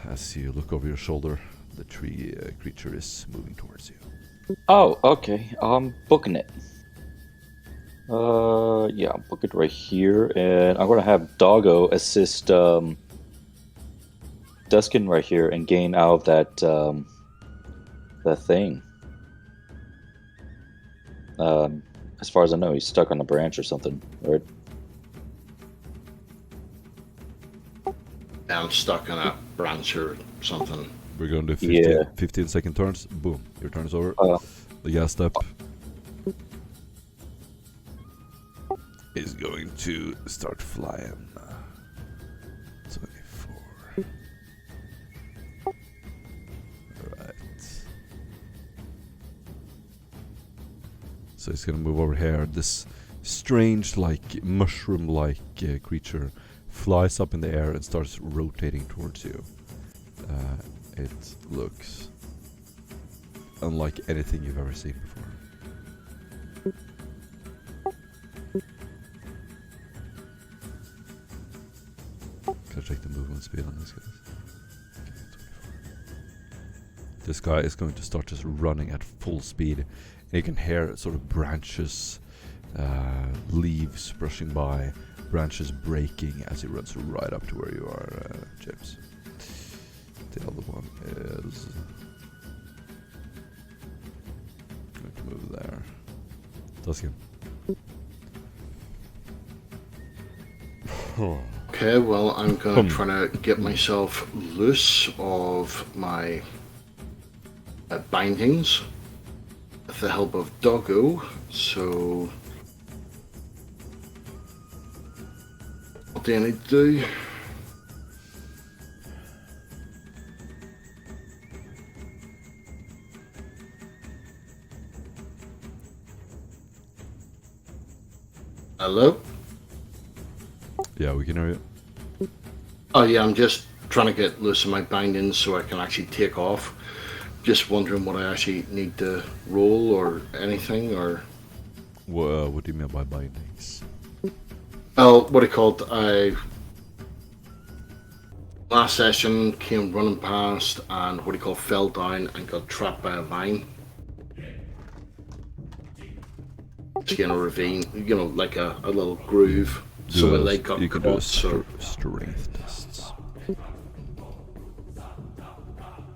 as you look over your shoulder, the tree creature is moving towards you. Oh, okay. I'm booking it. Yeah, I'll book it right here, and I'm gonna have Doggo assist Duskin right here and gain out of that that thing. As far as I know, he's stuck on a branch or something, right? I'm stuck on a branch or something. We're going to 15 second turns. Boom, your turn is over. The gas step is going to start flying. 24. Right. So it's gonna move over here. This strange, like mushroom-like creature flies up in the air and starts rotating towards you. It looks unlike anything you've ever seen before. Can I check the movement speed on this guy? This guy is going to start just running at full speed. And you can hear sort of branches, leaves brushing by, branches breaking as he runs right up to where you are, James. The other one is going to move there. Duskin. Okay, well, I'm gonna try to get myself loose of my bindings with the help of Doggo. So, what do I need to do? Hello? Yeah, we can hear you. Oh yeah, I'm just trying to get loose of my bindings so I can actually take off. Just wondering what I actually need to roll or anything, or... What do you mean by bindings? Well, what I called, last session came running past and fell down and got trapped by a vine. In a ravine, like a little groove. So my leg got caught, so... strength tests.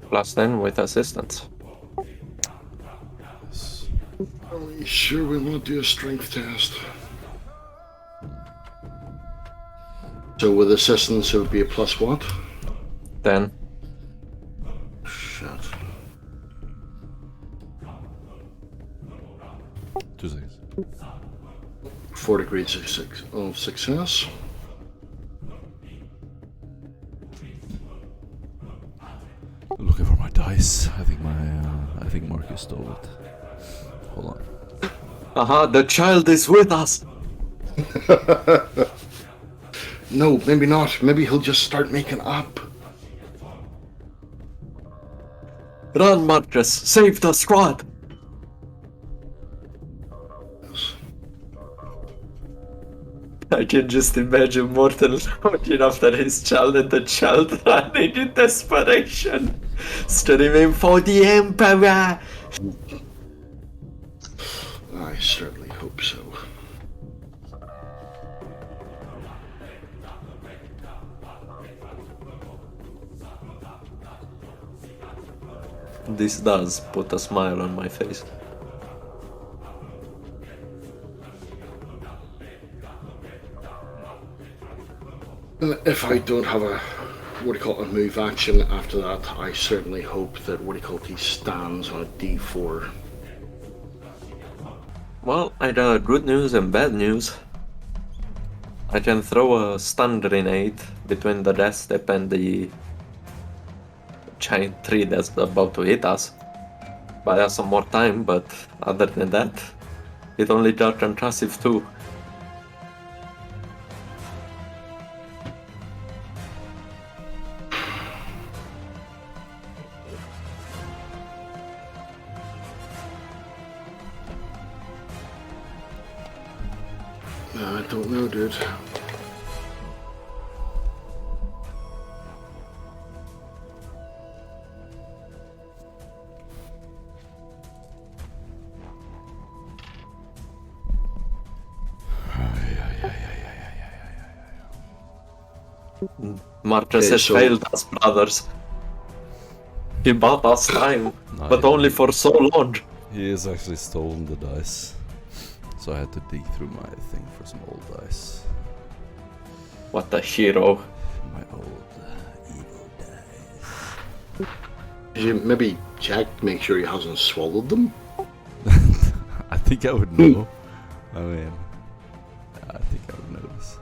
Plus 10 with assistance. Yes. Are we sure we want to do a strength test? So with assistance it would be a plus what? 10. Shit. 2 seconds. 4 degrees of success. Looking for my dice. I think Marcus stole it. Hold on. Aha, the child is with us! No, maybe not. Maybe he'll just start making up. Run, Marcus! Save the squad! I can just imagine Morten looking after his child and the child running in desperation, screaming for the Emperor! I certainly hope so. This does put a smile on my face. If I don't have a move action after that, I certainly hope that he stands on a D4. Well, I got good news and bad news. I can throw a stun grenade between the death step and the giant tree that's about to hit us. Buy us some more time, but other than that, it only got concussive too. I don't know, dude. Marcus Okay, has so- failed us, brothers. He bought us time, No, but only for so long. He has actually stolen the dice. So I had to dig through my thing for some old dice. What a hero. My old evil dice. Did you maybe check, make sure he hasn't swallowed them? I think I would know. I mean, I think I would notice.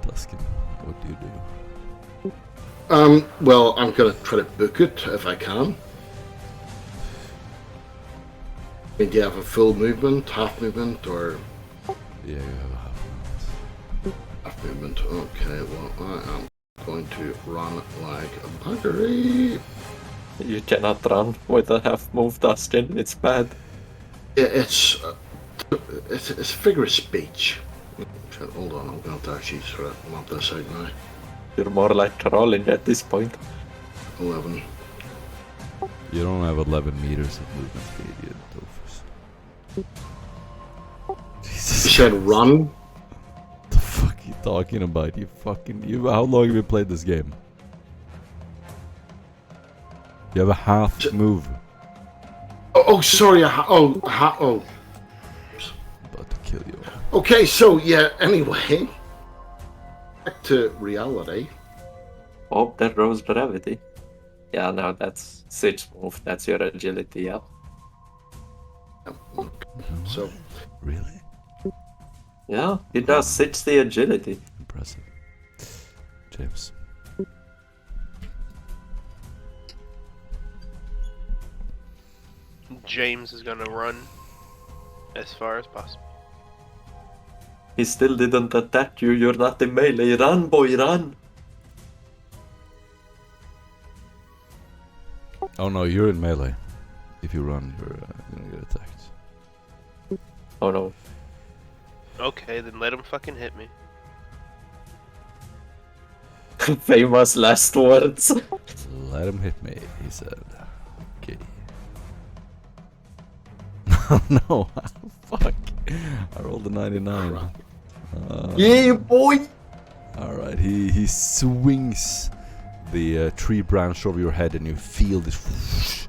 Tuscan, what do you do? Well, I'm gonna try to book it if I can. I mean, do you have a full movement, half movement, or Yeah, you have a half minute. half movement? Okay, well, I am going to run like a buggery. You cannot run with a half move, Dustin. It's bad. Yeah, it's a figure of speech. Hold on, I'm going to actually sort of map this out now. You're more like trolling at this point. 11. You don't have 11 meters of movement speed, you doofus. You Jesus. said run? What the fuck are you talking about? How long have you played this game? You have a half move. Oh, sorry. Oh. About to kill you. Okay, so yeah. Anyway, back to reality. Oh, that rose gravity. Yeah, no, that's Sid's move. That's your agility, yeah. So Really? Yeah, he does 60 agility. Impressive. James. James is gonna run as far as possible. He still didn't attack you. You're not in melee. Run, boy, run. Oh no, you're in melee. If you run, you're gonna get attacked. Oh no. Okay, then let him fucking hit me. Famous last words. Let him hit me, he said. Okay. Oh no, fuck. I rolled a 99. Yeah, boy. Alright, he swings the tree branch over your head and you feel this whoosh,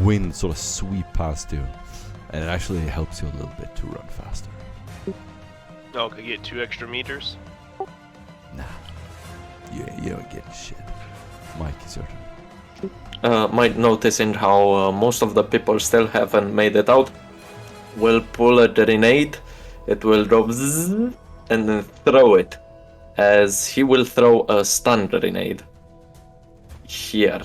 wind sort of sweep past you. And it actually helps you a little bit to run faster. Okay, get 2 extra meters. Nah, you don't get shit. Mike, it's your turn. Might noticing how most of the people still haven't made it out. Will pull a grenade. It will drop zzz, and then throw it. As he will throw a stun grenade. Here.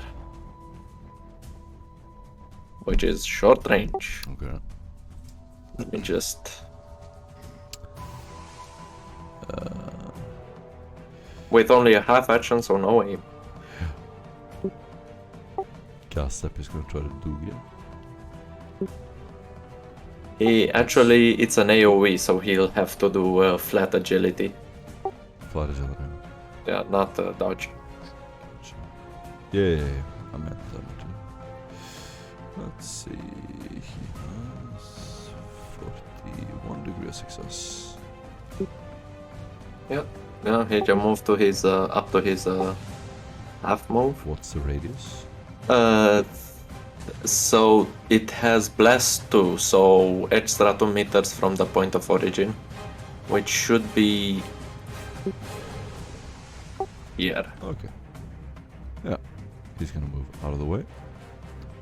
Which is short range. Okay. Let me just... With only a half action, so no aim. Gastep is gonna try to do it. Actually, it's an AoE, so he'll have to do flat agility. Flat as other. Yeah, not dodge. Yeah. I meant that too. Let's see. He has 41 degree of success. Yeah, he can move to his up to his half move. What's the radius? So it has blast 2, so extra 2 meters from the point of origin, which should be here. Okay. Yeah. He's gonna move out of the way.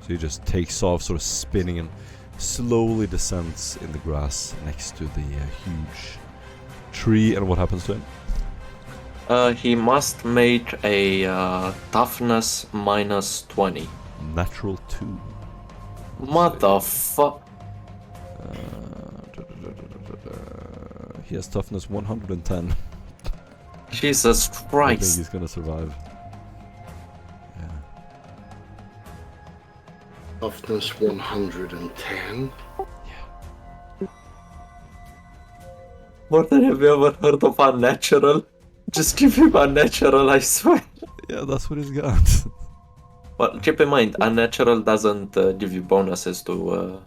So he just takes off, sort of spinning, and slowly descends in the grass next to the huge tree. And what happens to him? He must make a toughness minus 20. Natural 2. Motherfuck. He has toughness 110. Jesus I think Christ. he's gonna survive. Yeah. toughness 110. Morten, have you ever heard of unnatural? Just give him unnatural, I swear. Yeah, that's what he's got. Well, keep in mind, unnatural doesn't give you bonuses to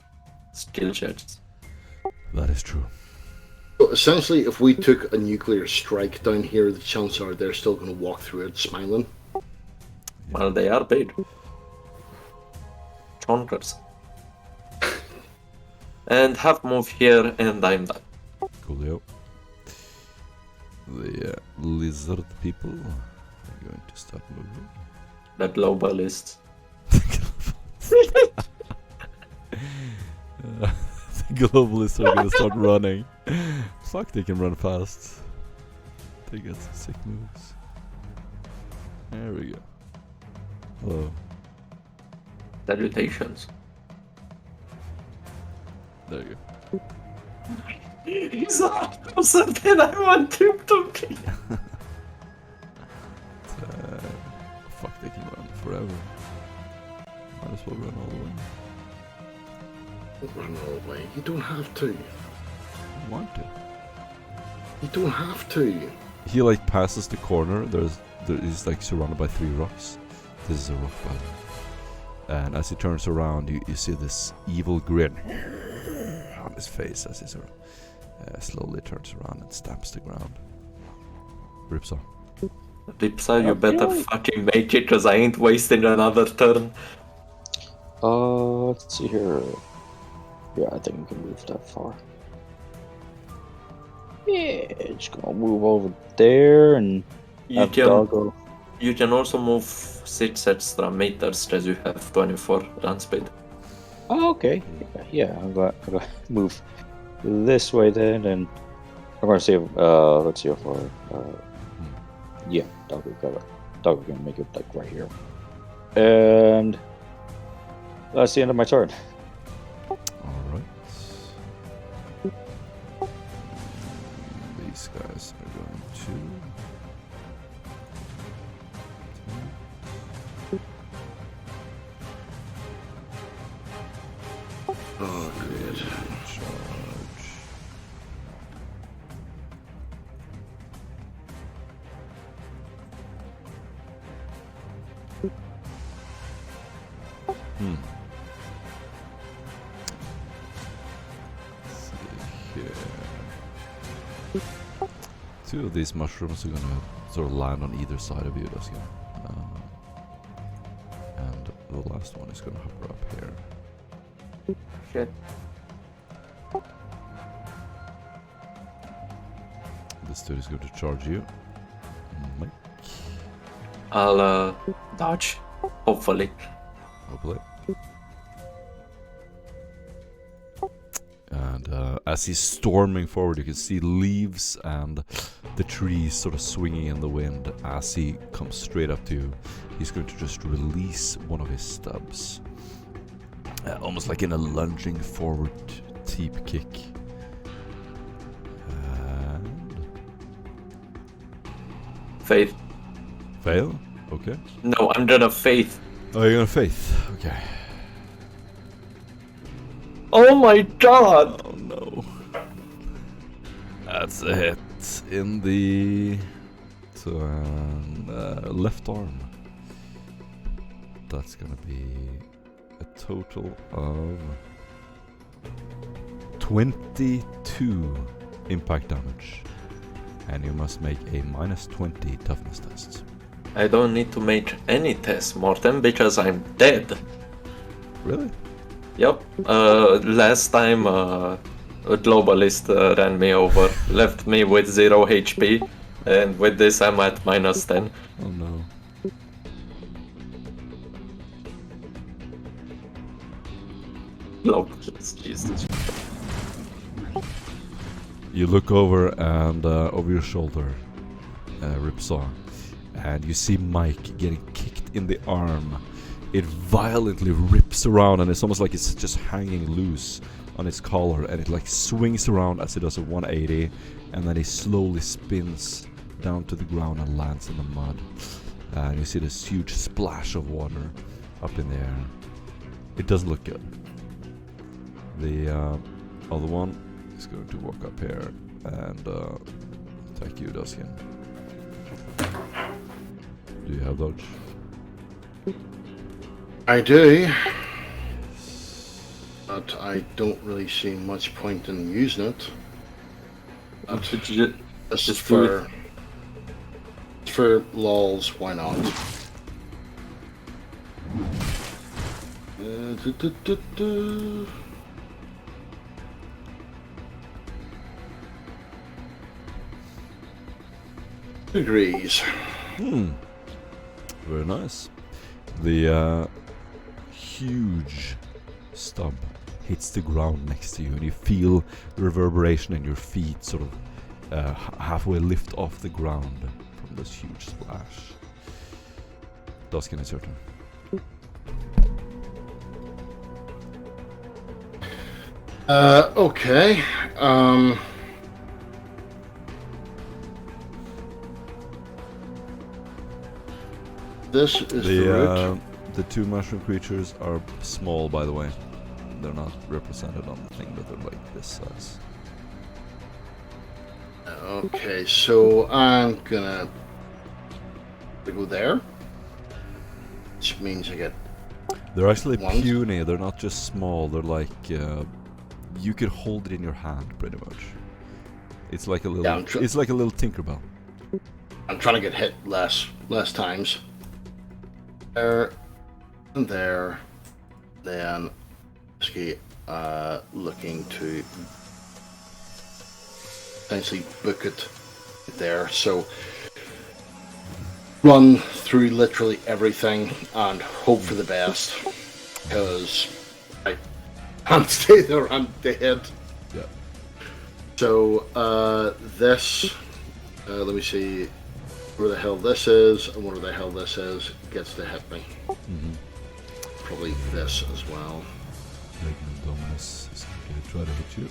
skill checks. That is true. So essentially, if we took a nuclear strike down here, the chances are they're still going to walk through it smiling. Well, they are big. Chonkers. And have move here, and I'm done. Coolio. The lizard people are going to start moving. The globalists. The globalists are gonna start running. Fuck, they can run fast. They got some sick moves. There we go. Hello. Salutations. There you go. He's not closer than I want him to be. Fuck, they can run forever. Might as well run all the way. Don't run all the way. You don't have to. I want to. You don't have to. He like passes the corner. He's like surrounded by 3 rocks. This is a rock battle. And as he turns around, you see this evil grin on his face as he sort of slowly turns around and stamps the ground. Rips off. Ripsa, you better fucking make it, cause I ain't wasting another turn. Let's see here. Yeah, I think we can move that far. Yeah, just gonna move over there and have Doggo. You can also move 6 extra meters because you have 24 run speed. Oh, okay. Yeah, I'm gonna move this way then, and I'm gonna see if let's see if yeah, Doggo can make it like right here. And that's the end of my turn. Alright. These guys are going to... Oh, good. Charge. Let's see here. 2 of these mushrooms are gonna sort of land on either side of you, that's gonna. And the last one is gonna hover up here. Shit. This dude is going to charge you. Mike, I'll dodge, hopefully. hopefully. And as he's storming forward, you can see leaves and the trees sort of swinging in the wind. As he comes straight up to you, he's going to just release one of his stubs. Almost like in a lunging forward teep kick. And... Faith. fail? Okay. No, I'm gonna faith. Oh, you're gonna faith. Okay. Oh my god! Oh no. That's a hit in the left arm. That's gonna be a total of 22 impact damage. And you must make a -20 toughness test. I don't need to make any tests, Morten, because I'm dead. Really? Yep. Last time a globalist ran me over, left me with 0 HP, and with this I'm at -10. Oh no. Globalist, Jesus. You look over and over your shoulder, Ripsaw, and you see Mike getting kicked in the arm. It violently rips around, and it's almost like it's just hanging loose on its collar, and it like swings around as it does a 180, and then it slowly spins down to the ground and lands in the mud. And you see this huge splash of water up in the air. It doesn't look good. The other one is going to walk up here and attack you, Duskin. Do you have dodge? I do. But I don't really see much point in using it. This is Just do it. for lols. Why not? Degrees. Very nice. The huge stub hits the ground next to you, and you feel the reverberation in your feet sort of halfway lift off the ground from this huge splash. Duskin, it's your turn. Okay. This is the route. The two mushroom creatures are small, by the way. They're not represented on the thing, but they're like this size. Okay, so I'm gonna go there, which means I get. They're actually Ones? puny. They're not just small. They're like you could hold it in your hand, pretty much. It's like a little. Yeah, It's like a little Tinkerbell. I'm trying to get hit less times. There and there, then basically looking to essentially book it there. So run through literally everything and hope for the best, because I can't stay there. I'm dead. Yeah. So this, let me see where the hell this is and where the hell this is gets to hit me. Probably this as well. Magnum Dominus is going to try to hit you.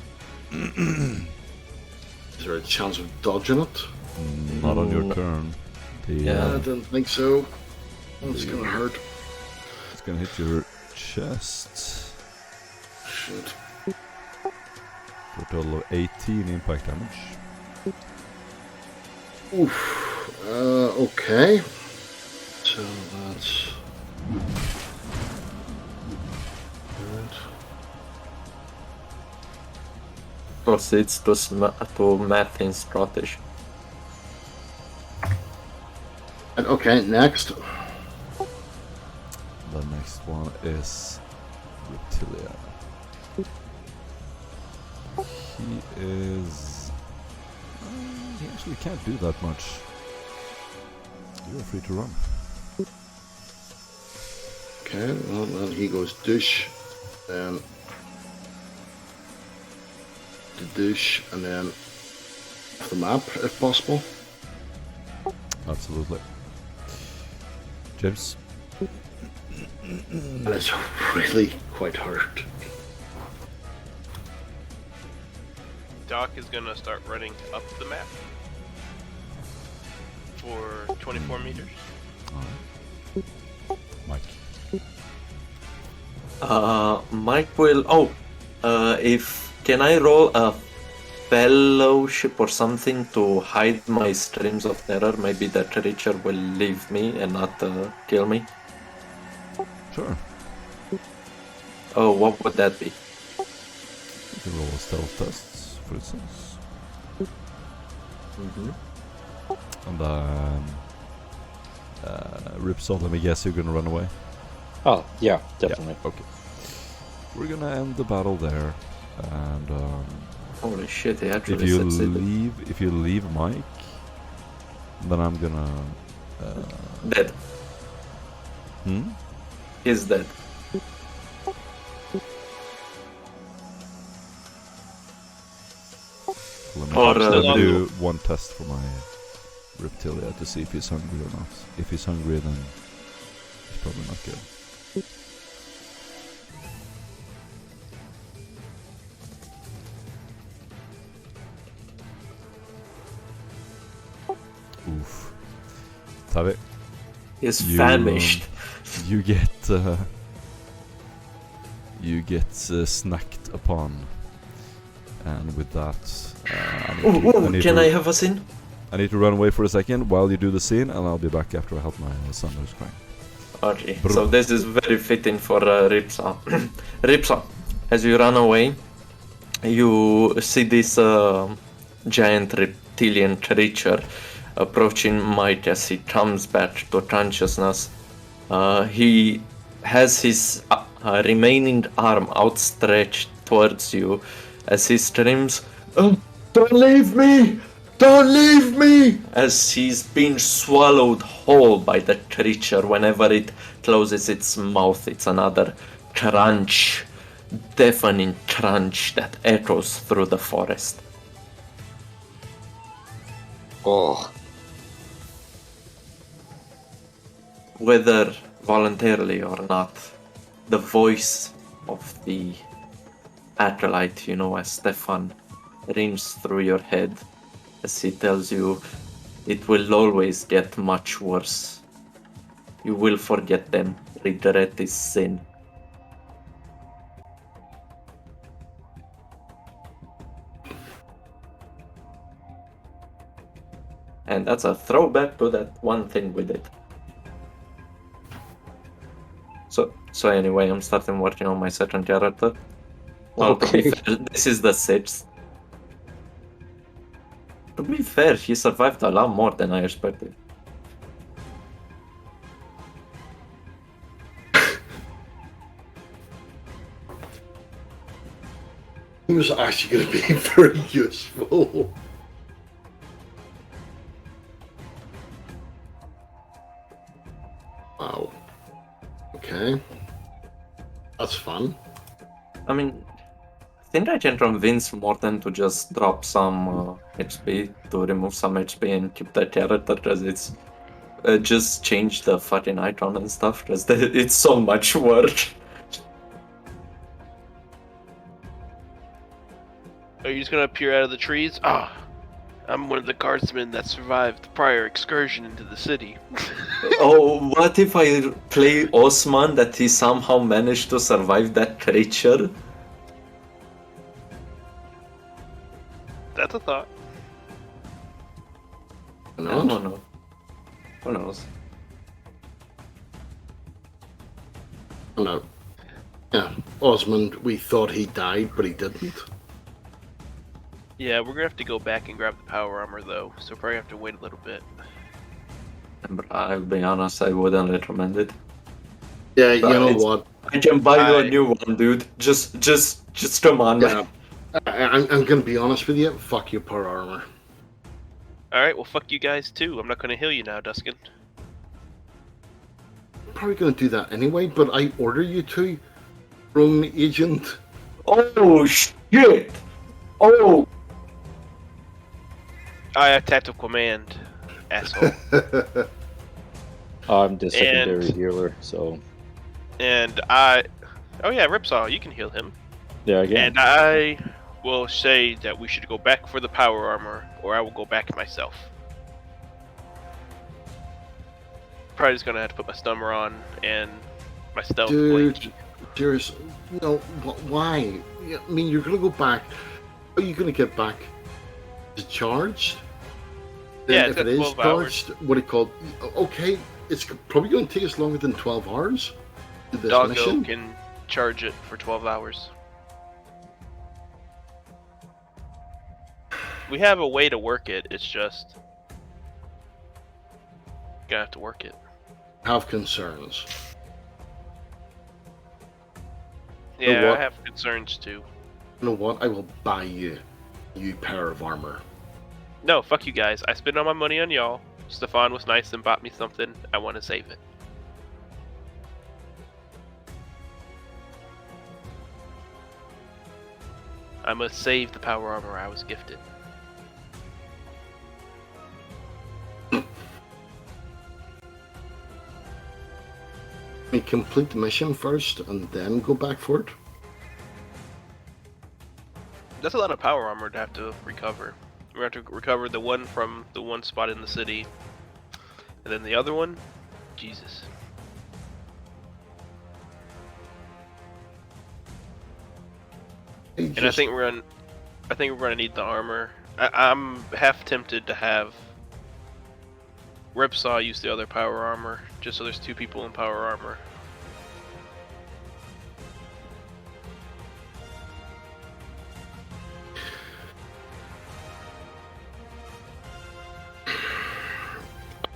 Is there a chance of dodging it? Not on your turn. I don't think so. It's gonna hurt. It's going to hit your chest Shit. for a total of 18 impact damage. Oof. Okay. So that's good. Proceeds to math in Scottish. And okay, next. The next one is Reptilia. He is... he actually can't do that much. You're free to run. Okay, well then he goes douche, then the douche, and then off the map if possible. Absolutely. James? And it's really quite hurt. Doc is gonna start running up the map for 24 meters. Alright. Mike. Mike will. If can I roll a fellowship or something to hide my streams of terror? Maybe that creature will leave me and not kill me. Sure. Oh, what would that be? You can roll a stealth test, for instance. And Ripsaw, let me guess you're gonna run away? Oh, yeah, definitely. Yeah, okay. We're gonna end the battle there, and Holy shit! He actually if you leave Mike, then I'm gonna dead. He's dead. Let me Or do one test for my Reptilia to see if he's hungry or not. If he's hungry, then it's probably not good. Oof. Tavi, He's you, famished. you get snacked upon, and with that, Can I have a scene? I need to run away for a second while you do the scene, and I'll be back after I help my son who's crying. Okay, so this is very fitting for Ripsaw. Ripsaw, as you run away, you see this giant reptilian creature approaching Mike as he comes back to consciousness. He has his remaining arm outstretched towards you as he screams, "Don't leave me! Don't leave me!" As he's being swallowed whole by the creature. Whenever it closes its mouth, it's another crunch, deafening crunch that echoes through the forest. Oh, Whether voluntarily or not, the voice of the acolyte you know as Stefan rings through your head as he tells you it will always get much worse. You will forget them. Regret is sin. And that's a throwback to that one thing we did. So anyway, I'm starting working on my second character. Well, to be okay. fair, this is the 6th. To be fair, he survived a lot more than I expected. He was actually going to be very useful. Wow. Okay. That's fun. I mean, I think I can convince Morten to just drop some HP, to remove some HP and keep the character, because it's just change the fucking icon and stuff, because it's so much work. Are you just gonna appear out of the trees? Ah, I'm one of the guardsmen that survived the prior excursion into the city. Oh, what if I play Osman that he somehow managed to survive that creature? That's a thought. I don't know. Who knows? No. Yeah, Osmond, we thought he died, but he didn't. Yeah, we're gonna have to go back and grab the power armor though, so probably have to wait a little bit. But I'll be honest, I wouldn't recommend it. Yeah, you But know it's- what? I can buy you a new one, dude. Just come on. Yeah, I'm going to be honest with you. Fuck your power armor. Alright, well fuck you guys too. I'm not gonna heal you now, Duskin. I'm probably going to do that anyway, but I order you to, rogue agent. Oh shit! Oh! I have tactical command, asshole. I'm the secondary And- healer, so Oh yeah, Ripsaw, you can heal him. yeah, again. And I will say that we should go back for the power armor, or I will go back myself. Probably just gonna have to put my stummer on and my stealth blade. Dude, there's no. Why? I mean, you're going to go back. Are you going to get back? Is it charged? Then Yeah, if it's it got is 12 hours. charged, what it called? Okay, it's probably going to take us longer than 12 hours. To this Doggo mission. can charge it for 12 hours. We have a way to work it, it's just... Gonna have to work it. Have concerns. Yeah, what? I have concerns too. You know what? I will buy you a new pair of armor. No, fuck you guys. I spent all my money on y'all. Stefan was nice and bought me something. I want to save it. I must save the power armor I was gifted. We complete the mission first and then go back for it. That's a lot of power armor to have to recover. We're going to have to recover the one from the one spot in the city. And then the other one? Jesus. And I think we're gonna need the armor. I'm half tempted to have Ripsaw use the other power armor, just so there's two people in power armor.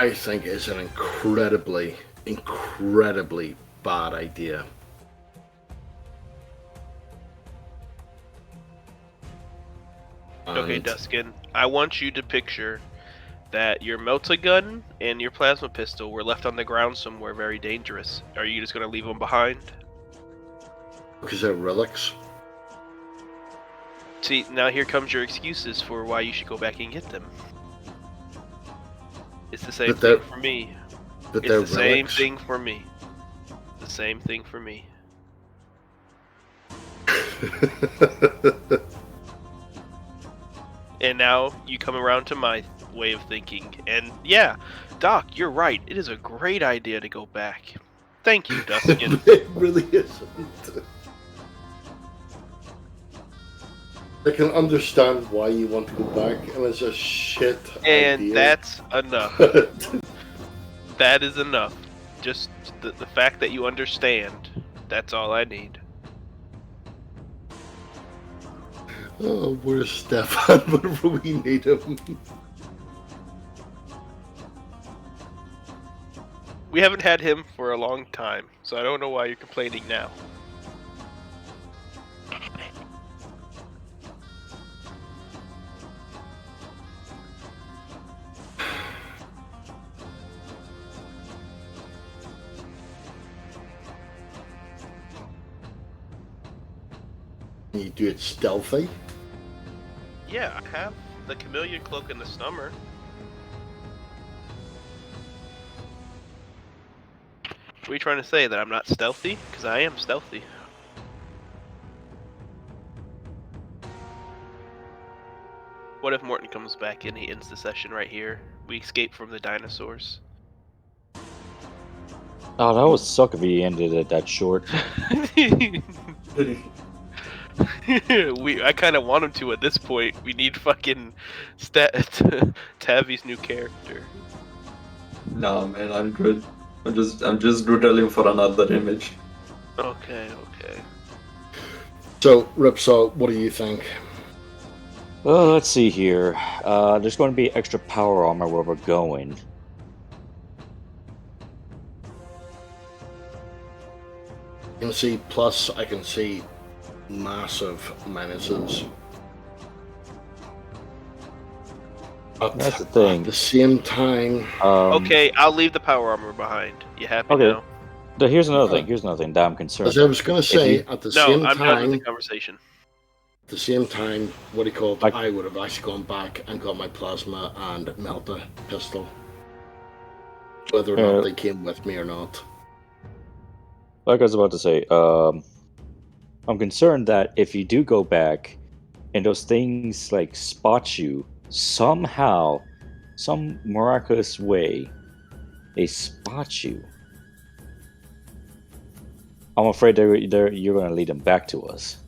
I think is an incredibly, incredibly bad idea. Okay, And Duskin, I want you to picture that your melta-gun and your plasma pistol were left on the ground somewhere very dangerous. Are you just gonna leave them behind? because they're relics. See, now here comes your excuses for why you should go back and get them. It's the same But they're- thing for me. But It's they're the same relics. thing for me. The same thing for me. And now you come around to my way of thinking. And yeah, Doc, you're right. It is a great idea to go back. Thank you, Duskin. It really isn't. I can understand why you want to go back, and it's a shit And idea. that's enough. That is enough. Just the fact that you understand. That's all I need. Oh, where's Stefan whenever we need him? We haven't had him for a long time, so I don't know why you're complaining now. Can you do it stealthy? Yeah, I have the chameleon cloak and the snummer. What are you trying to say, that I'm not stealthy? Because I am stealthy. What if Morton comes back and he ends the session right here? We escape from the dinosaurs. Oh, that would suck if he ended it that short. I kind of want him to at this point. We need fucking Tavi's new character. No, man, I'm good. I'm just doodling for another image. Okay. So, Ripsaw, what do you think? Well, let's see here. There's going to be extra power armor where we're going. I can see plus, I can see massive menaces. But That's the thing. At the same time, Okay, I'll leave the power armor behind. You happy Okay. now? Here's another thing. Here's another thing that I'm concerned. as I was going to say, you- at the No, same I'm done with the time, conversation. what do you call it? Like- I would have actually gone back and got my plasma and melta pistol. Whether or not they came with me or not. Like I was about to say, I'm concerned that if you do go back and those things like spot you somehow, some miraculous way, they spot you. I'm afraid you're going to lead them back to us.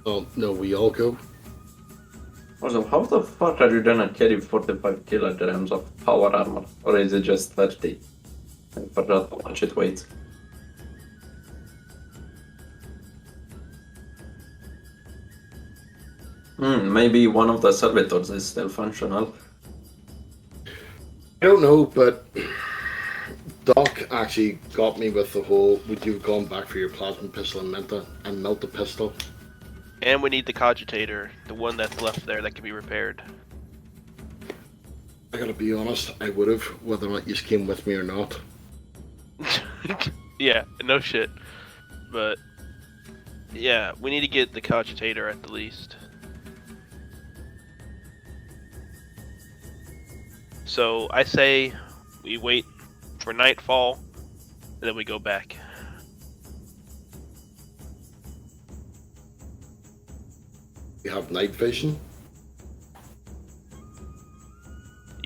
Oh, no, we all go. Also, how the fuck are you gonna carry 45 kilograms of power armor? Or is it just 30? I forgot how much it weighs. Maybe one of the servitors is still functional. I don't know, but Doc actually got me with the whole, would you have gone back for your plasma pistol and melta pistol? And we need the cogitator, the one that's left there that can be repaired. I gotta be honest, I would have, whether or not you came with me or not. Yeah, no shit. But yeah, we need to get the cogitator at the least. So I say we wait for nightfall and then we go back. You have night vision.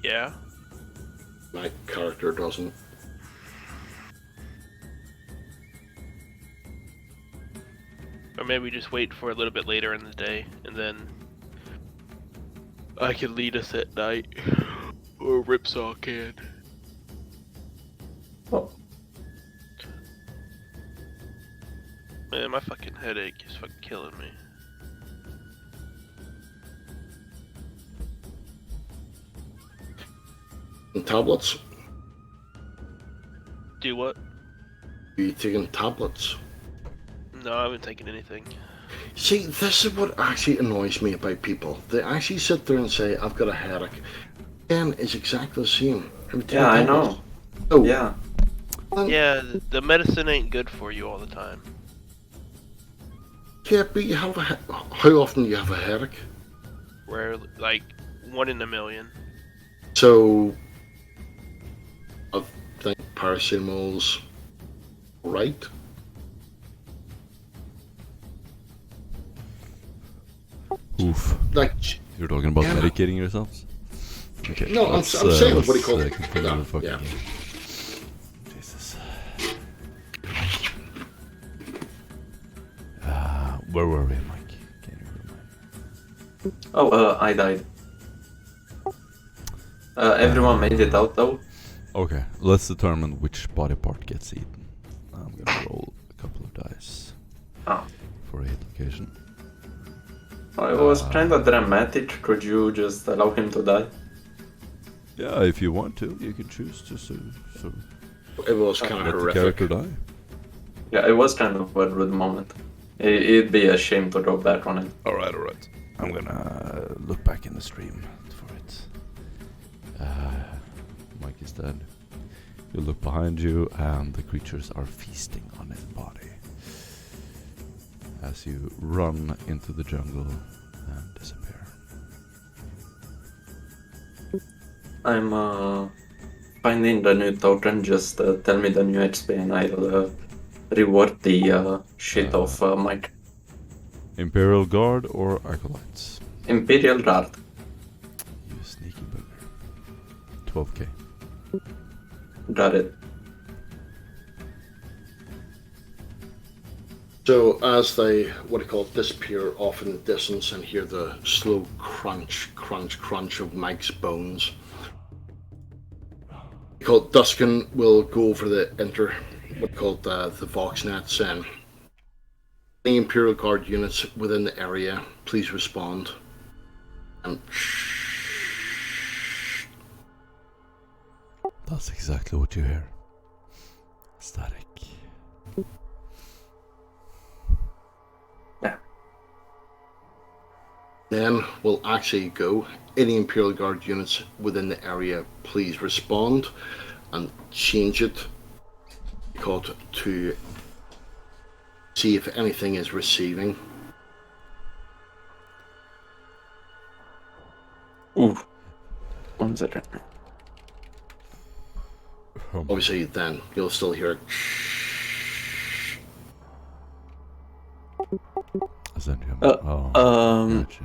Yeah. My character doesn't. Or maybe we just wait for a little bit later in the day and then I can lead us at night. Or Ripsaw can. Oh. Man, my fucking headache is fucking killing me. And tablets? Do what? Are you taking tablets? No, I haven't taken anything. See, this is what actually annoys me about people. They actually sit there and say, I've got a headache. Ken is exactly the same. Have you taken Yeah, I tablets? know. Oh, Yeah. Yeah, the medicine ain't good for you all the time. yeah, but you have how often do you have a headache? Where, like, 1 in a million. So, I think paracetamol's right. Oof. Like, You're talking about Yeah. medicating yourselves? Okay. No, I'm let's, saying, what do you let's, call it? continue No, the fucking yeah. game. Jesus. Where were we, Mike? Can you remind me? Oh, I died. Everyone made it out though. Okay, let's determine which body part gets eaten. I'm gonna roll a couple of dice Ah. for a hit occasion. It was kind of dramatic. Could you just allow him to die? Yeah, if you want to, you can choose to so It was kind of let the horrific. character die. Yeah, it was kind of a rude moment. It'd be a shame to go back on it. Alright. I'm gonna look back in the stream for it. Mike is dead. You look behind you and the creatures are feasting on his body. As you run into the jungle and disappear. I'm finding the new token. Just tell me the new XP and I'll reward the shit of Mike. Imperial Guard or Acolytes? Imperial Guard. You sneaky bugger. 12k. Got it. So as they, what do you call it, disappear off in the distance and hear the slow crunch, crunch, crunch of Mike's bones, Duskin will go over the what do you call it, the Voxnet saying, any Imperial Guard units within the area, please respond. And That's exactly what you hear. Static. then we'll actually go, any Imperial Guard units within the area, please respond, and change it to see if anything is receiving. Ooh. 1 second. Obviously, then you'll still hear it. Gotcha.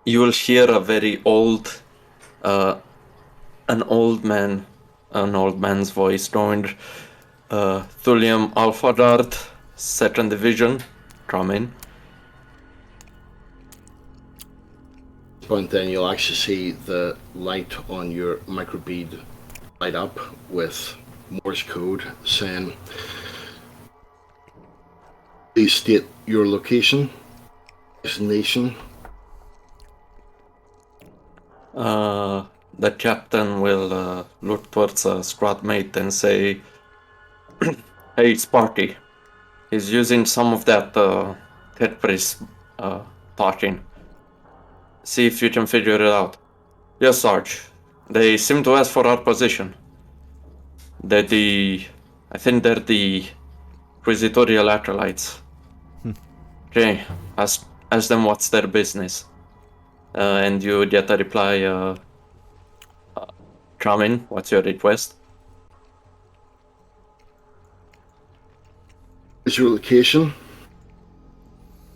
You will hear a very old, an old man's voice going, Thulium Alpha Guard, 2nd Division, come in. Point then you'll actually see the light on your microbead light up with Morse code saying, please state your location, destination. The captain will look towards a squad mate and say, hey, Sparky, he's using some of that Tetris talking. See if you can figure it out. Yes, Sarge. They seem to ask for our position. I think they're the Inquisitorial Acolytes. Okay, ask them what's their business. And you get a reply, come in, what's your request? Is your location?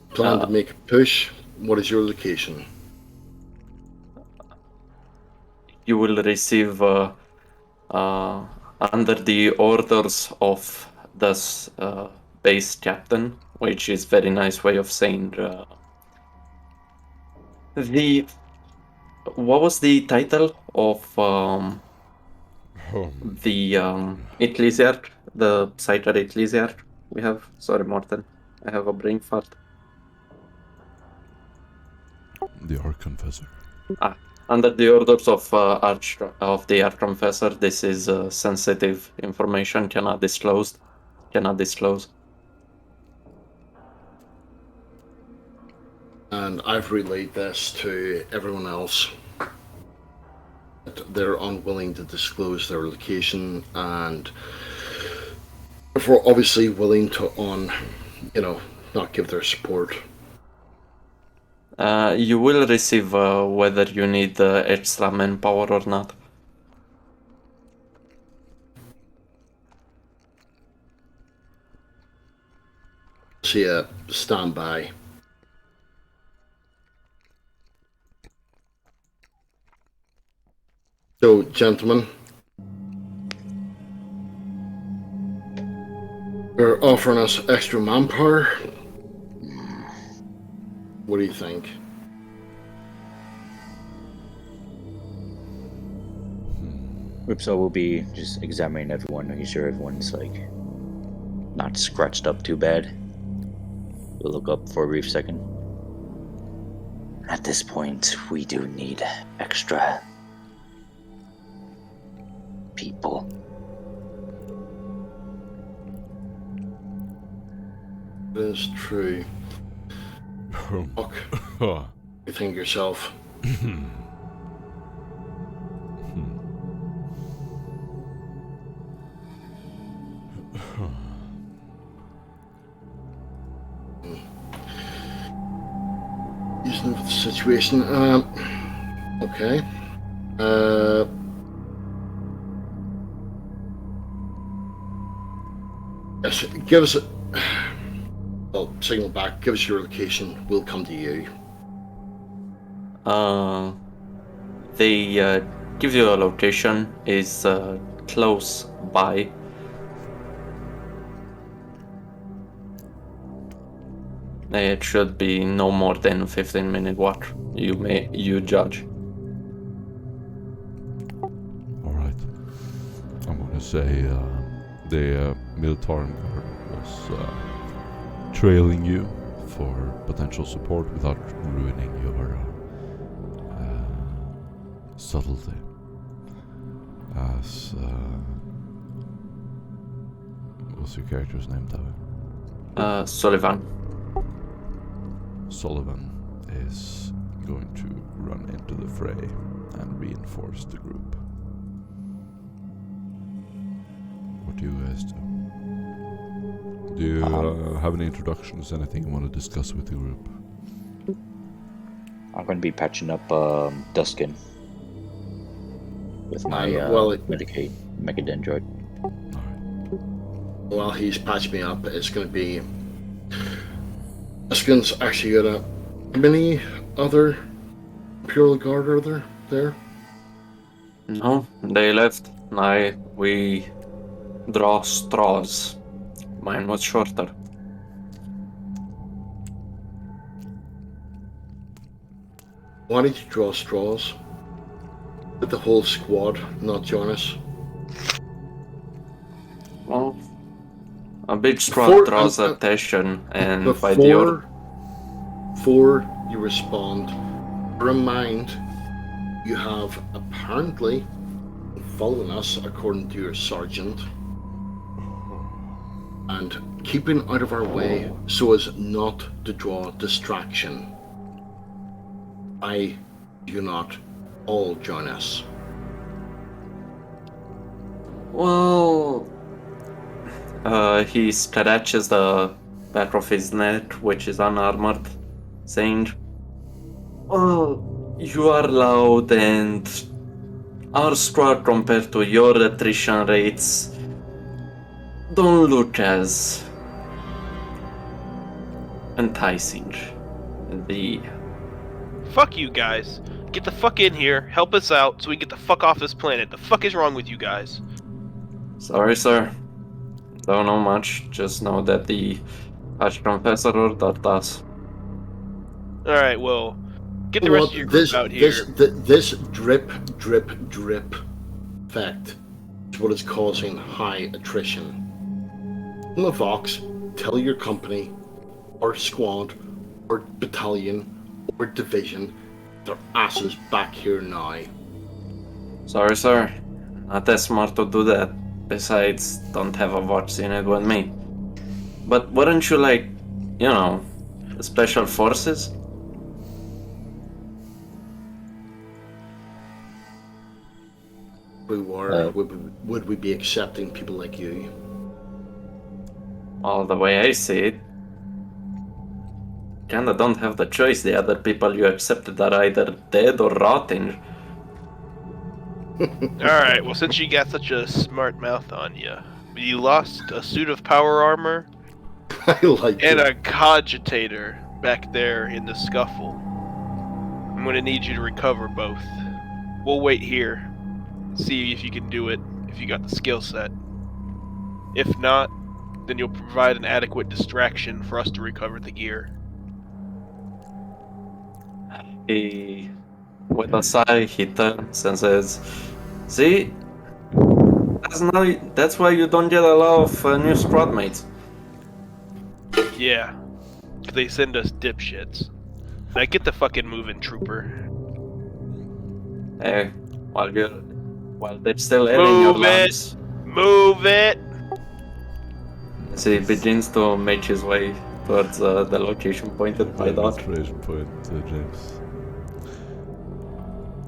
Plan to make a push. What is your location? You will receive under the orders of this base captain, which is very nice way of saying what was the title of the Ecclesiarch, the Cider Ecclesiarch we have? Sorry, Morten, I have a brain fart. The Arch Confessor. Under the orders of the Archconfessor, this is sensitive information. Cannot disclose. And I've relayed this to everyone else. They're unwilling to disclose their location, and therefore obviously willing to not give their support. You will receive whether you need extra manpower or not. See a standby. So, gentlemen, you're offering us extra manpower. What do you think? So we'll be just examining everyone, making sure everyone's not scratched up too bad. We'll look up for a brief second. At this point, we do need extra people. It is true. Fuck. You think yourself. Using the situation. Okay. Yes, give us signal back, give us your location, we'll come to you. They give you a location, is close by. It should be no more than 15-minute walk. You judge. Alright. I'm gonna say the Militarum Guard was trailing you for potential support without ruining your subtlety. As what's your character's name, David? Sullivan. Sullivan is going to run into the fray and reinforce the group. What do you guys do? Do you have any introductions, anything you want to discuss with the group? I'm going to be patching up Duskin with my Mechadendroid. Alright. While he's patching me up, it's going to be... Duskin's actually got a... How many other Imperial Guard are there? No, they left. We draw straws. Mine was shorter. Why did you draw straws? Did the whole squad not join us? Well, a big straw draws attention, and by the before you respond, bear in mind you have apparently following us according to your sergeant and keeping out of our way so as not to draw distraction. Why do you not all join us? Well, he scratches the back of his neck, which is unarmored, saying, "Well, you are loud, and our squad compared to your attrition rates don't look as enticing." Fuck you guys. Get the fuck in here, help us out, so we can get the fuck off this planet. The fuck is wrong with you guys? Sorry, sir. Don't know much. Just know that the Archconfessor ordered us. Alright, well, get the rest of your group out here. This drip effect is what is causing high attrition. In the Vox, tell your company, or squad, or battalion, or division their asses back here now. Sorry, sir. Not that smart to do that. Besides, don't have a watch in it with me. But wouldn't you like, you know, the special forces? If we were, would we be accepting people like you? All the way I see it. Kinda don't have the choice. The other people you accepted are either dead or rotting. Alright, well, since you got such a smart mouth on you lost a suit of power armor I like and it. a cogitator back there in the scuffle. I'm gonna need you to recover both. We'll wait here, see if you can do it, if you got the skill set. If not, then you'll provide an adequate distraction for us to recover the gear. He, with a sigh, he turns and says, "See, that's why you don't get a lot of new squad mates." Yeah, 'cause they send us dipshits. Now get the fucking moving, trooper. Hey, while they're still air in your Move it! lungs, Move it! as he begins to make his way towards the location pointed by Doc. Inspiration point, James.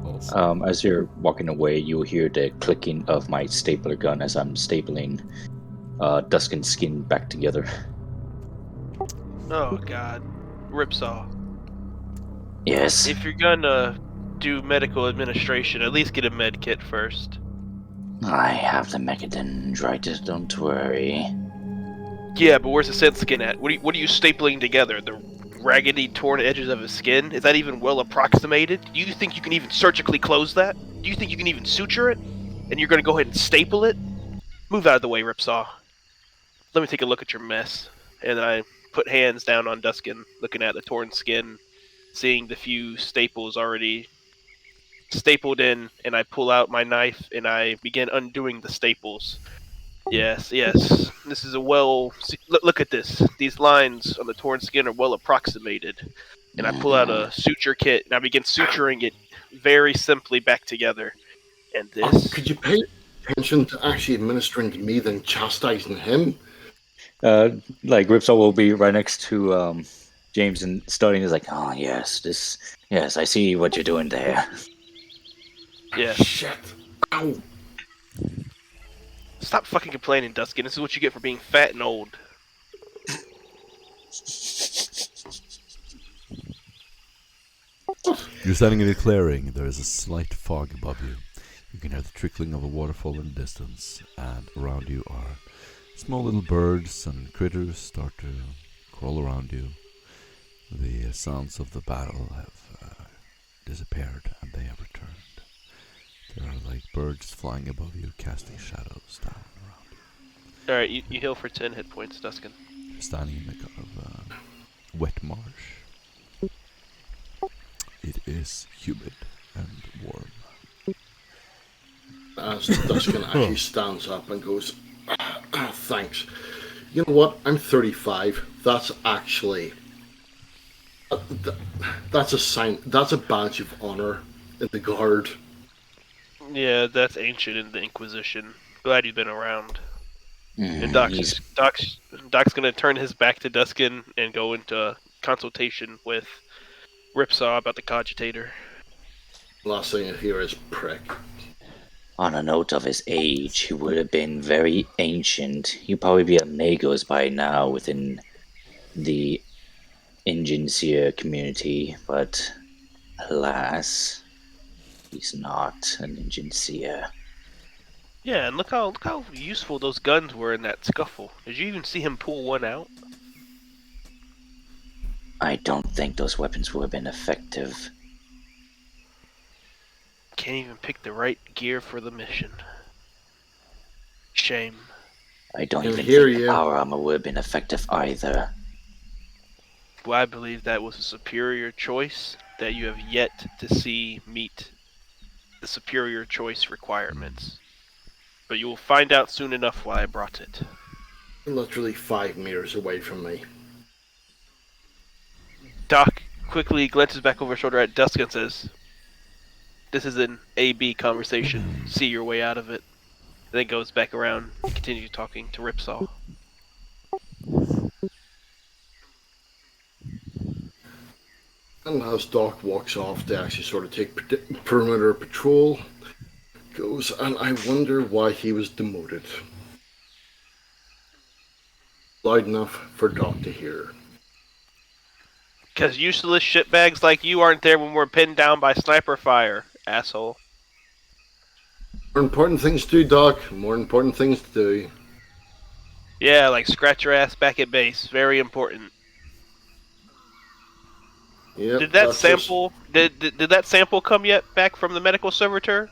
Awesome. As you're walking away, you'll hear the clicking of my stapler gun as I'm stapling Duskin's skin back together. Oh god. Ripsaw. Yes. If you're gonna do medical administration, at least get a med kit first. I have the mechadendritis, don't worry. Yeah, but where's the said skin at? What are you stapling together? The raggedy, torn edges of his skin? Is that even well approximated? Do you think you can even surgically close that? Do you think you can even suture it? And you're gonna go ahead and staple it? Move out of the way, Ripsaw. Let me take a look at your mess. And I put hands down on Duskin, looking at the torn skin, seeing the few staples already stapled in, and I pull out my knife and I begin undoing the staples. Yes. This is a look at this. These lines on the torn skin are well approximated. And I pull out a suture kit and I begin suturing it very simply back together. And this. Could you pay attention to actually administering to me than chastising him? Like Ripsaw will be right next to James and studying is like, oh yes, I see what you're doing there. Yeah. Shit. Ow. Stop fucking complaining, Duskin. This is what you get for being fat and old. You're standing in a clearing. There is a slight fog above you. You can hear the trickling of a waterfall in the distance, and around you are small little birds and critters start to crawl around you. The sounds of the battle have disappeared, and they have returned. There are like birds flying above you, casting shadows down around you. Alright, you heal for 10 hit points, Duskin. You're standing in a kind of wet marsh. It is humid and warm. As Duskin actually stands up and goes, thanks. You know what? I'm 35. That's actually... that's a sign. That's a badge of honor in the guard. Yeah, that's ancient in the Inquisition. Glad you've been around. And He's- Doc's gonna turn his back to Duskin and go into consultation with Ripsaw about the cogitator. Last thing I hear is prick. On a note of his age, he would have been very ancient. He'd probably be a Magos by now within the Ingenseer community, but alas, he's not an Ingenseer. Yeah, and look how useful those guns were in that scuffle. Did you even see him pull one out? I don't think those weapons would have been effective. Can't even pick the right gear for the mission. Shame. I don't Can even hear think the you. power armor would have been effective either. Well, I believe that was a superior choice that you have yet to see meet the superior choice requirements. But you will find out soon enough why I brought it. Literally 5 meters away from me. Doc, quickly glances back over his shoulder at Dusk and says, "This is an A-B conversation. See your way out of it." Then goes back around and continues talking to Ripsaw. And as Doc walks off to actually sort of take perimeter patrol, goes, and I wonder why he was demoted. Loud enough for Doc to hear. Because useless shitbags like you aren't there when we're pinned down by sniper fire, asshole. More important things to do, Doc. More important things to do. Yeah, like scratch your ass back at base. Very important. Yep, Did that that's sample did that sample come yet back from the medical servitor?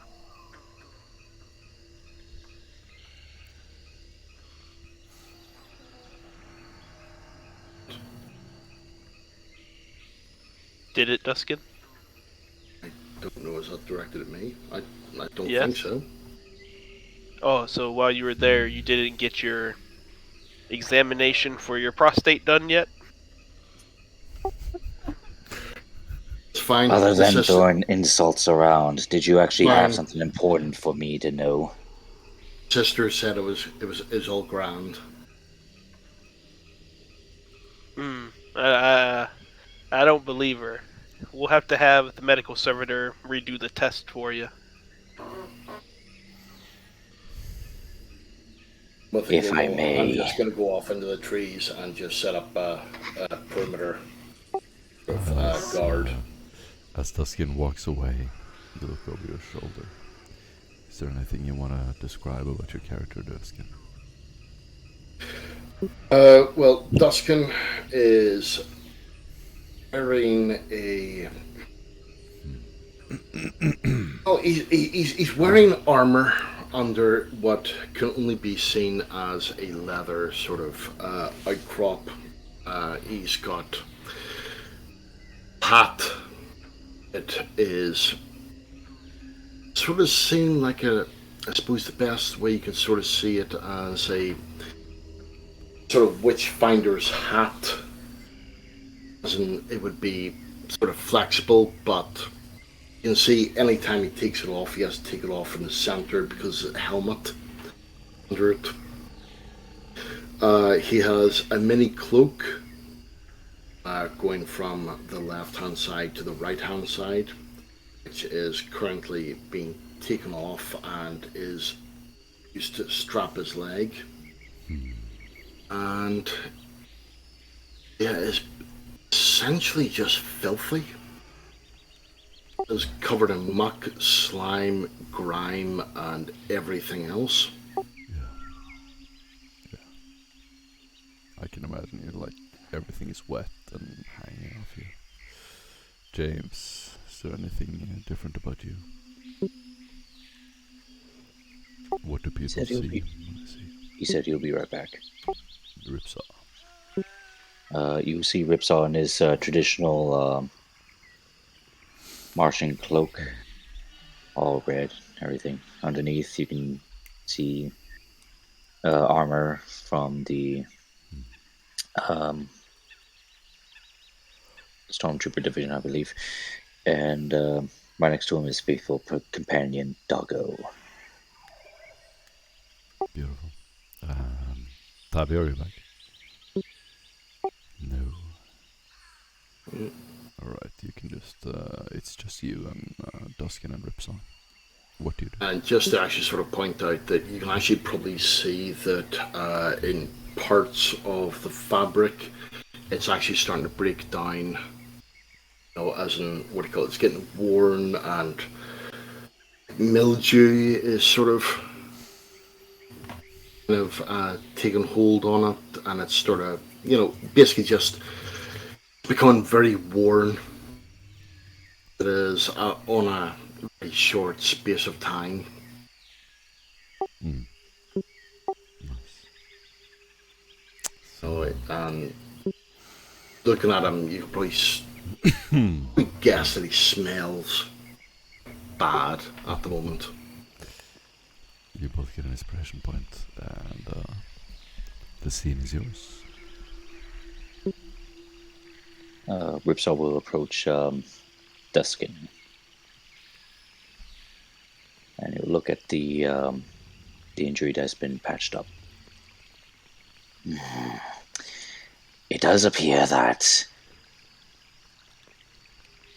Did it, Duskin? I don't know. Is that directed at me? I don't Yes. think so. Oh, so while you were there, you didn't get your examination for your prostate done yet? It's fine. Other The than sister- throwing insults around, did you actually have Fine. something important for me to know? sister said it was all grand. I don't believe her. We'll have to have the medical servitor redo the test for you. But If I I'm may. just going to go off into the trees and just set up a perimeter guard. As Duskin walks away, you look over your shoulder. Is there anything you want to describe about your character, Duskin? Well, Duskin is wearing a. Oh, he's wearing armor under what can only be seen as a leather sort of outcrop. He's got hat. It is sort of seen like I suppose the best way you can sort of see it as a sort of witchfinder's hat. As in, it would be sort of flexible, but you can see anytime he takes it off, he has to take it off in the center because of the helmet under it. He has a mini cloak going from the left-hand side to the right-hand side, which is currently being taken off and is used to strap his leg. And yeah, it's essentially just filthy. It's covered in muck, slime, grime, and everything else. Yeah. I can imagine you like everything is wet and hanging off you. James, is there anything different about you? What do people said see he'll when be- they see He said he'll be right back. Ripsaw? You see Ripsaw in his traditional Martian cloak, all red, everything. Underneath, you can see armor from the Stormtrooper division, I believe. And right next to him is faithful companion Doggo. Beautiful. Tabby, are you back? No. Alright, you can just, it's just you and Duskin and Ripsaw. What do you do? And just to actually sort of point out that you can actually probably see that in parts of the fabric, it's actually starting to break down. You know, as in what do you call it? It's getting worn, and mildew is sort of kind of taken hold on it, and it's sort of, you know, basically just becoming very worn. It is on a very short space of time. So, looking at him, you can probably guess that he smells bad at the moment. You both get an inspiration point, and the scene is yours. Ripsaw will approach Duskin. And he'll look at the injury that has been patched up. It does appear that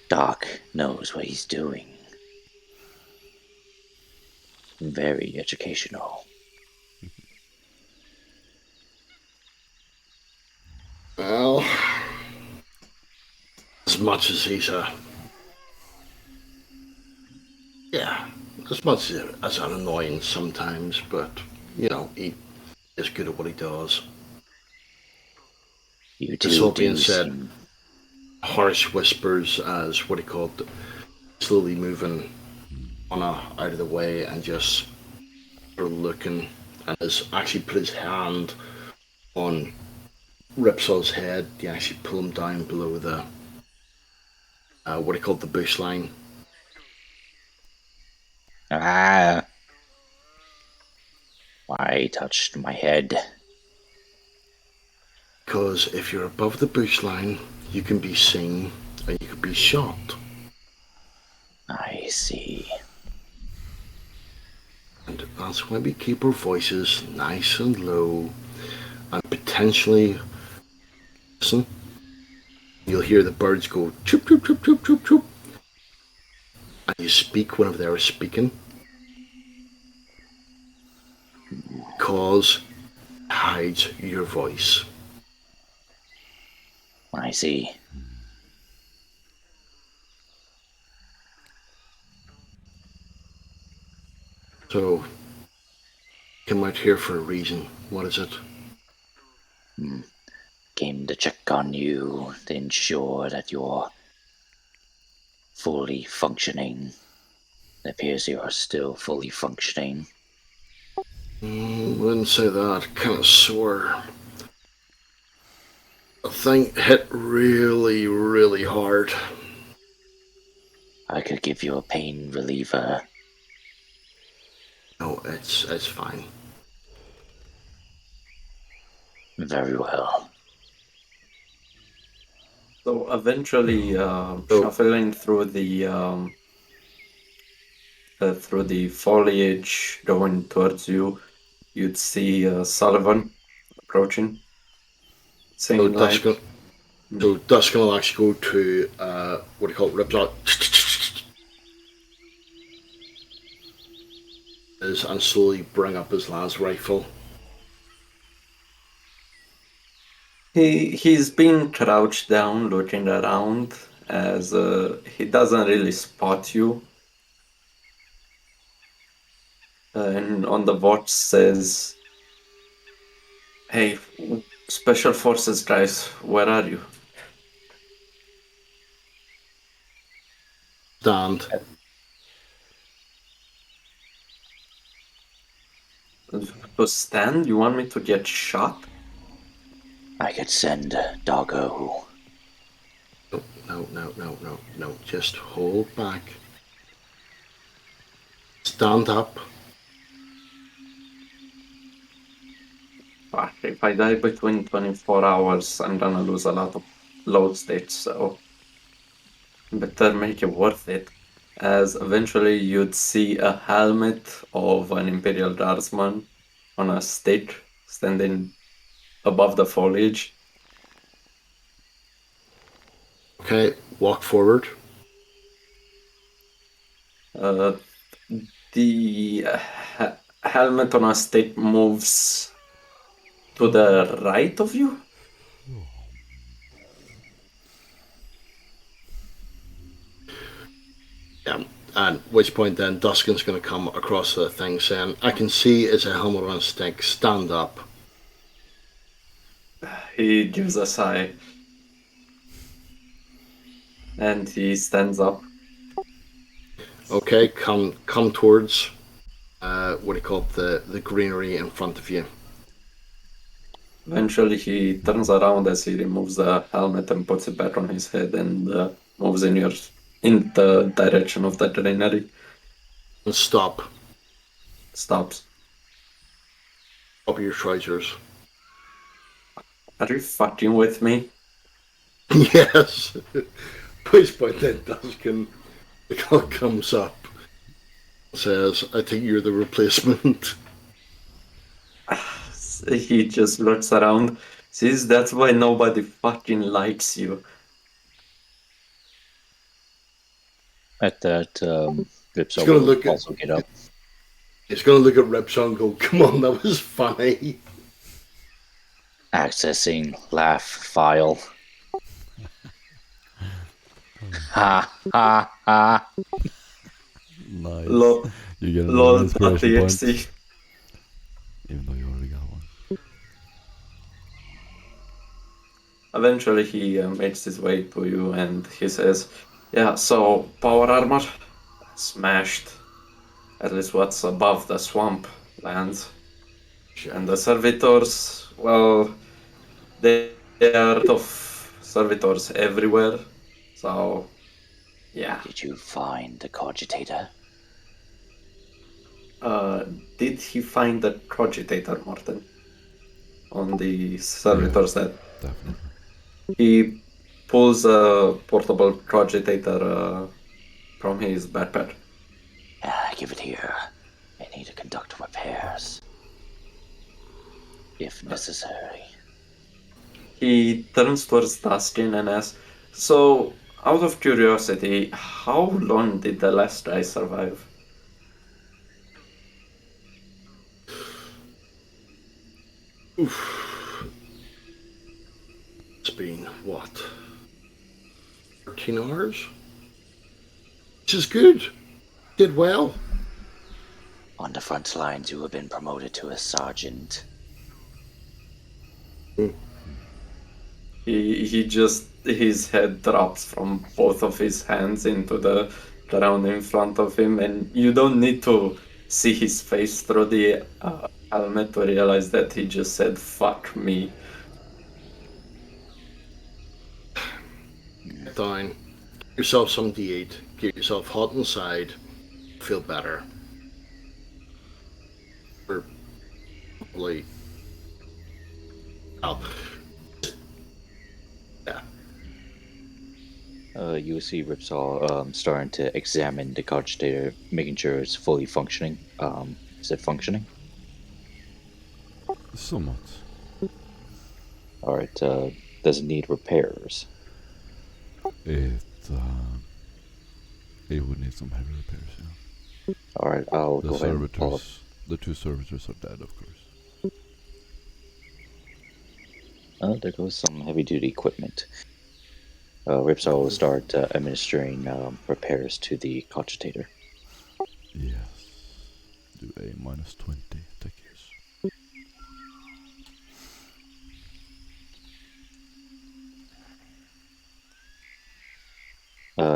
Doc knows what he's doing. Very educational. Well, as much as he's as much as an annoyance sometimes, but he is good at what he does. You This all do being said, seem... harsh whispers as what he called slowly moving Anna out of the way and just sort of looking, and has actually put his hand on Ripsaw's head. He actually pull him down below the what he called the bush line. Ah! Why touched my head? Because if you're above the bush line, you can be seen and you can be shot. I see. And that's why we keep our voices nice and low, and potentially, listen, you'll hear the birds go choop choop choop choop choop choop, and you speak whenever they're speaking, because it hides your voice. I see. So, came out here for a reason. What is it? Came to check on you to ensure that you're fully functioning. It appears you are still fully functioning. Wouldn't say that. Kind of sore. The thing hit really, really hard. I could give you a pain reliever. No, it's fine. Very well. So eventually, shuffling through the foliage going towards you, you'd see Sullivan approaching, So saying like, Duskin will actually go to what do you call it? Ripsaw. And slowly bring up his last rifle. he's been crouched down, looking around, as he doesn't really spot you. And on the watch says, "Hey, Special Forces guys, where are you?" Stand. To stand? You want me to get shot? I could send Doggo. No. Just hold back. Stand up. Fuck, if I die between 24 hours, I'm gonna lose a lot of load states, so better make it worth it. As eventually you'd see a helmet of an Imperial Guardsman on a stick standing above the foliage. Okay, walk forward. The helmet on a stick moves to the right of you. Yeah. At which point then Duskin's going to come across the thing saying, I can see it's a helmet on a stick. Stand up. He gives a sigh. And he stands up. Okay, come towards what do you call it, the greenery in front of you. Eventually, he turns around as he removes the helmet and puts it back on his head and moves in the direction of the greenery. And stop. Stops. Up your trousers. Are you fucking with me? Yes. Which point then Duskin comes up, says, "I think you're the replacement." He just looks around. Sees that's why nobody fucking likes you. At that, Ripsaw He's gonna will look at also get up. he's gonna look at Ripsaw and go, "Come on, that was funny." Accessing laugh file. Ha ha ha. Nice. Lol, You get lol, another inspiration point. .exe. Even though you already got one. Eventually, he makes his way to you and he says, "Yeah, so power armor smashed. At least what's above the swamp lands. And the servitors, well, they are of servitors everywhere. So, yeah. Did you find the cogitator? Did he find the cogitator, Morten? On the servitors that Definitely. he pulls a portable cogitator from his backpack. Give it here. I need to conduct repairs. If necessary. He turns towards Dustin and asks, "So, out of curiosity, how long did the last guy survive?" It's been what? 13 hours? Which is good. Did well. On the front lines, you have been promoted to a sergeant. He just, his head drops from both of his hands into the ground in front of him, and you don't need to see his face through the helmet to realize that he just said, "Fuck me." Get down. Get yourself some D8. Get yourself hot inside. Feel better. Or probably. Oh. Yeah. You will see Ripsaw starting to examine the cogitator, making sure it's fully functioning. Is it functioning? Somewhat. Alright, does it need repairs? It would need some heavy repairs, yeah. Alright, I'll The go ahead and pull up. the two servitors are dead, of course. There goes some heavy-duty equipment. Ripsaw will start administering repairs to the cogitator. Yes. Do a -20 tech use.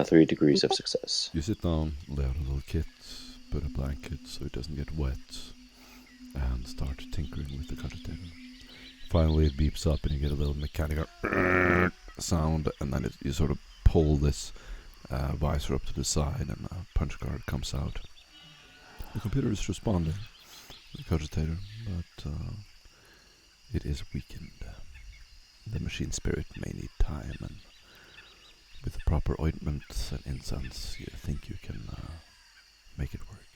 3 degrees of success. You sit down, lay out a little kit, put a blanket so it doesn't get wet, and start tinkering with the cogitator. Finally it beeps up and you get a little mechanical sound, and then you sort of pull this visor up to the side and a punch card comes out. The computer is responding, the cogitator, but it is weakened. The machine spirit may need time, and with the proper ointment and incense, you think you can make it work.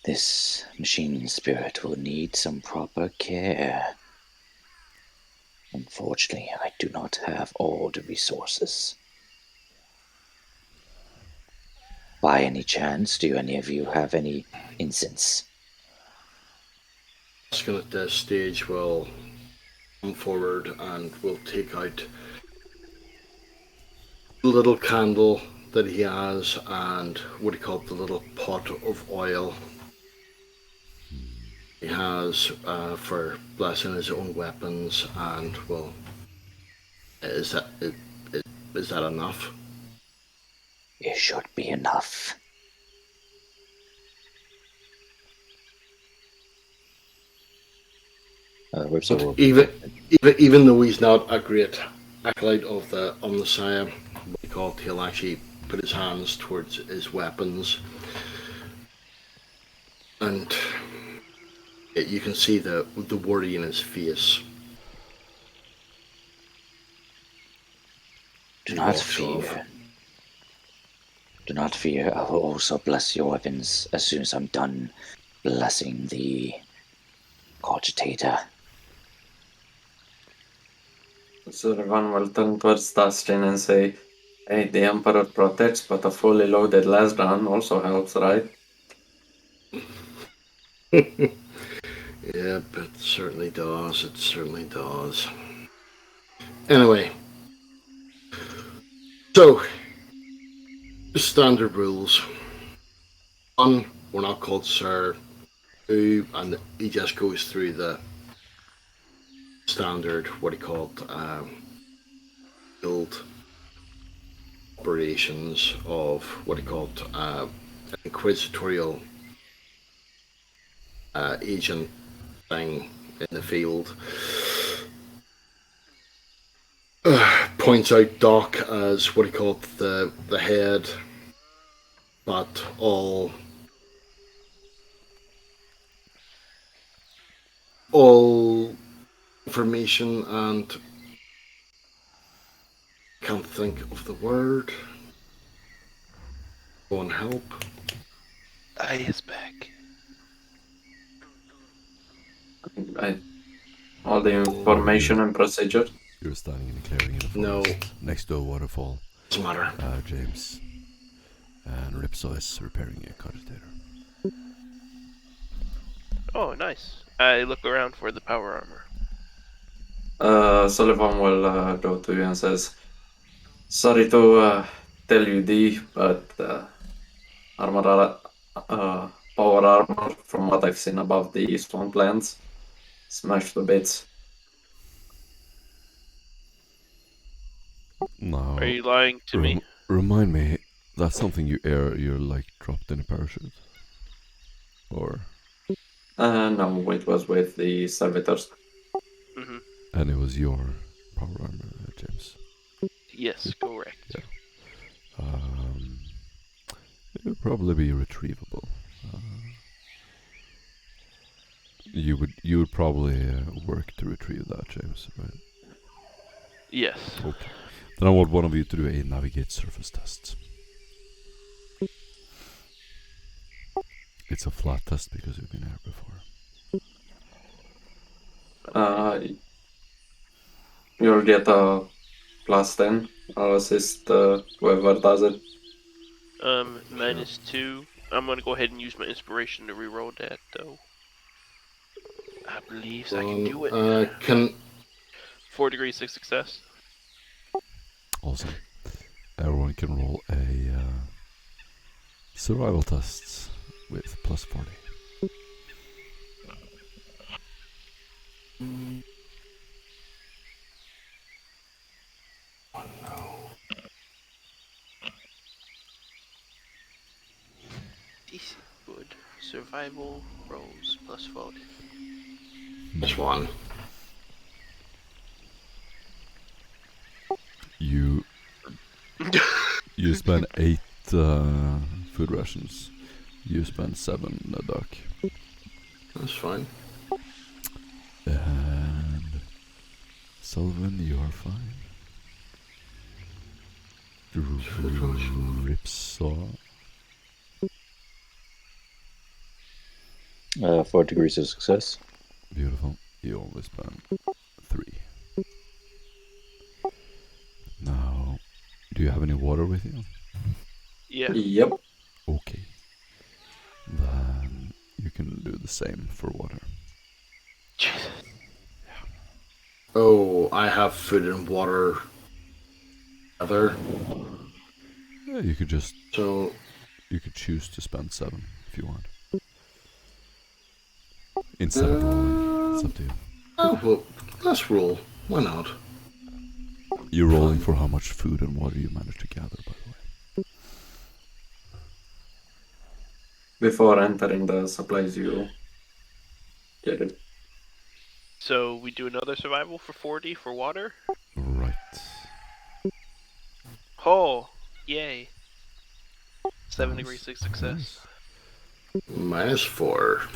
This machine spirit will need some proper care. Unfortunately, I do not have all the resources. By any chance, do any of you have any incense? Asking at this stage will come forward and will take out the little candle that he has and what he called the little pot of oil he has for blessing his own weapons, and well, is that enough? It should be enough. Even though he's not a great acolyte of the Omnissiah, he'll actually put his hands towards his weapons and You can see the worry in his face. Do He not walks off. fear. Do not fear. I will also bless your weapons as soon as I'm done blessing the cogitator. Sullivan will turn towards Dustin and say, "Hey, the Emperor protects, but a fully loaded Lasdran also helps, right?" Yeah, it certainly does. It certainly does. Anyway, so standard rules. One, we're not called sir. Two, and he just goes through the standard, what he called, guild operations of what he called inquisitorial agent thing in the field. Points out Doc as what he called the head, but all information and can't think of the word. Go and help. I is back. All the information and procedure. You're standing in a clearing in the No. forest next to a waterfall, Doesn't matter. James. And Ripsaw is repairing a cogitator. Oh, nice. I look around for the power armor. Sullivan will go to you and says, "Sorry to tell you, D, but armor, power armor, from what I've seen above the swamplands, smashed to bits." Now, Are you lying to me? remind me, that's something you're like dropped in a parachute? Or... No, it was with the servitors. Mm-hmm. And it was your power armor, James. Yes, correct. Yeah. It would probably be retrievable. You would probably work to retrieve that, James, right? Yes. Okay. Then I want one of you to do a navigate surface test. It's a flat test because you've been here before. You'll get a +10. I'll assist whoever does it. -2. I'm gonna go ahead and use my inspiration to reroll that, though. I believe I can do it. Can 4 degrees of success. Awesome. Everyone can roll a survival test with +40. Oh no. Decent, good. Survival rolls +40. This one. You spend 8 food rations. You spend 7 a duck. That's fine. And Sullivan, you are fine. Ripsaw. 4 degrees of success. Beautiful. You only spend 3. Now, do you have any water with you? Yeah. Yep. Okay. Then you can do the same for water. Jesus. Oh, I have food and water together. Yeah, you could just... So You could choose to spend 7 if you want. Instead of rolling. It's up to you. oh well, let's roll. Why not? You're rolling for how much food and water you manage to gather, by the way. Before entering the supplies, you get it. So we do another survival for 40 for water? Right. Oh, yay. 7 Nice. degrees of success. Nice. -4.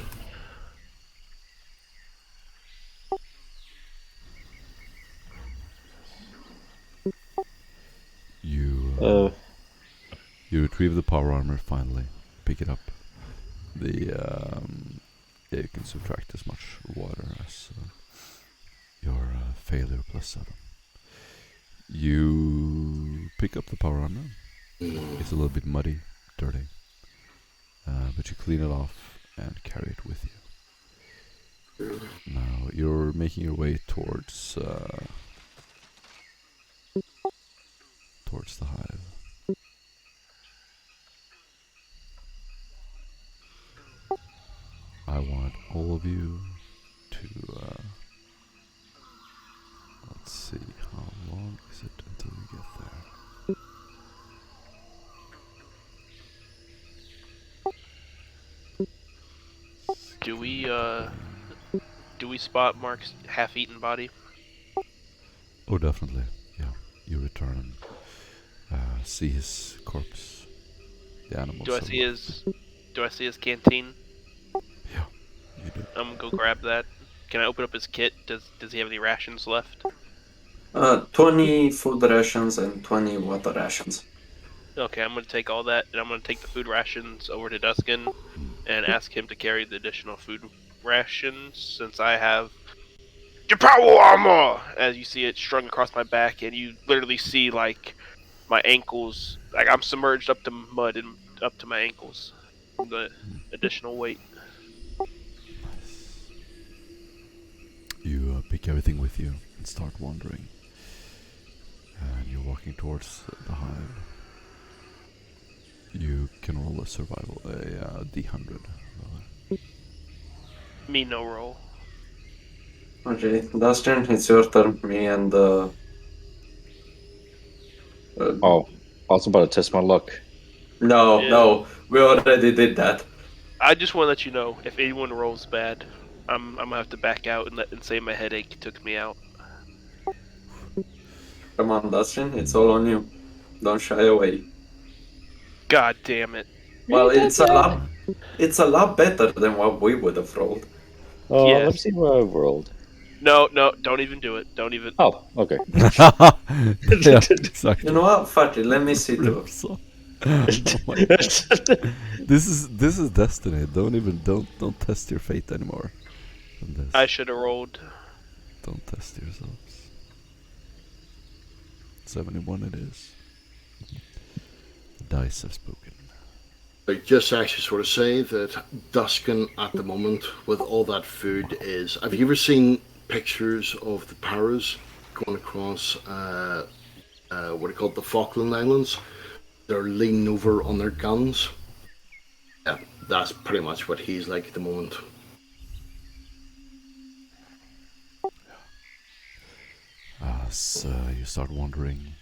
You retrieve the power armor finally. Pick it up. Yeah, you can subtract as much water as your failure +7. You pick up the power armor. It's a little bit muddy, dirty, but you clean it off and carry it with you. Now you're making your way towards the hive. I want all of you to let's see, how long is it until we get there? Do we spot Mark's half-eaten body? Oh, definitely. Yeah, you return and see his corpse. The animal. Do I see his canteen? Yeah, you do. I'm gonna go grab that. Can I open up his kit? Does he have any rations left? 20 food rations and 20 water rations. Okay, I'm gonna take all that, and I'm gonna take the food rations over to Duskin and ask him to carry the additional food rations, since I have your power armor! As you see it strung across my back, and you literally see, like, my ankles, like I'm submerged up to mud and up to my ankles from the additional weight. You pick everything with you and start wandering. And you're walking towards the hive. You can roll a survival, a D100. Me no roll. Okay, Dustin, it's your turn. Me and Oh, I was about to test my luck. no, Yeah. no, we already did that. I just want to let you know, if anyone rolls bad, I'm gonna have to back out and say my headache took me out. Come on, Dustin, it's all on you. Don't shy away. God damn it. Well, Really it's that a bad? lot. It's a lot better than what we would have rolled. Let me Yes. see what I've rolled. No, don't even do it. Don't even. Oh, okay. Yeah, exactly. You know what? Fuck it. Let me see too. Rips off. Oh my god. This is destiny. Don't test your fate anymore. On this. I should have rolled. Don't test yourselves. 71 it is. The dice have spoken. I just actually sort of say that Duskin at the moment with all that food is. Have you ever seen pictures of the paras going across what are called the Falkland Islands? They're leaning over on their guns. Yeah, that's pretty much what he's like at the moment. As you start wandering,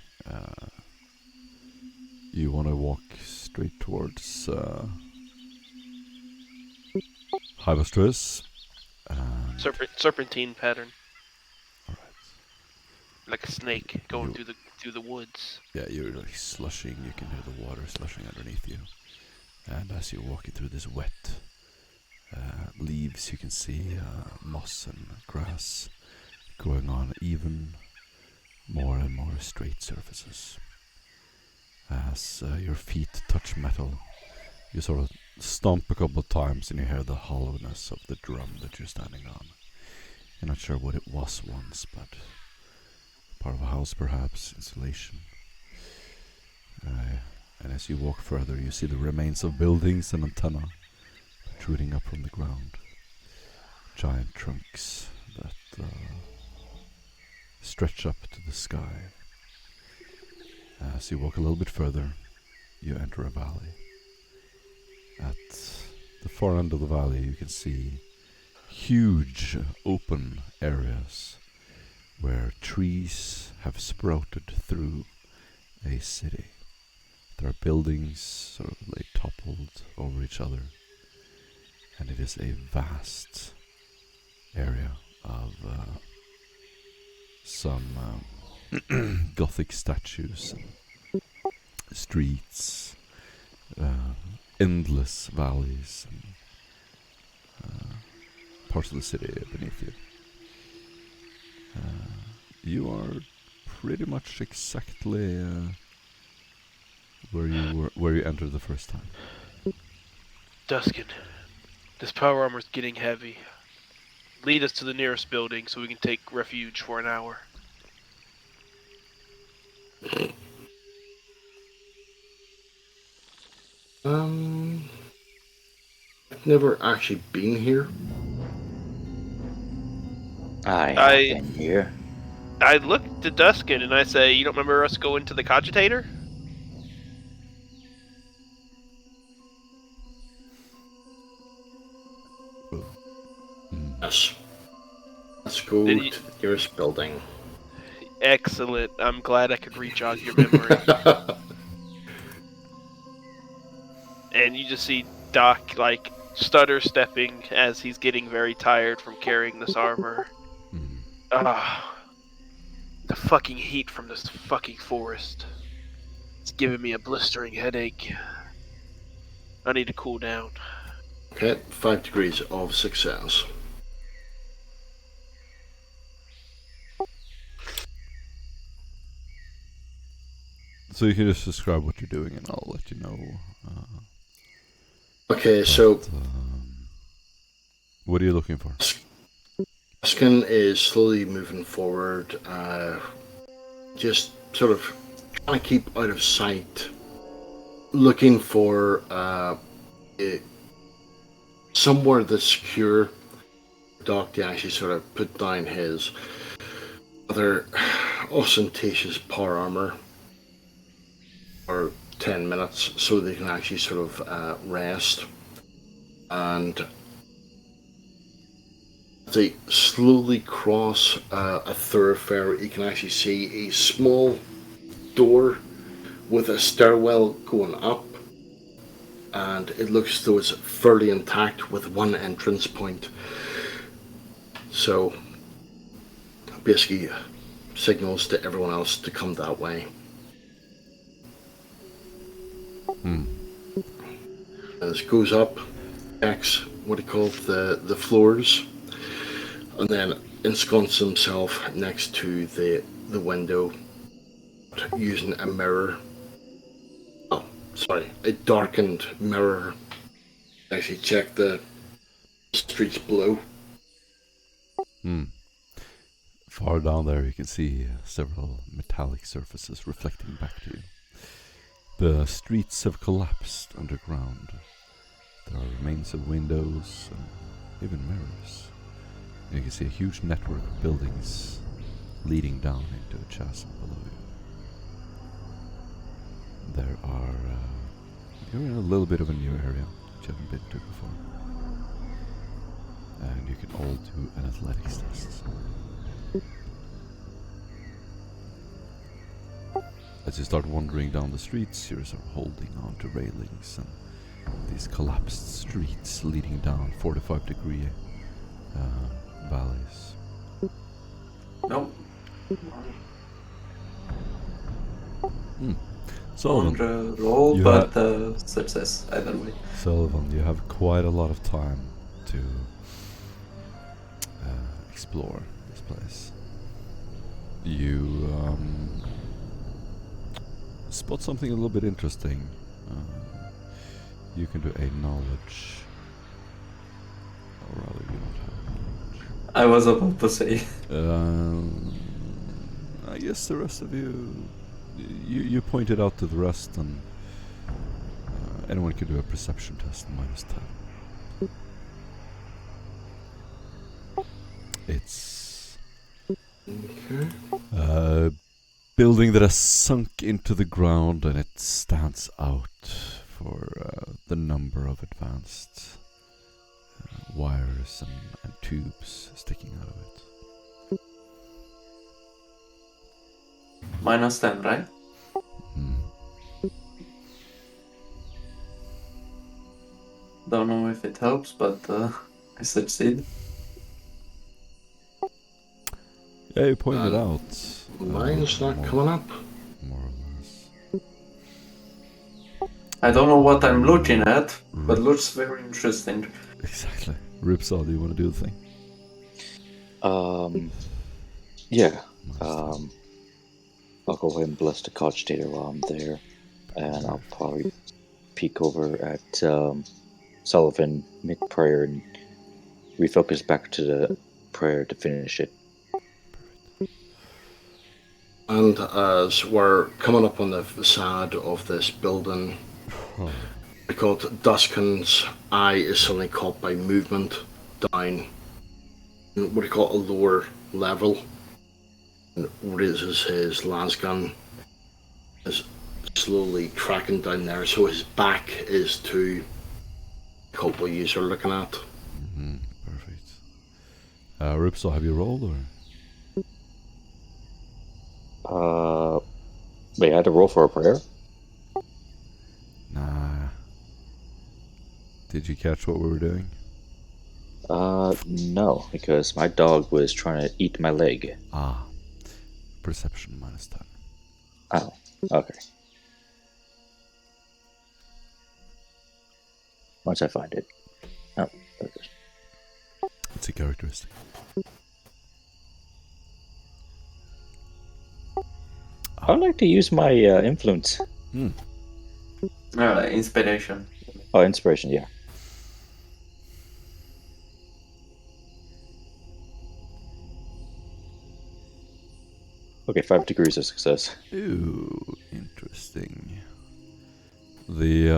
you want to walk straight towards Hyverstress. Serpentine pattern, Alright. like a snake going through the woods. Yeah, you're like slushing. You can hear the water slushing underneath you. And as you're walking through this wet leaves, you can see moss and grass growing on even more and more straight surfaces. As your feet touch metal, you sort of stomp a couple of times and you hear the hollowness of the drum that you're standing on. You're not sure what it was once, but part of a house perhaps, insulation. And as you walk further, you see the remains of buildings and antennae protruding up from the ground. Giant trunks that stretch up to the sky. As you walk a little bit further, you enter a valley. At the far end of the valley, you can see huge open areas where trees have sprouted through a city. There are buildings sort of like toppled over each other, and it is a vast area of some Gothic statues, and streets, endless valleys, and parts of the city beneath you. You are pretty much exactly where you entered the first time. Duskin, this power armor's getting heavy. Lead us to the nearest building so we can take refuge for an hour. I've never actually been here. I have I- been here. I look to Duskin and I say, you don't remember us going to the cogitator? Yes. Let's go Did to you- the nearest building. Excellent. I'm glad I could re-jog your memory. And you just see Doc, like, stutter stepping as he's getting very tired from carrying this armor. Mm. Ah, the fucking heat from this fucking forest. It's giving me a blistering headache. I need to cool down. Okay, 5 degrees of success. So you can just describe what you're doing, and I'll let you know. Okay, so But, what are you looking for? Skin is slowly moving forward, just sort of trying to keep out of sight, looking for somewhere that's secure. Doc to actually sort of put down his other ostentatious power armor for 10 minutes so they can actually sort of rest. And they slowly cross a thoroughfare. You can actually see a small door with a stairwell going up, and it looks as though it's fairly intact with one entrance point. So basically signals to everyone else to come that way. As it goes up, checks what he calls the floors, and then ensconces himself next to the window using a mirror. Oh, sorry, a darkened mirror. Actually check the streets below. Far down there, you can see several metallic surfaces reflecting back to you. The streets have collapsed underground. There are remains of windows and even mirrors. And you can see a huge network of buildings leading down into a chasm below you. There are... you're in a little bit of a new area, which you haven't been to before. And you can all do an athletics test. As you start wandering down the streets, you're sort of holding on to railings and these collapsed streets leading down 45-degree valleys. Nope. Sullivan, Roll, You but success either way. Sullivan, you have quite a lot of time to explore this place. You spot something a little bit interesting. You can do a knowledge. Or rather, you don't have knowledge. I was about to say. I guess the rest of you pointed out to the rest, and anyone can do a perception test -10. It's a building that has sunk into the ground, and it stands out for the number of advanced wires and tubes sticking out of it. -10, right? Don't know if it helps, but I succeed. Yeah, you pointed out. Mine's not more- coming up. More or less. I don't know what I'm looking at, but looks very interesting. Exactly. Ripsaw, do you want to do the thing? Yeah. I'll go ahead and bless the cogitator while I'm there. and I'll probably peek over at Sullivan mid-prayer and refocus back to the prayer to finish it. And as we're coming up on the facade of this building, we call it Duskin's eye is suddenly caught by movement down what do you call it, a lower level, and raises his lance gun, is slowly tracking down there, so his back is to the couple you are looking at. Mm-hmm. Perfect. Ripsaw, have you rolled or? Wait, I had to roll for a prayer? Nah. Did you catch what we were doing? No, because my dog was trying to eat my leg. Ah. Perception -10. Oh, okay. Once I find it. Oh, okay. It's a characteristic. I'd like to use my influence. Inspiration. Oh, inspiration, yeah. Okay, 5 degrees of success. Ooh, interesting. The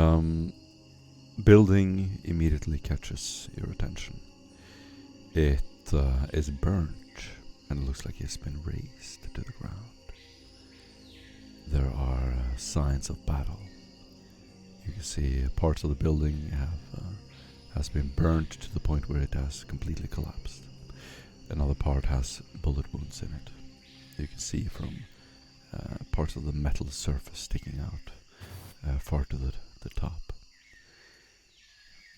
building immediately catches your attention. It is burnt, and it looks like it's been razed to the ground. There are signs of battle. You can see parts of the building has been burnt to the point where it has completely collapsed. Another part has bullet wounds in it. You can see from parts of the metal surface sticking out far to the top.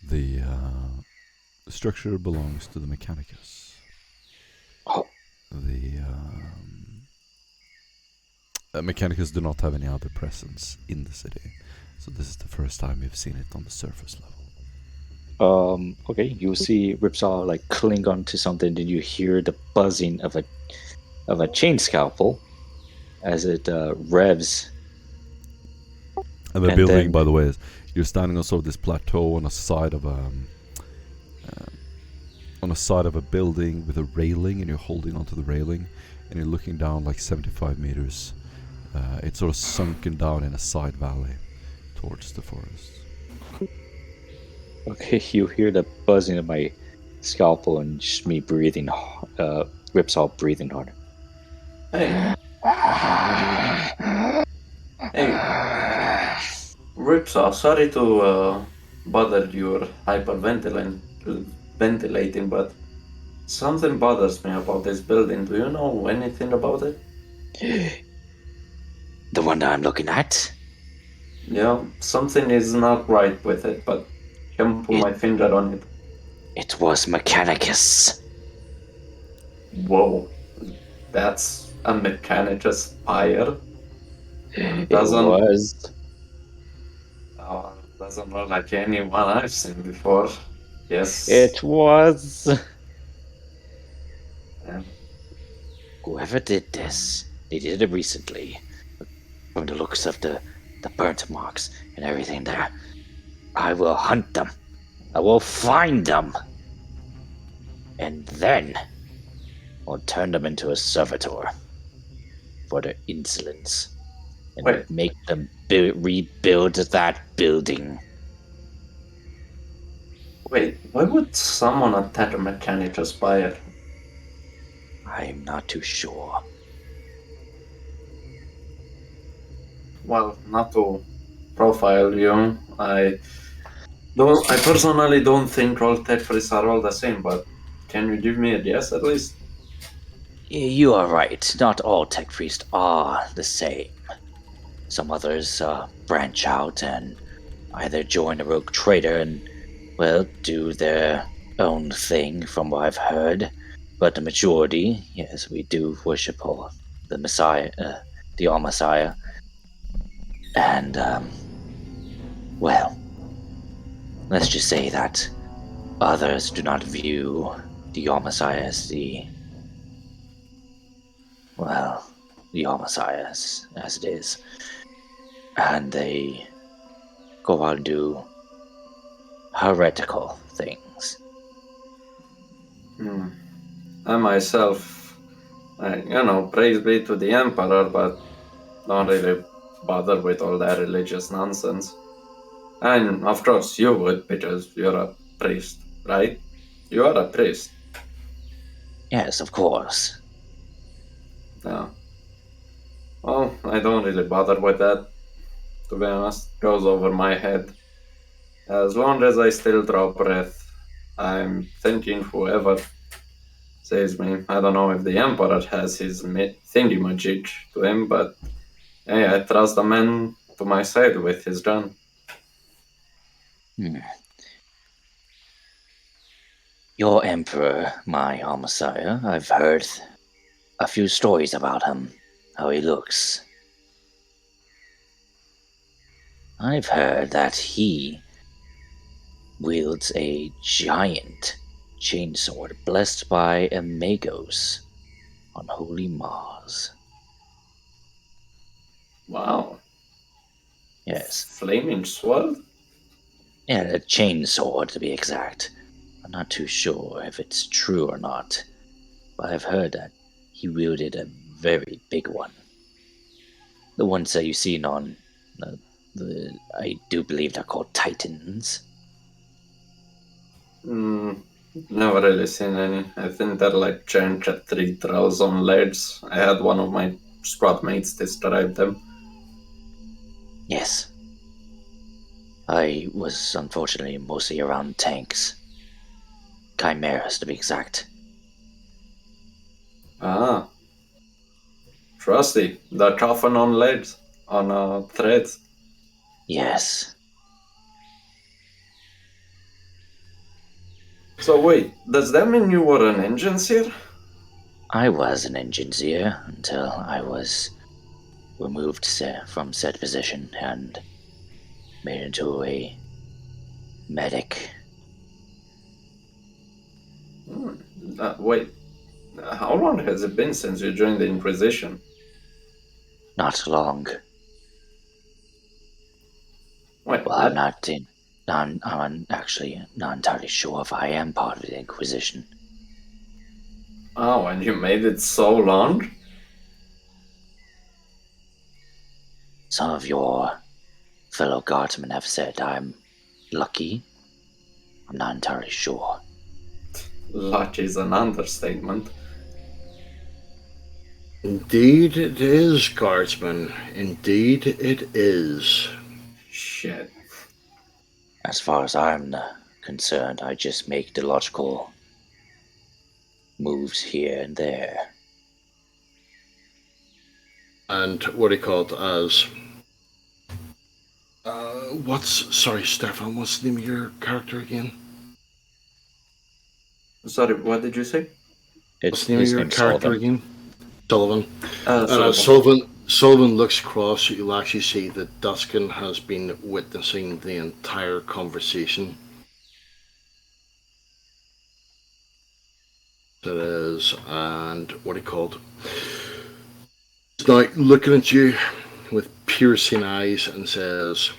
The structure belongs to the Mechanicus. Oh. The Mechanicus do not have any other presence in the city, so this is the first time you've seen it on the surface level. Okay, you see Ripsaw like cling onto something, and you hear the buzzing of a chain scalpel as it revs. And the And building, then- by the way, is you're standing on sort of this plateau on a side of a building with a railing, and you're holding onto the railing, and you're looking down like 75 meters. It's sort of sunken down in a side valley towards the forest. Okay, you hear the buzzing of my scalpel and just me breathing, Ripsaw breathing hard. Hey. Hey. Ripsaw, sorry to bother your ventilating, but something bothers me about this building. Do you know anything about it? The one that I'm looking at? Yeah, something is not right with it, but can't put my finger on it. It was Mechanicus. Whoa, that's a Mechanicus fire. It was. Doesn't look like anyone I've seen before. Yes. It was. Yeah. Whoever did this, they did it recently. From the looks of the burnt marks and everything there, I will hunt them. I will find them. And then I'll turn them into a servitor for their insolence. And Wait. make them rebuild that building. Wait, why would someone attack a Mechanicus fire? I'm not too sure. Well, not to profile you, I personally don't think all tech priests are all the same, but can you give me a guess at least? You are right. Not all tech priests are the same. Some others branch out and either join a rogue trader and, well, do their own thing from what I've heard. But the majority, yes, we do worship the Messiah, the All Messiah. And, well, let's just say that others do not view the All Messiah as the All Messiah as it is. and they go out and do heretical things. I myself, praise be to the Emperor, but don't really bother with all that religious nonsense. And of course you would, because you're a priest, right? You are a priest. Yes, of course. Yeah. Well, I don't really bother with that, to be honest. Goes over my head. As long as I still draw breath, I'm thinking whoever saves me. I don't know if the Emperor has his thingy magic to him, but hey, I trust the man to my side with his gun. Your Emperor, my Messiah, I've heard a few stories about him, how he looks. I've heard that he wields a giant chainsword blessed by a Magos on holy Mars. Wow. Yes. Flaming sword? Yeah, a chainsword to be exact. I'm not too sure if it's true or not, but I've heard that he wielded a very big one. The ones that you've seen on I do believe they're called Titans. Never really seen any. I think they're like giant cathedrals on legs. I had one of my squad mates describe them. Yes. I was unfortunately mostly around tanks. Chimeras to be exact. Ah, trusty. The coffin on legs, on threads. Yes. So wait, does that mean you were an engineer? I was an engineer until I was removed from said position and made into a medic. Wait, how long has it been since you joined the Inquisition? Not long. Wait, Well, I'm what? not in. I'm actually not entirely sure if I am part of the Inquisition. Oh, and you made it so long? Some of your fellow guardsmen have said I'm lucky. I'm not entirely sure. Luck is an understatement. Indeed it is, guardsman. Indeed it is. Shit. As far as I'm concerned, I just make the logical moves here and there. And what do you call it as? Sorry, Stefan, what's the name of your character again? Sorry, what did you say? What's the name of His your name's character Sullivan. again? Sullivan. Sullivan. Sullivan looks across. You'll actually see that Duskin has been witnessing the entire conversation. It is, and what he called. He's now looking at you with piercing eyes and says,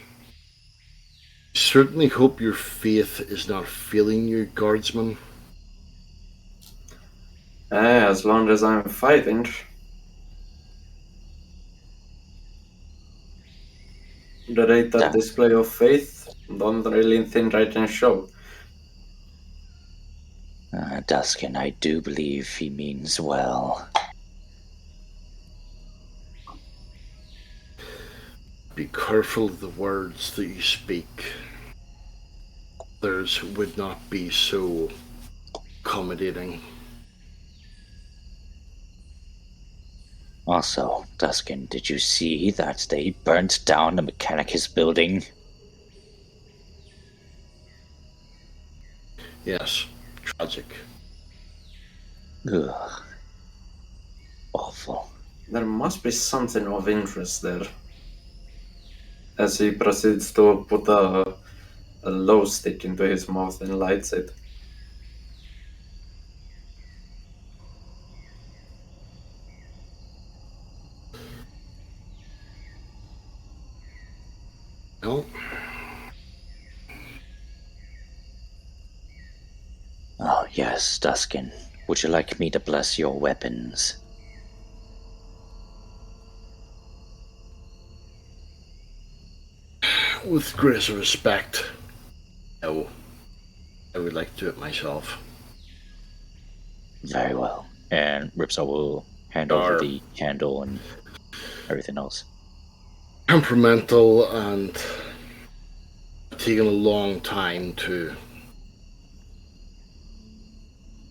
"Certainly hope your faith is not failing you, guardsman." As long as I'm fighting. The rate that display of faith, don't really think I can show. Duskin, I do believe he means well. Be careful of the words that you speak. Others would not be so accommodating. Also, Duskin, did you see that they burnt down the Mechanicus building? Yes, tragic. Ugh. Awful. There must be something of interest there. As he proceeds to put a low stick into his mouth and lights it. yes, Duskin. Would you like me to bless your weapons? With greater respect, no. I would like to do it myself. Very well. And Ripsaw will hand over Are the candle and everything else. temperamental and taken a long time to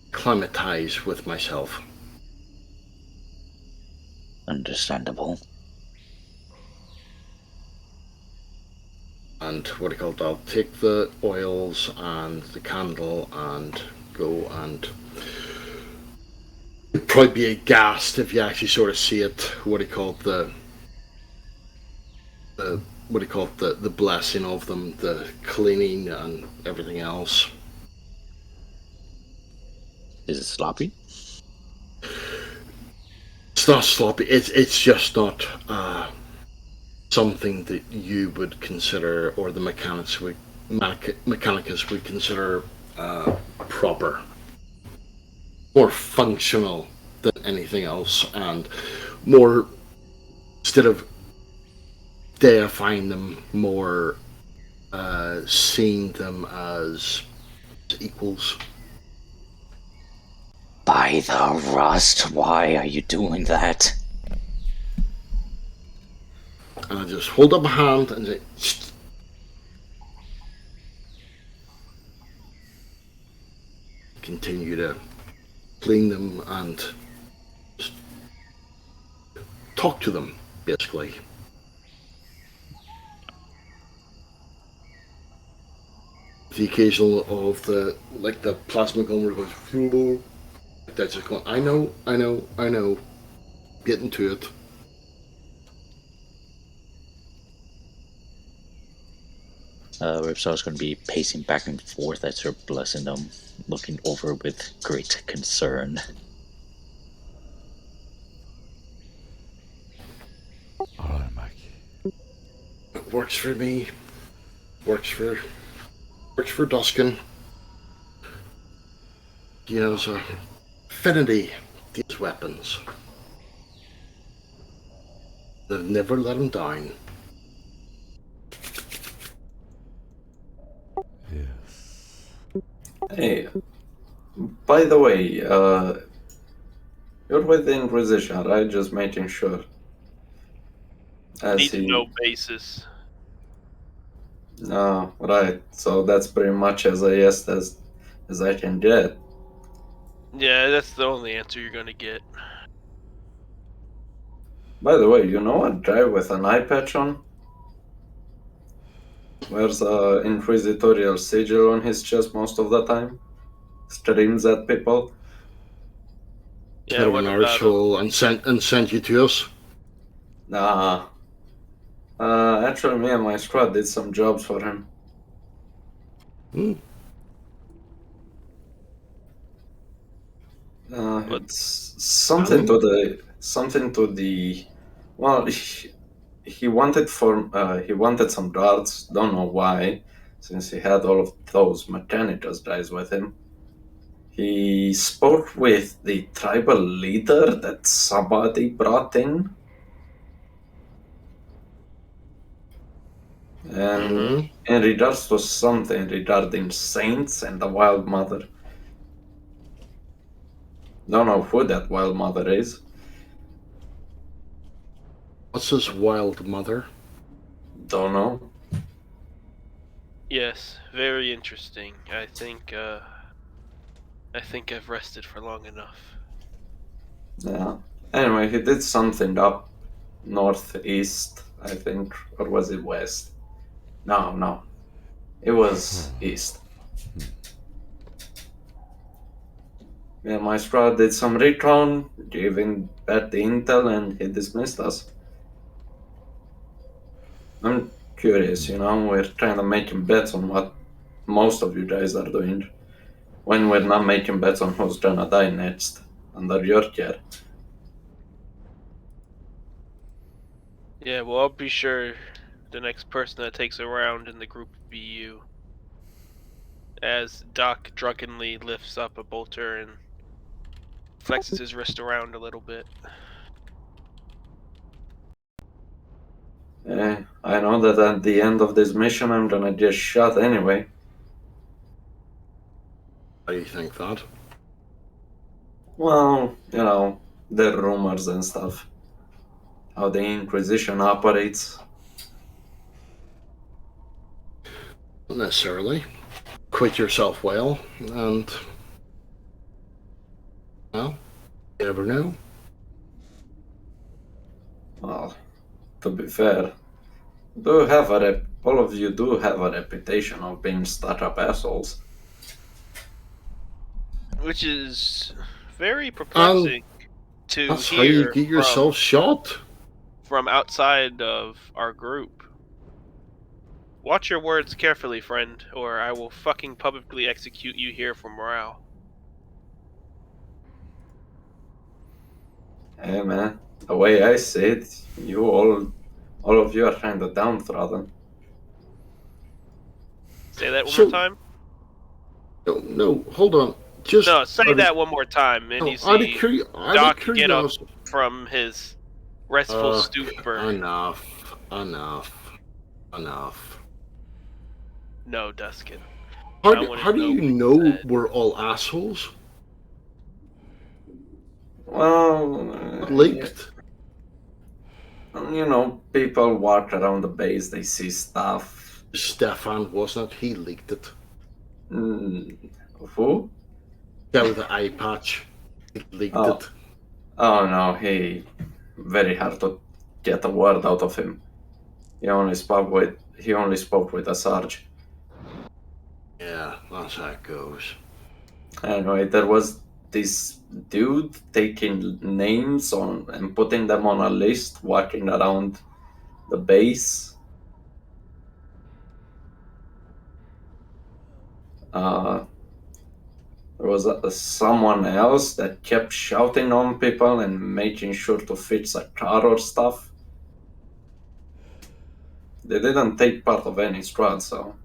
acclimatize with myself. Understandable. And what do you call it? I'll take the oils and the candle and go and you'd probably be aghast if you actually sort of see it. What do you call it? The blessing of them, the cleaning and everything else. Is it sloppy? It's not sloppy. It's just not something that you would consider, or the mechanicus would consider proper, more functional than anything else, and more, instead of deifying them, more seeing them as equals. By the rust, why are you doing that? And I just hold up a hand and say, "Shh." Continue to clean them and just talk to them, basically. The occasional of the plasma gun where it goes, "Whoa." That's just going, I know, getting to it. Ripsaw's going to be pacing back and forth as you're blessing them, looking over with great concern. Alright, Mike. It works for me. Works for Duskin. He has a affinity to these weapons. They've never let him down. Yes. Hey, by the way, you're with the Inquisition, right? Just making sure. Need to know basis. No, right. So that's pretty much as a yes as I can get. Yeah, that's the only answer you're gonna get. By the way, you know a drive with an eye patch on? Wears a inquisitorial sigil on his chest most of the time. Screams at people. Yeah, Kind of what an about him? arsehole and sent you to us. Nah. Actually, me and my squad did some jobs for him. Hmm. It's something to the. Well, he wanted some guards. Don't know why, since he had all of those Mechanicus guys with him. He spoke with the tribal leader that somebody brought in, and in regards to something regarding saints and the Wild Mother. Don't know who that Wild Mother is. What's this wild mother? Don't know. Yes, very interesting. I think I've rested for long enough. Yeah. Anyway, he did something up northeast, I think, or was it west? No. It was east. Yeah, my squad did some recon, giving back the intel, and he dismissed us. I'm curious, we're trying to make bets on what most of you guys are doing, when we're not making bets on who's gonna die next, under your care. Yeah, well, I'll be sure the next person that takes a round in the group will be you. as Doc drunkenly lifts up a bolter and flexes his wrist around a little bit. I know that at the end of this mission I'm gonna get shot anyway. How do you think that? Well, you know, the rumors and stuff. How the Inquisition operates. Not necessarily. Quit yourself well, and well, you never know. Well, to be fair, all of you do have a reputation of being startup assholes. Which is very perplexing to That's how you hear get yourself shot. from outside of our group. Watch your words carefully, friend, or I will fucking publicly execute you here for morale. Hey man, the way I see it, all of you are kind of downtrodden. Say that one So- more time? No, hold on. Just No, say out of- that one more time, and no, you out of see out Doc of get up curiosity. from his restful stupor. Enough. No, Duskin. How I do, wanna how do know you what he know said. we're all assholes? Well, Leaked. you know, people walk around the base, they see stuff. Stefan, wasn't it? He leaked it. Who? Guy with the eye patch. He leaked Oh. it. Oh no, very hard to get a word out of him. He only spoke with a Sarge. Yeah, that's how it goes. Anyway, there was this dude taking names on and putting them on a list, walking around the base. There was someone else that kept shouting on people and making sure to fix a car or stuff. They didn't take part of any squad, so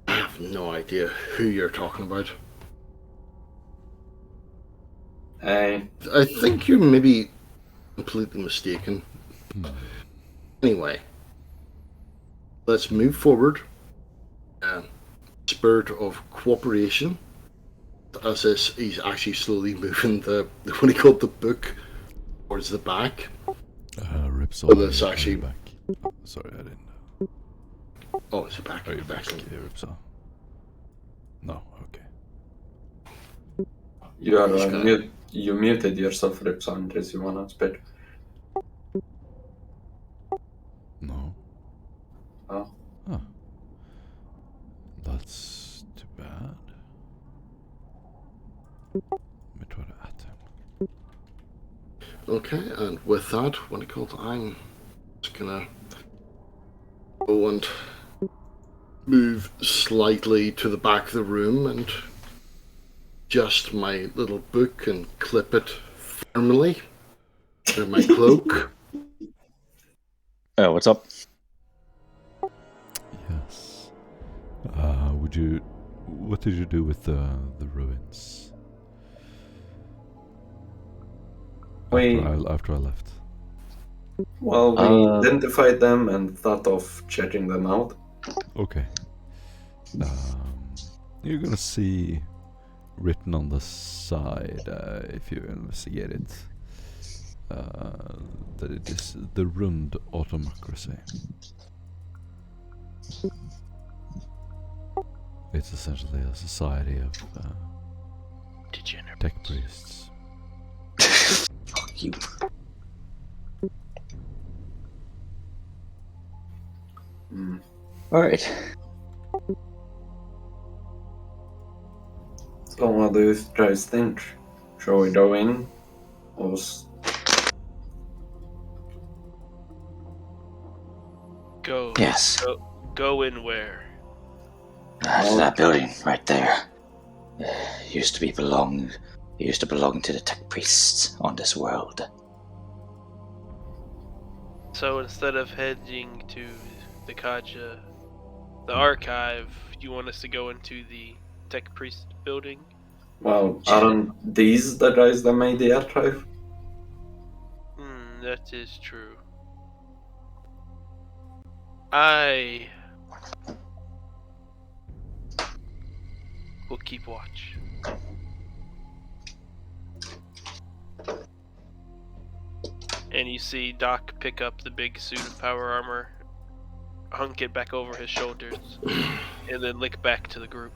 I have no idea who you're talking about. hey, I think you're maybe completely mistaken. Anyway, let's move forward. Spirit of cooperation. As this, he's actually slowly moving what he called the book towards the back. Rips Oh, that's actually- back. Oh, sorry, I didn't. Oh, it's the back. Are you back? Excellent. Yeah, rips off. No, okay. you are This guy. you muted yourself, Ripson, in case you wanna speak. No. Oh. Oh. That's too bad. Let me try to add him. Okay, and with that, what I call it, I'm just gonna go and move slightly to the back of the room and adjust my little book and clip it firmly to my cloak. Oh, what's up? Yes. What did you do with the ruins? After I left. Well, we identified them and thought of checking them out. Okay. You're gonna see written on the side, if you investigate it, that it is the Rund Autocracy. It's essentially a society of Degenerate. tech priests. Fuck you. Alright. So what do you guys think? Shall we go in? Or Go. Yes. Go in where? That building right there. Used to belong to the tech priests on this world. So instead of heading to the Kaja, the archive. You want us to go into the tech priest building? Well, aren't these the guys that made the archive? That is true. I will keep watch. And you see Doc pick up the big suit of power armor, hunk it back over his shoulders, and then lick back to the group.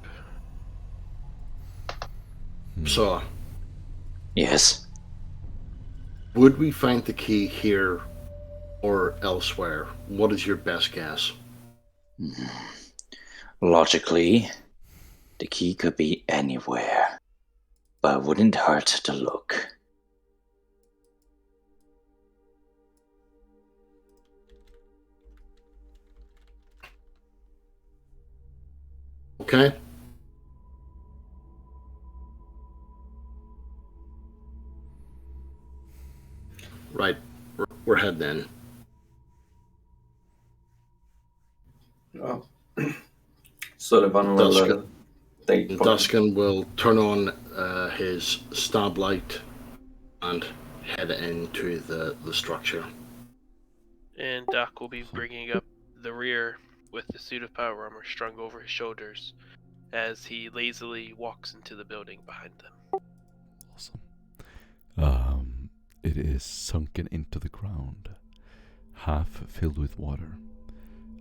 So, Yes. would we find the key here or elsewhere? What is your best guess? Logically, the key could be anywhere, but it wouldn't hurt to look. Okay. Right. We're heading then. Oh. Sullivan will Duskin. take point. Duskin will turn on his stab light and head into the structure. And Doc will be bringing up the rear with the suit of power armor strung over his shoulders as he lazily walks into the building behind them. Awesome. It is sunken into the ground, half filled with water.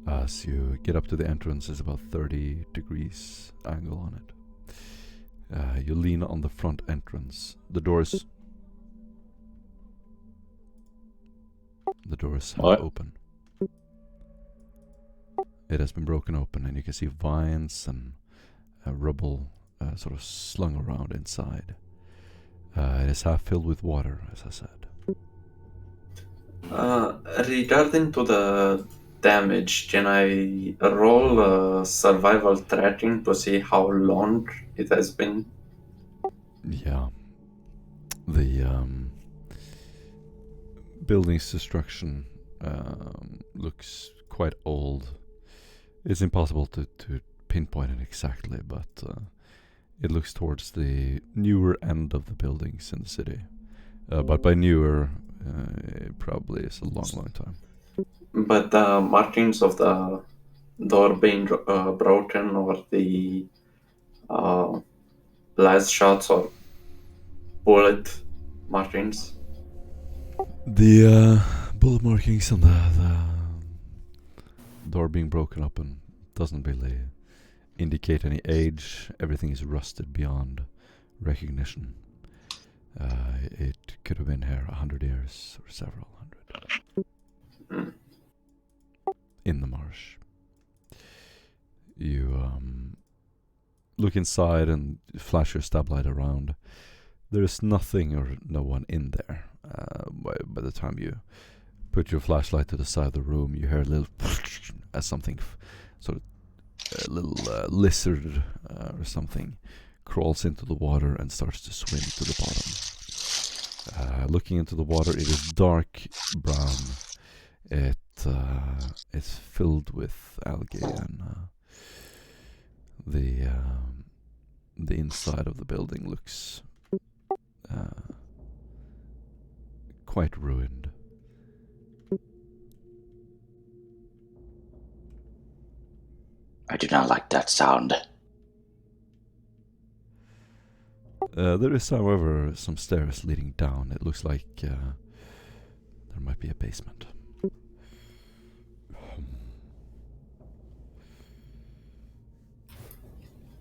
As you get up to the entrance, there's about 30 degrees angle on it. You lean on the front entrance. The door is half What? open. It has been broken open, and you can see vines and rubble sort of slung around inside. It is half filled with water, as I said. Regarding to the damage, can I roll survival tracking to see how long it has been? Yeah. The building's destruction looks quite old. It's impossible to pinpoint it exactly, but it looks towards the newer end of the buildings in the city. But by newer, it probably is a long, long time. But the markings of the door being broken, or the blast shots or bullet markings? The bullet markings on the door being broken open doesn't really indicate any age. Everything is rusted beyond recognition. It could have been here 100 years or several hundred. In the marsh. You look inside and flash your stab light around. There is nothing or no one in there. By the time you put your flashlight to the side of the room, you hear a little as something sort of a little lizard or something crawls into the water and starts to swim to the bottom. Looking into the water, it is dark brown. It's filled with algae, and the inside of the building looks quite ruined. I do not like that sound. There is, however, some stairs leading down. It looks like there might be a basement.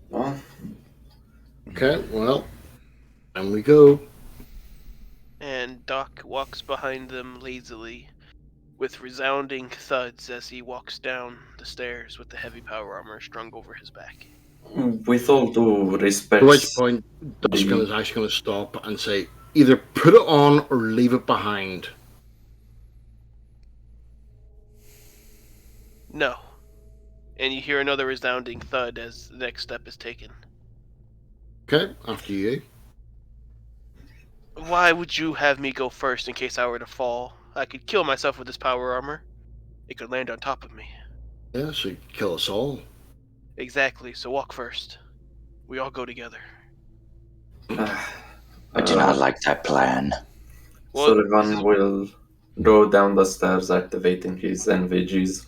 Well, Okay, well, and we go. And Doc walks behind them lazily, with resounding thuds as he walks down the stairs with the heavy power armor strung over his back. with all due respect, At which point, Duskin is actually going to stop and say, either put it on or leave it behind. No. And you hear another resounding thud as the next step is taken. Okay, after you. Why would you have me go first in case I were to fall? I could kill myself with this power armor. It could land on top of me. Yeah, so you kill us all. Exactly. So walk first. We all go together. I do not like that plan. Well, this Sullivan is, will go down the stairs, activating his NVGs.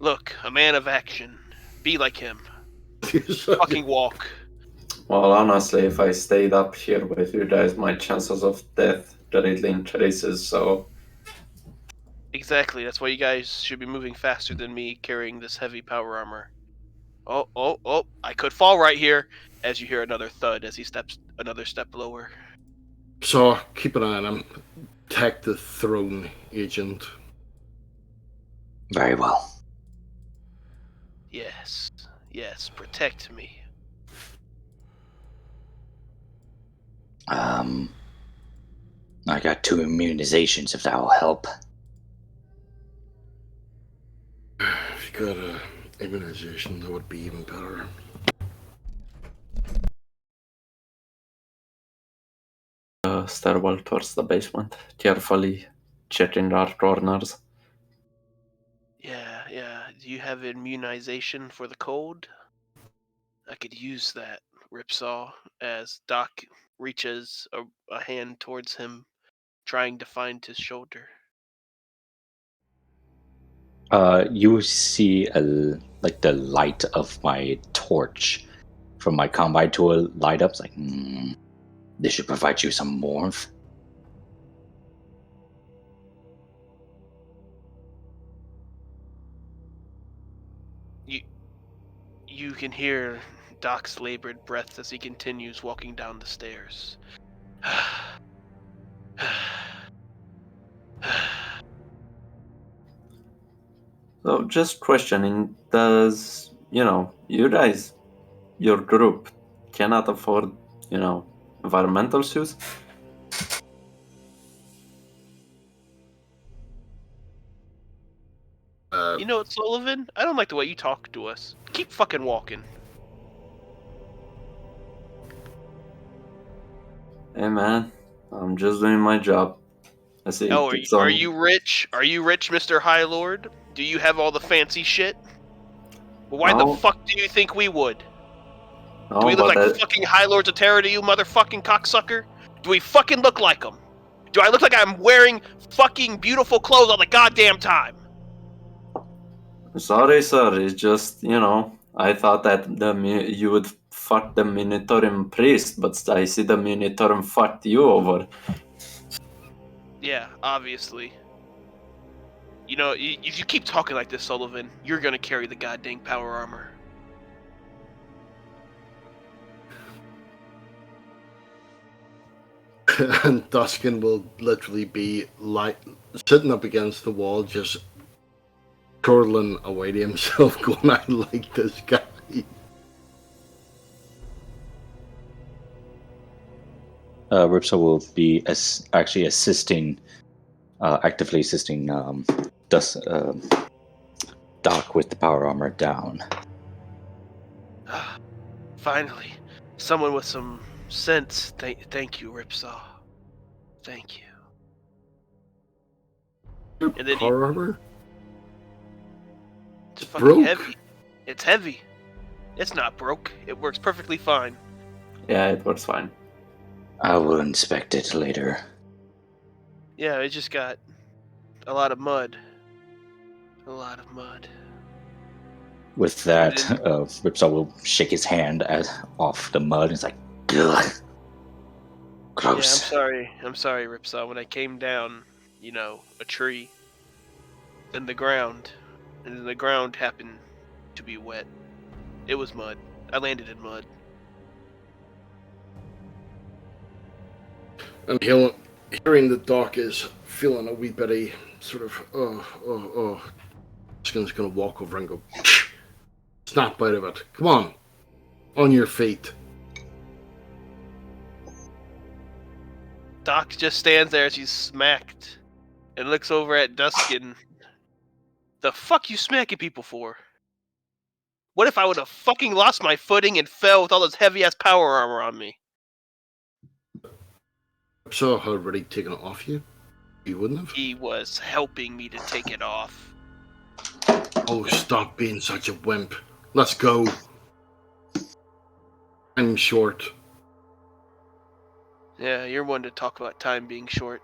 look, a man of action. Be like him. So- Fucking walk. Well, honestly, if I stayed up here with you guys, my chances of death greatly increases, so... Exactly. That's why you guys should be moving faster than me carrying this heavy power armor. Oh, oh, oh! I could fall right here. As you hear another thud as he steps another step lower. So keep an eye on him. Protect the throne, agent. Very well. Yes, yes, protect me. I got 2 immunizations if that will help. If you got a immunization, that would be even better. Stairwell towards the basement, carefully checking our corners. Yeah, yeah. Do you have immunization for the cold? I could use that, Ripsaw, as Doc reaches a hand towards him, trying to find his shoulder. You see like the light of my torch from my combine tool light up. It's like, this should provide you some warmth. You can hear Doc's labored breath as he continues walking down the stairs. So, just questioning, does, you guys, your group, cannot afford, environmental shoes? You know what, Sullivan? I don't like the way you talk to us. Keep fucking walking. Hey man, I'm just doing my job. I see Oh, it's are on. you rich? Are you rich, Mr. High Lord? Do you have all the fancy shit? Well, why No. the fuck do you think we would? No, Do we look but like fucking High Lords of Terror to you, motherfucking cocksucker? Do we fucking look like them? Do I look like I'm wearing fucking beautiful clothes all the goddamn time? sorry, sir. It's just, I thought that you would fuck the Minotaurian priest, but I see the Minotaurian fucked you over. Yeah, obviously. You know, if you keep talking like this, Sullivan, you're gonna carry the goddamn power armor. And Duskin will literally be like sitting up against the wall, just curling away to himself, going, I like this guy. Ripsa will be actually actively assisting Doc with the power armor down. Finally, someone with some sense. Thank you, Ripsaw. Thank you. And then Power armor? it's fucking Broke? heavy. It's heavy. It's not broke. It works perfectly fine. Yeah, it works fine. I will inspect it later. Yeah, it just got a lot of mud. A lot of mud. With that, Put Ripsa will shake his hand off the mud. It's like, ugh, gross. Yeah, I'm sorry, Ripsaw. When I came down, a tree, then the ground, and then the ground happened to be wet. It was mud. I landed in mud. And hearing the Doc is feeling a wee bitty sort of, Duskin's gonna walk over and go, snap out of it. Come on your feet. Doc just stands there as he's smacked and looks over at Duskin. The fuck you smacking people for? What if I would have fucking lost my footing and fell with all this heavy ass power armor on me? So had already taken it off you. You wouldn't have. He was helping me to take it off. Oh, stop being such a wimp. Let's go. I'm short. Yeah, you're one to talk about time being short.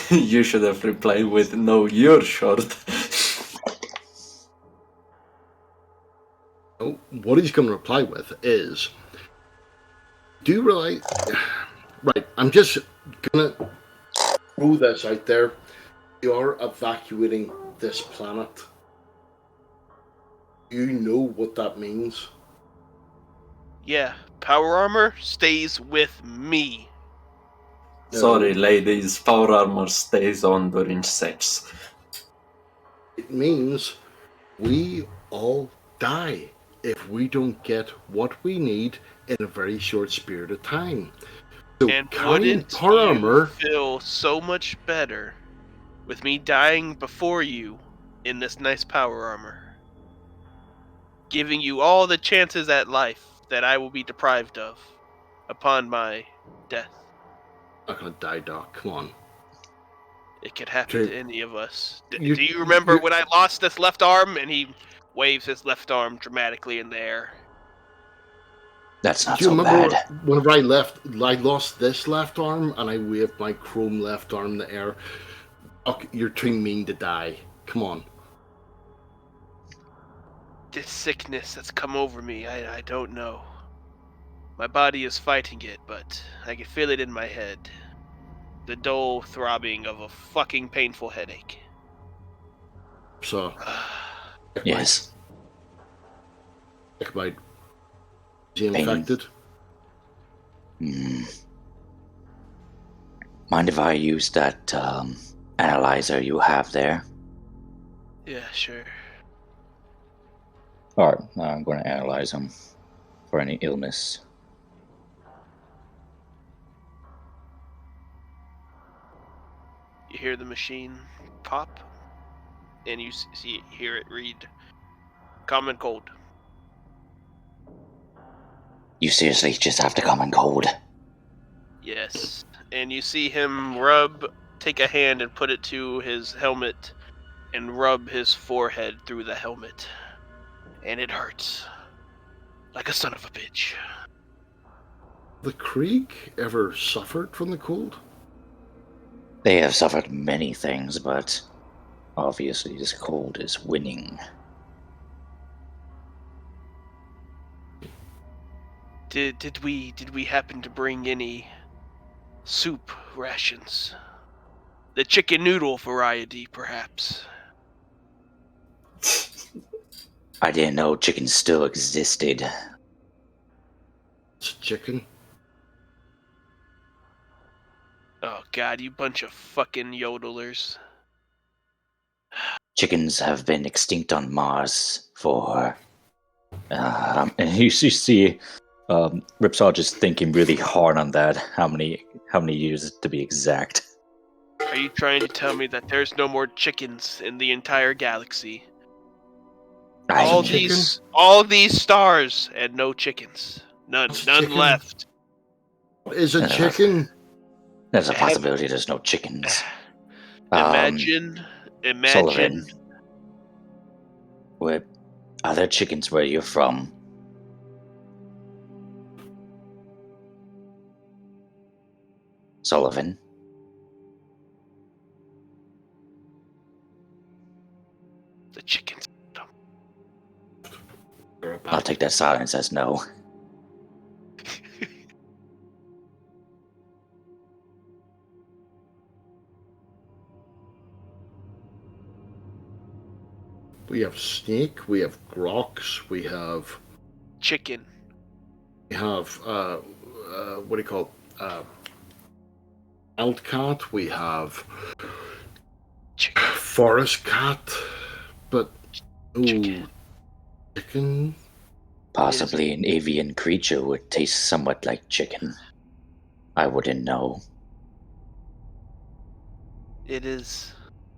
You should have replied with, "No, you're short." Oh, what he's going to reply with is, do you realize... Right, I'm just going to throw this out there. You're evacuating this planet. You know what that means? Yeah, power armor stays with me. No. Sorry, ladies, power armor stays on during sex. It means we all die if we don't get what we need in a very short period of time. So And carrying wouldn't power you armor... feel so much better with me dying before you in this nice power armor? Giving you all the chances at life that I will be deprived of upon my death. I'm not gonna die, Doc. Come on. It could happen True. to any of us. Do You- you remember you- when I lost this left arm and he waves his left arm dramatically in the air? That's not Do you so remember bad. whenever I lost this left arm and I waved my chrome left arm in the air? Doc, you're too mean to die. Come on. This sickness that's come over me, I don't know. My body is fighting it, but I can feel it in my head. The dull throbbing of a fucking painful headache. So, Yes. Ichabod, is he Pain. infected? Mind if I use that analyzer you have there? Yeah, sure. Alright, I'm going to analyze him for any illness. You hear the machine pop, and you hear it read, common cold. You seriously just have to come in cold. Yes. And you see him take a hand and put it to his helmet and rub his forehead through the helmet. And it hurts. Like a son of a bitch. The Krieg ever suffered from the cold? They have suffered many things, but obviously this cold is winning. Did we happen to bring any soup rations? The chicken noodle variety, perhaps? I didn't know chicken still existed. It's chicken. Oh god, you bunch of fucking yodelers. Chickens have been extinct on Mars for... and you see Ripsaw just thinking really hard on that. How many years to be exact? Are you trying to tell me that there's no more chickens in the entire galaxy? All these stars and no chickens. None Chicken? left. What is a chicken? There's a possibility there's no chickens. Imagine. Sullivan, are there chickens where you're from? Sullivan? The chickens. I'll take that silence as no. We have snake, we have grox, we have... Chicken. We have, what do you call it? Wildcat, we have... Chicken. Forest cat, but... Ooh, Chicken. chicken? Possibly an avian creature would taste somewhat like chicken. I wouldn't know. It is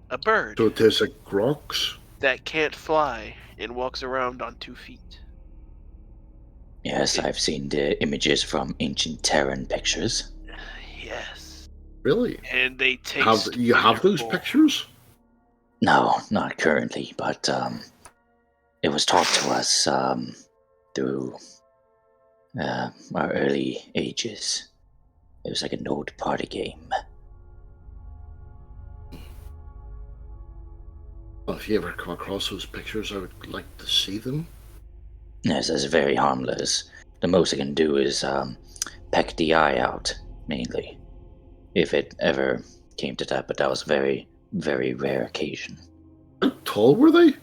a bird So it tastes like grox? that can't fly and walks around on 2 feet. Yes, I've seen the images from ancient Terran pictures. Yes. Really? And they taste You have those wonderful. pictures? No, not currently, but it was taught to us through our early ages. It was like an old party game. Well, if you ever come across those pictures, I would like to see them. Yes, it's very harmless. The most I can do is peck the eye out, mainly. If it ever came to that, but that was a very, very rare occasion. How tall were they?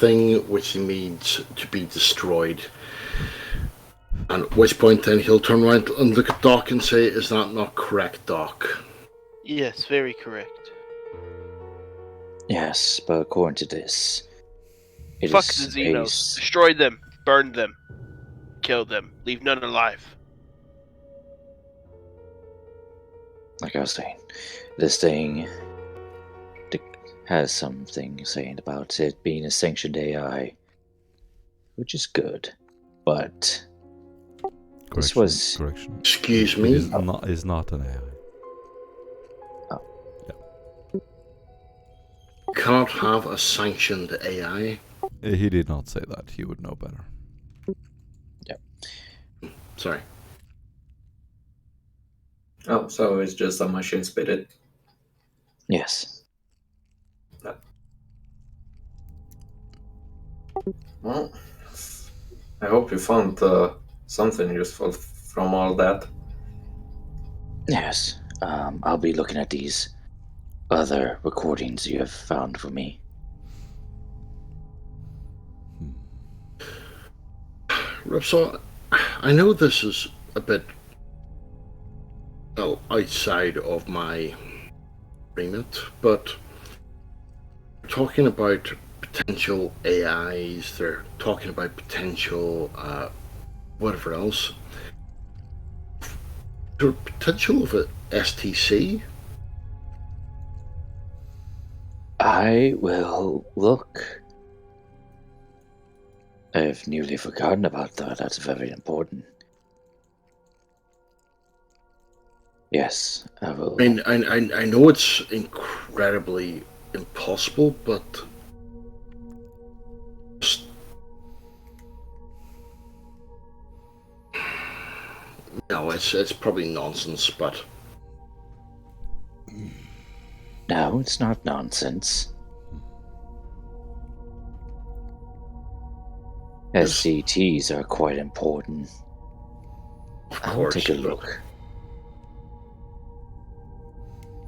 thing which needs to be destroyed. And at which point then he'll turn around and look at Doc and say, is that not correct, Doc? Yes, very correct. Yes, but according to this, it Fuck the is Xenos. Destroy them. Burn them. Kill them. Leave none alive. like I was saying, this thing has something saying about it being a sanctioned AI, which is good, but this was... Correction. Excuse It me? is not an AI. You cannot have a sanctioned AI. He did not say that. He would know better. Sorry. Oh, so it's just a machine spirit. Yes. Well, I hope you found something useful from all that. Yes. I'll be looking at these other recordings you have found for me. Ripsaw, I know this is a bit outside of my remit, but talking about potential AIs, they're talking about potential whatever else. Is there potential of a STC? I will look. I've nearly forgotten about that. That's very important. Yes, I will. I mean, I know it's incredibly impossible, but just, no, it's probably nonsense. But No, it's not nonsense. SCTs are quite important. of I'll course, take a but, look.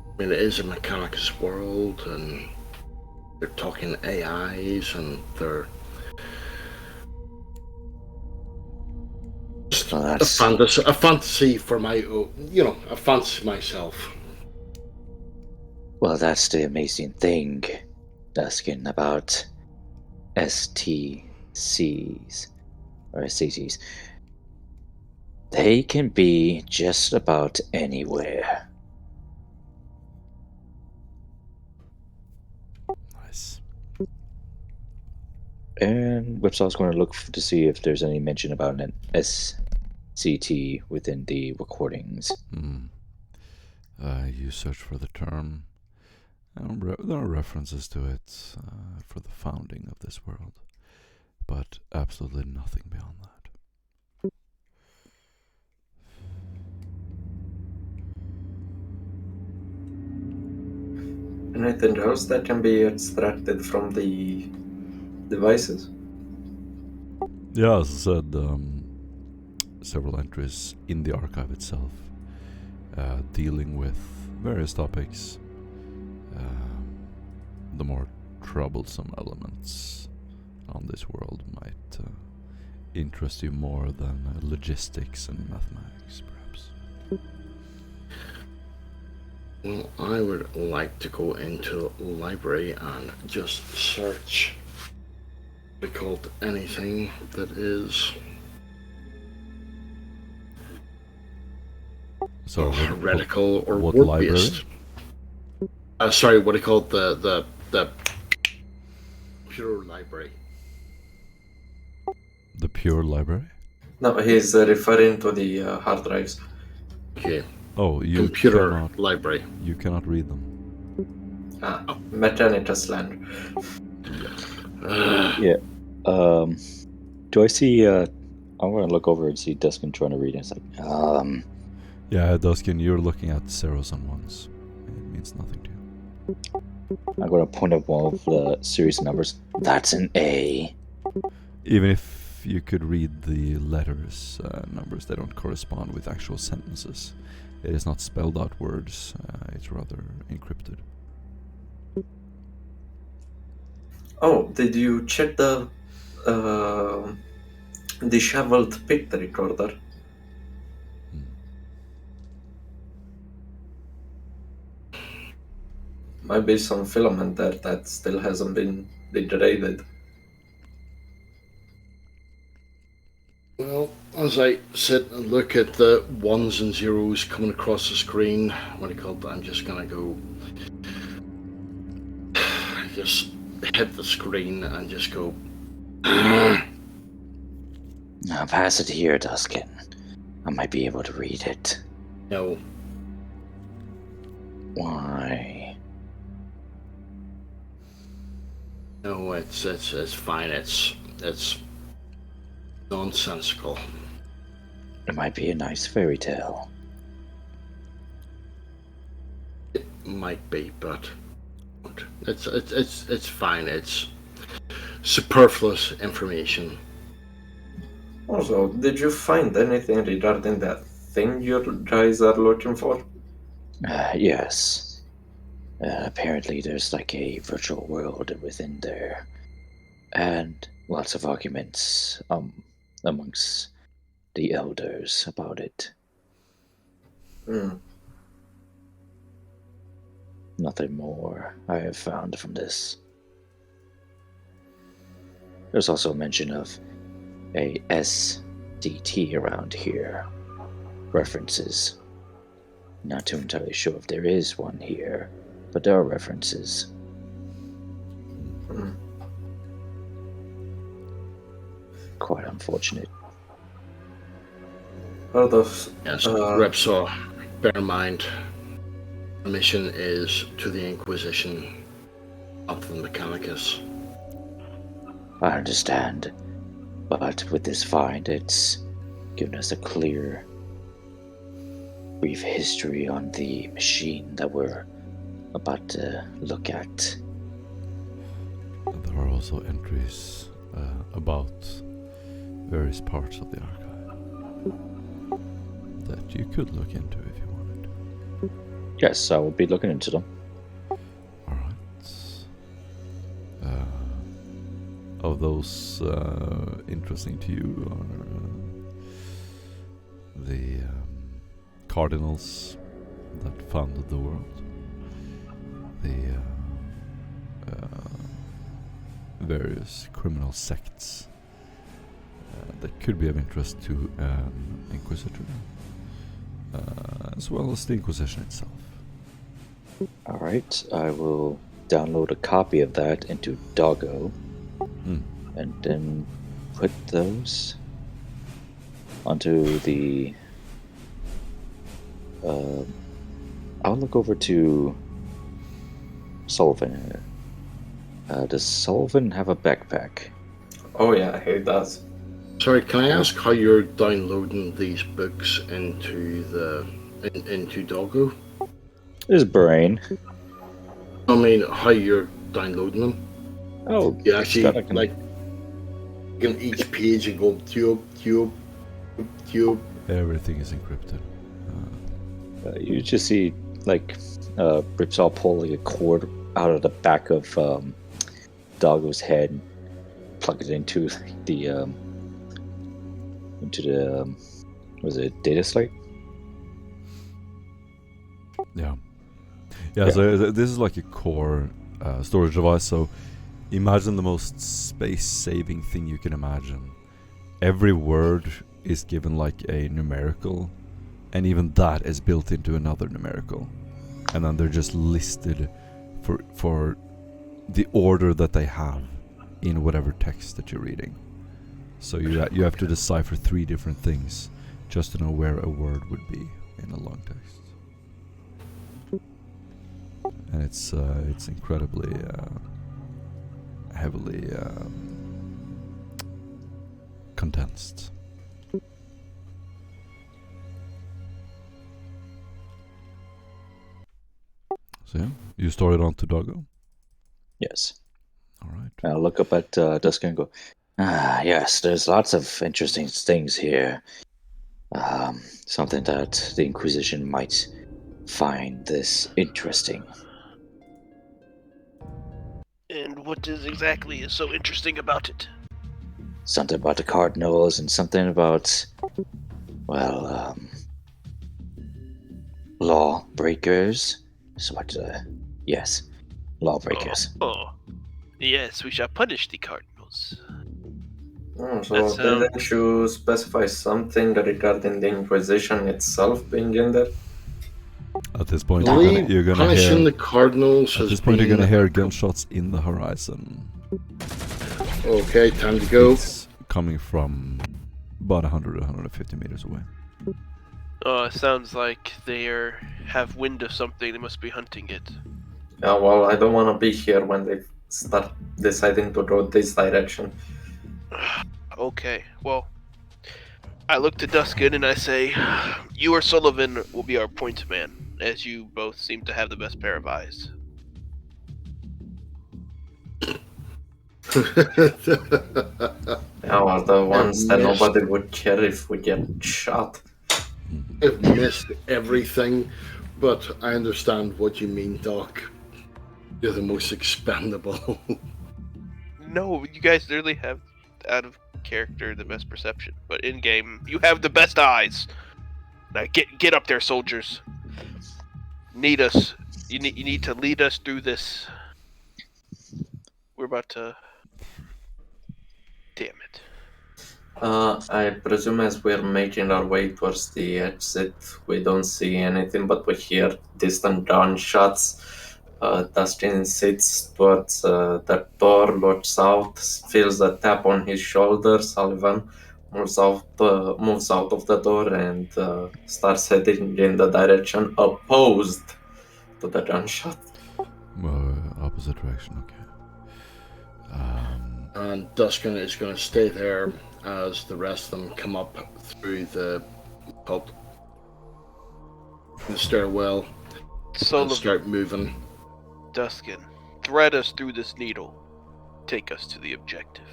I mean, it is a mechanics world, and they're talking AIs, and they're just Well, a that's... fantasy for my, a fantasy myself. Well, that's the amazing thing, Duskin, about STCs, or SCTs. They can be just about anywhere. Nice. And Whipsaw's going to look to see if there's any mention about an SCT within the recordings. You search for the term. There are references to it for the founding of this world, but absolutely nothing beyond that. Anything else that can be extracted from the devices? Yeah, as I said, several entries in the archive itself dealing with various topics. The more troublesome elements on this world might interest you more than logistics and mathematics, perhaps. Well, I would like to go into the library and just search called anything that is heretical or what word-based. Sorry, what do you call it? The pure library. The pure library? No, he's referring to the hard drives. Okay. Oh, you computer cannot, library. You cannot read them. Metanitas land. Yeah. Do I see? I'm going to look over and see Duskin trying to read it. It's like, Yeah, Duskin, you're looking at zeros and ones. It means nothing to you. I'm going to point at one of the series of numbers. That's an A. Even if you could read the letters, numbers, they don't correspond with actual sentences. It is not spelled out words. It's rather encrypted. Oh, did you check the disheveled pit recorder? Might be some filament there that still hasn't been degraded. Well, as I sit and look at the ones and zeros coming across the screen, what do you call it? I'm just gonna go, just hit the screen and just go. Now pass it here, Duskin. I might be able to read it. No, Why? no, it's fine. It's nonsensical. It might be a nice fairy tale. It might be, but it's fine. It's superfluous information. Also, did you find anything regarding that thing you guys are looking for? Yes. Apparently, there's like a virtual world within there, and lots of arguments amongst the elders about it. Hmm. Nothing more I have found from this. There's also a mention of a SDT around here. References. Not too entirely sure if there is one here, but there are references. Hmm. Quite unfortunate. Are those? Yes, Repsaw, bear in mind, the mission is to the Inquisition, not to the Mechanicus. I understand, but with this find, it's given us a clear, brief history on the machine that we're about to look at. There are also entries about various parts of the archive that you could look into if you wanted. Yes, I will be looking into them. Alright. Of those interesting to you are the cardinals that founded the world, the various criminal sects that could be of interest to Inquisitor, as well as the Inquisition itself. Alright, I will download a copy of that into Doggo and then put those onto the... I'll look over to Sullivan. Does Sullivan have a backpack? Oh yeah, he does. Sorry, can I ask how you're downloading these books into into Doggo? His brain. I mean, how you're downloading them? Oh, You actually I can- like in each page and go tube. Everything is encrypted. you just see like Ripsaw pulling a cord out of the back of Doggo's head, and plug it into the was it data slate? Yeah. So this is like a core storage device. So imagine the most space-saving thing you can imagine. Every word is given like a numerical, and even that is built into another numerical, and then they're just listed for the order that they have in whatever text that you're reading. So you have to decipher 3 different things just to know where a word would be in a long text. And it's incredibly heavily condensed. So yeah, you store it onto Doggo. Yes. All right. I'll look up at Dusk and go, yes, there's lots of interesting things here. Something that the Inquisition might find this interesting. And what is exactly is so interesting about it? Something about the Cardinals and something about, well, lawbreakers. So what? Yes, lawbreakers. Oh, yes, we shall punish the Cardinals. Oh, That so sounds- didn't you specify something regarding the Inquisition itself being in there? At this point, Believe you're gonna punishing hear. the Cardinals At has this point, you're been gonna hear a gunshots in the horizon. Okay, time to go. It's coming from about 100 150 meters away. sounds like they have wind of something. They must be hunting it. Yeah, well, I don't want to be here when they start deciding to go this direction. Okay, well, I look to Duskin and I say, you or Sullivan will be our point man, as you both seem to have the best pair of eyes. Yeah, well, the ones that missed. nobody would care if we get shot. I've missed everything, but I understand what you mean, Doc. You're the most expendable. No, you guys literally have, out of character, the best perception. But in game, you have the best eyes. Now get up there, soldiers. Need us. You need to lead us through this. We're about to. Damn it. I presume as we're making our way towards the exit, we don't see anything, but we hear distant gunshots. Dustin sits towards the door, looks out, feels a tap on his shoulder. Sullivan moves out of the door and starts heading in the direction opposed to the gunshot. Opposite direction, okay. And Duskin is going to stay there as the rest of them come up through the pub, the stairwell, and Sullivan, start moving. Duskin, thread us through this needle. Take us to the objective.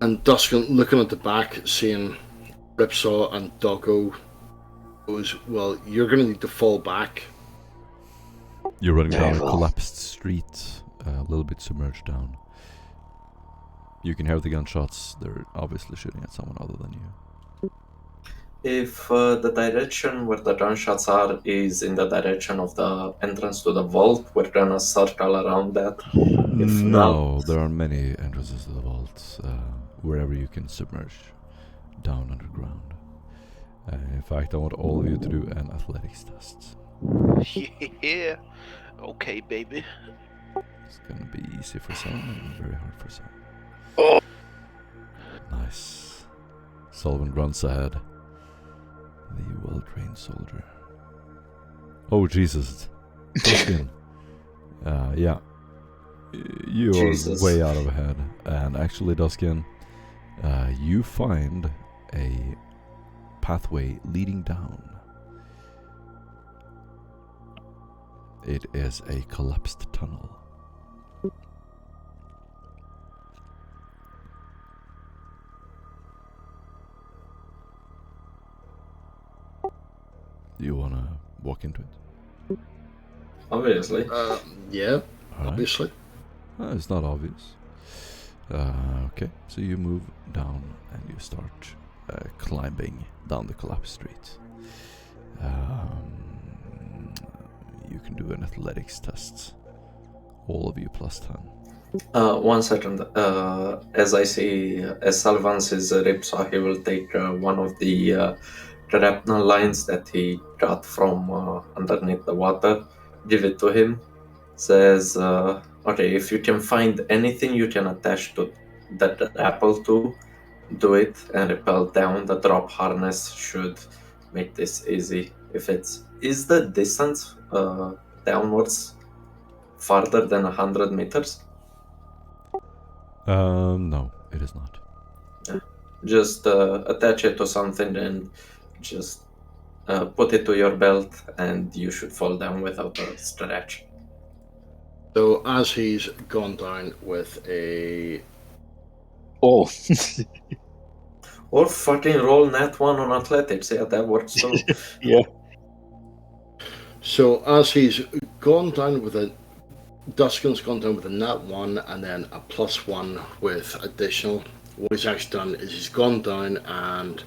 And Duskin, looking at the back, seeing Ripsaw and Doggo, goes, well, you're going to need to fall back. You're running Very down a well. collapsed street, a little bit submerged down. You can hear the gunshots. They're obviously shooting at someone other than you. If the direction where the gunshots are is in the direction of the entrance to the vault, we're gonna circle around that. If No, there are many entrances to the vault, wherever you can submerge down underground. In fact, I want all of you to do an athletics test. Yeah. Okay, baby. It's gonna be easy for some and very hard for some. Oh. Nice. Sullivan grunts ahead. The well-trained soldier. Oh, Jesus. Dustin. Yeah. You Jesus. are way out of ahead. And actually, Duskin, you find a pathway leading down. It is a collapsed tunnel. Do you want to walk into it? obviously. Yeah, All right. obviously. It's not obvious. Okay, so you move down and you start climbing down the collapsed street. You can do an athletics test. All of you plus 10. 1 second. As I see, as Sullivan sees Ripsaw, he will take one of the grapnel lines that he got from underneath the water, give it to him. Says, okay, if you can find anything you can attach to that apple to, do it and rappel down. The drop harness should make this easy. Is the distance downwards farther than 100 meters? No, it is not. Just attach it to something and just put it to your belt, and you should fall down without a stretch. So as he's gone down with a Oh, Or fucking roll nat 1 on athletics. Yeah, that works too. yeah. So as he's gone down with a Duskin's gone down with a nat 1 and then a +1 with additional. What he's actually done is he's gone down, and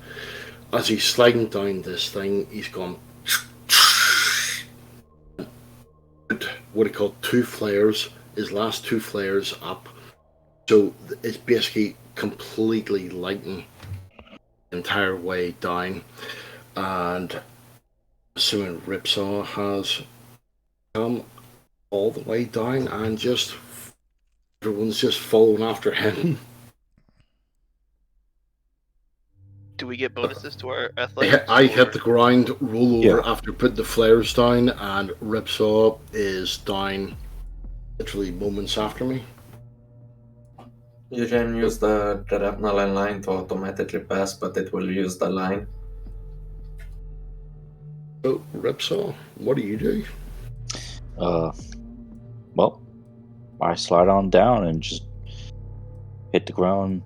as he's sliding down this thing, he's gone what he called 2 flares, his last 2 flares up. So it's basically completely lighting the entire way down. And assuming Ripsaw has come all the way down, and just everyone's just following after him. Do we get bonuses to our athletics? I hit the ground, roll over Yeah. after putting the flares down, and Ripsaw is down literally moments after me. You can use the Shrapnel line to automatically pass, but it will use the line. So, Ripsaw, what do you do? Well, I slide on down and just hit the ground.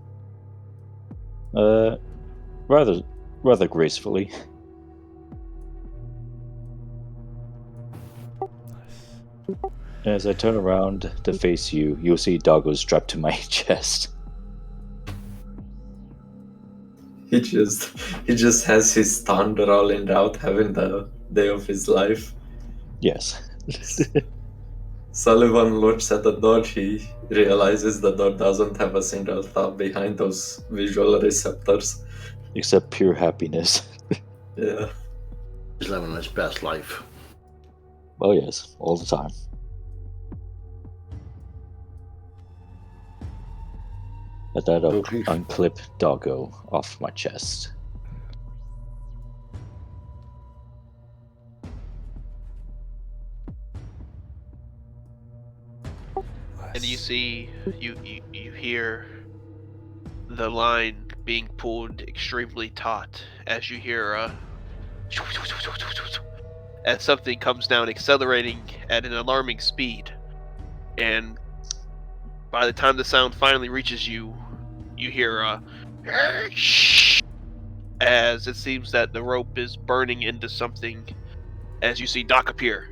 Rather gracefully. As I turn around to face you, you'll see Doggo strapped to my chest. He just has his tongue rolling out, having the day of his life. Yes. Sullivan looks at the door. He realizes the door doesn't have a single thought behind those visual receptors. Except pure happiness. Yeah. He's living his best life. Oh yes, all the time. Let that Okay. unclip Doggo off my chest. And you see, you hear the line being pulled extremely taut as you hear as something comes down, accelerating at an alarming speed. And by the time the sound finally reaches you, you hear as it seems that the rope is burning into something, as you see Doc appear,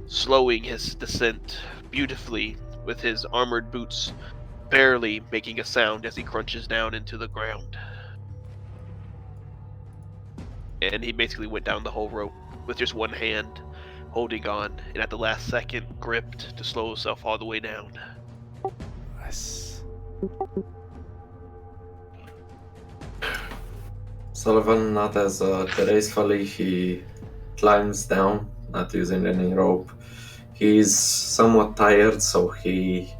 slowing his descent beautifully with his armored boots barely making a sound as he crunches down into the ground. And he basically went down the whole rope with just one hand holding on, and at the last second gripped to slow himself all the way down. Nice. Sullivan, not as gracefully, he climbs down, not using any rope. He's somewhat tired, so he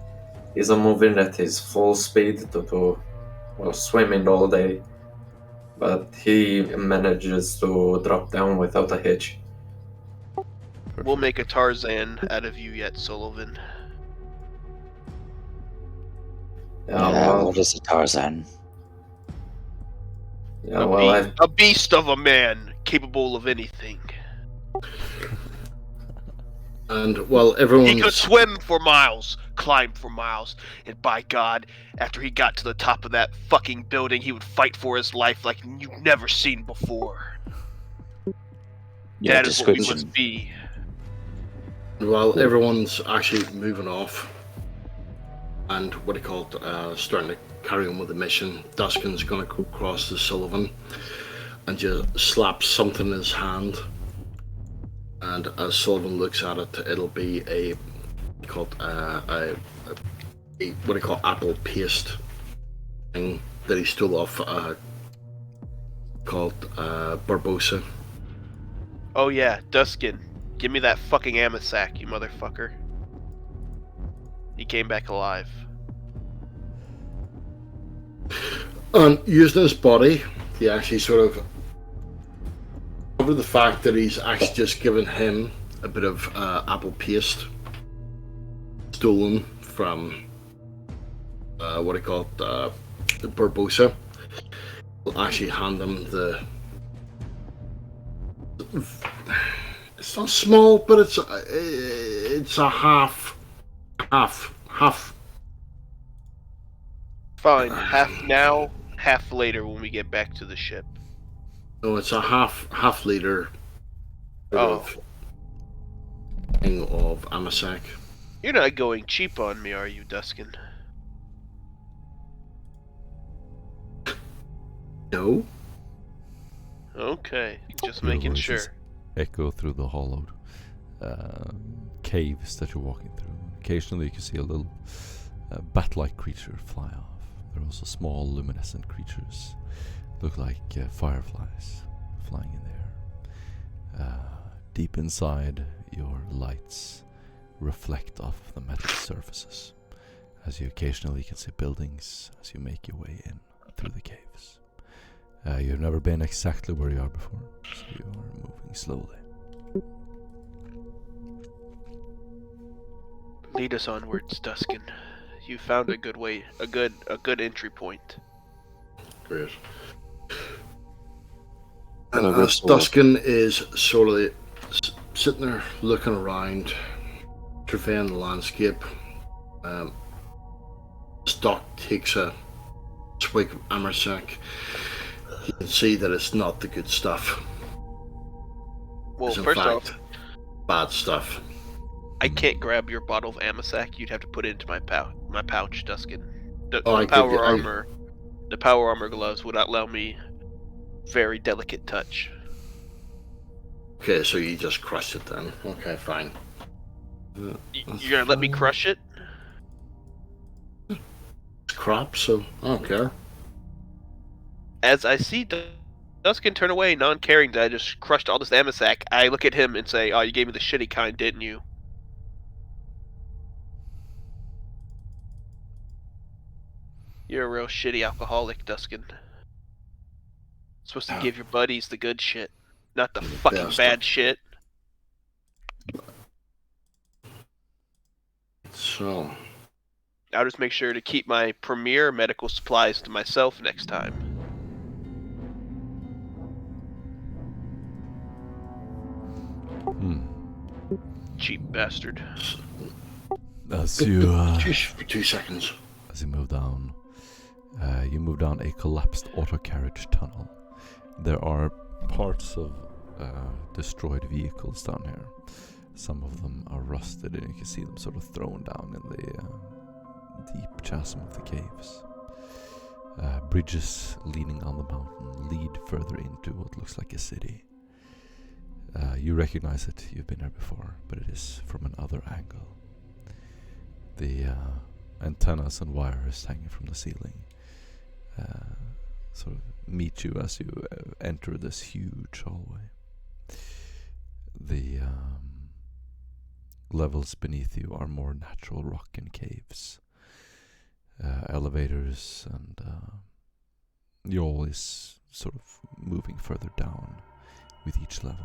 isn't moving at his full speed due to swimming all day. But he manages to drop down without a hitch. We'll make a Tarzan out of you yet, Sullivan. What is a Tarzan? Yeah, well, A beast of a man, capable of anything. And well, He could everyone's swim for miles, climb for miles, and by God, after he got to the top of that fucking building, he would fight for his life like you've never seen before. Yeah, That is what we description. must be. while everyone's actually moving off, and what he called starting to carry on with the mission, Duskin's going to go across to Sullivan and just slap something in his hand. And as Sullivan looks at it, it'll be a called what do you call apple paste thing that he stole off called Barbosa. Oh yeah, Duskin, give me that fucking Amasack, you motherfucker. He came back alive. And using his body, he actually sort of cover the fact that he's actually just given him a bit of apple paste stolen from what do you call it, Barbosa. Will actually hand him the. It's not small, but it's a half. Fine, half now, half later when we get back to the ship. No, it's a half liter. Oh. king of Amasak. You're not going cheap on me, are you, Duskin? No. Okay, just Your making voices sure. echo through the hollowed caves that you're walking through. Occasionally, you can see a little bat-like creature fly off. There are also small, luminescent creatures, look like fireflies, flying in there. Deep inside, your lights reflect off the metal surfaces, as you occasionally can see buildings as you make your way in through the caves. You've never been exactly where you are before, so you are moving slowly. Lead us onwards, Duskin. You found a good way, a good entry point. Great. And And I as guess Duskin is sort of sitting there looking around, surveying the landscape, Stock takes a swig of Amersac. You can see that it's not the good stuff. Well, It's in first fact off, bad stuff. I can't grab your bottle of Amasac. You'd have to put it into my pouch, Duskin. The Oh, I give you- power I- armor, the power armor gloves would not allow me very delicate touch. Okay, so you just crushed it then. Okay, fine. You're gonna let me crush it? It's crap, so I don't care. As I see Duskin turn away, non-caring that I just crushed all this Amasac, I look at him and say, "Oh, you gave me the shitty kind, didn't you?" You're a real shitty alcoholic, Duskin. Supposed to give your buddies the good shit, not the fucking best. bad shit. So, I'll just make sure to keep my premier medical supplies to myself next time. Cheap bastard. As you for 2 seconds. as you move down a collapsed auto carriage tunnel. There are parts of destroyed vehicles down here. Some of them are rusted, and you can see them sort of thrown down in the deep chasm of the caves. Bridges leaning on the mountain lead further into what looks like a city. You recognize it, you've been here before, but it is from another angle. The antennas and wires hanging from the ceiling sort of meet you as you enter this huge hallway. The levels beneath you are more natural rock and caves, elevators, and you're always sort of moving further down with each level.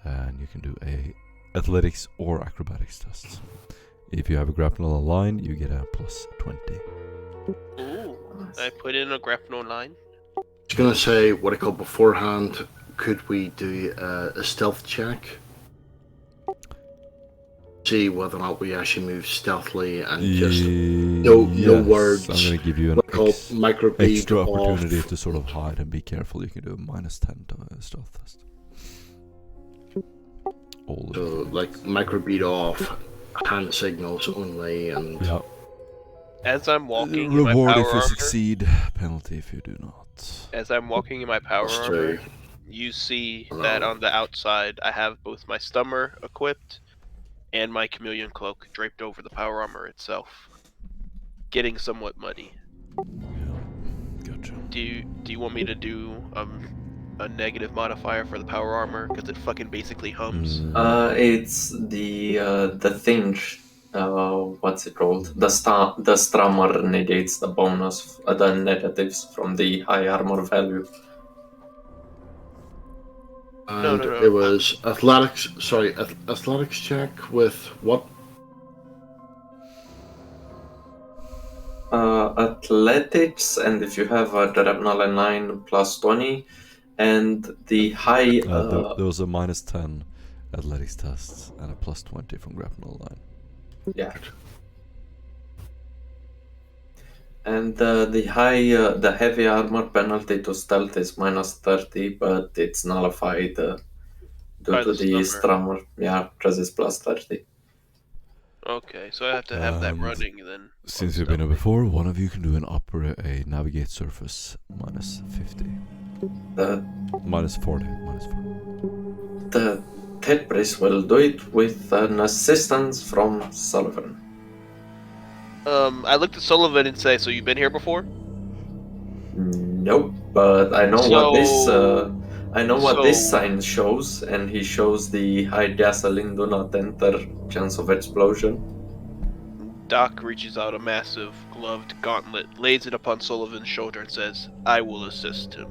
And you can do a athletics or acrobatics test. If you have a grapple line, you get a plus 20. Ooh, I put in a grapnel line. I was gonna say what I called beforehand. Could we do a stealth check? See whether or not we actually move stealthily and just no words. I'm going to give you an what I call microbead extra opportunity off. to sort of hide and be careful. You can do a minus 10 to a stealth test. All of So you. like microbead off, hand signals only, and Yeah. As I'm walking in my Reward power if you armor, succeed, penalty if you do not. as I'm walking in my power That's armor, true. you see that on the outside I have both my stummer equipped and my chameleon cloak draped over the power armor itself. Getting somewhat muddy. Yeah. Gotcha. Do you want me to do a negative modifier for the power armor because it fucking basically hums? It's the thing. What's it called? The strummer negates the bonus, the negatives from the high armor value. and No. it was athletics. Sorry, athletics check with what? Athletics, and if you have a grapnel line, plus 20, and the high. There was a minus 10 athletics tests and a plus 20 from grapnel line. Yeah. And the heavy armor penalty to stealth is minus 30, but it's nullified due By to the the summer. Strammer. Yeah, resist plus 30. Okay, so I have to have that And running then. Since you've been here before, one of you can do a navigate surface minus 50. The Minus 40. Minus 40. The Tetris will do it with an assistance from Sullivan. I looked at Sullivan and say, "So you've been here before?" Nope, but I know what this So- sign shows, and he shows the high gasoline do not enter chance of explosion. Doc reaches out a massive gloved gauntlet, lays it upon Sullivan's shoulder, and says, "I will assist him,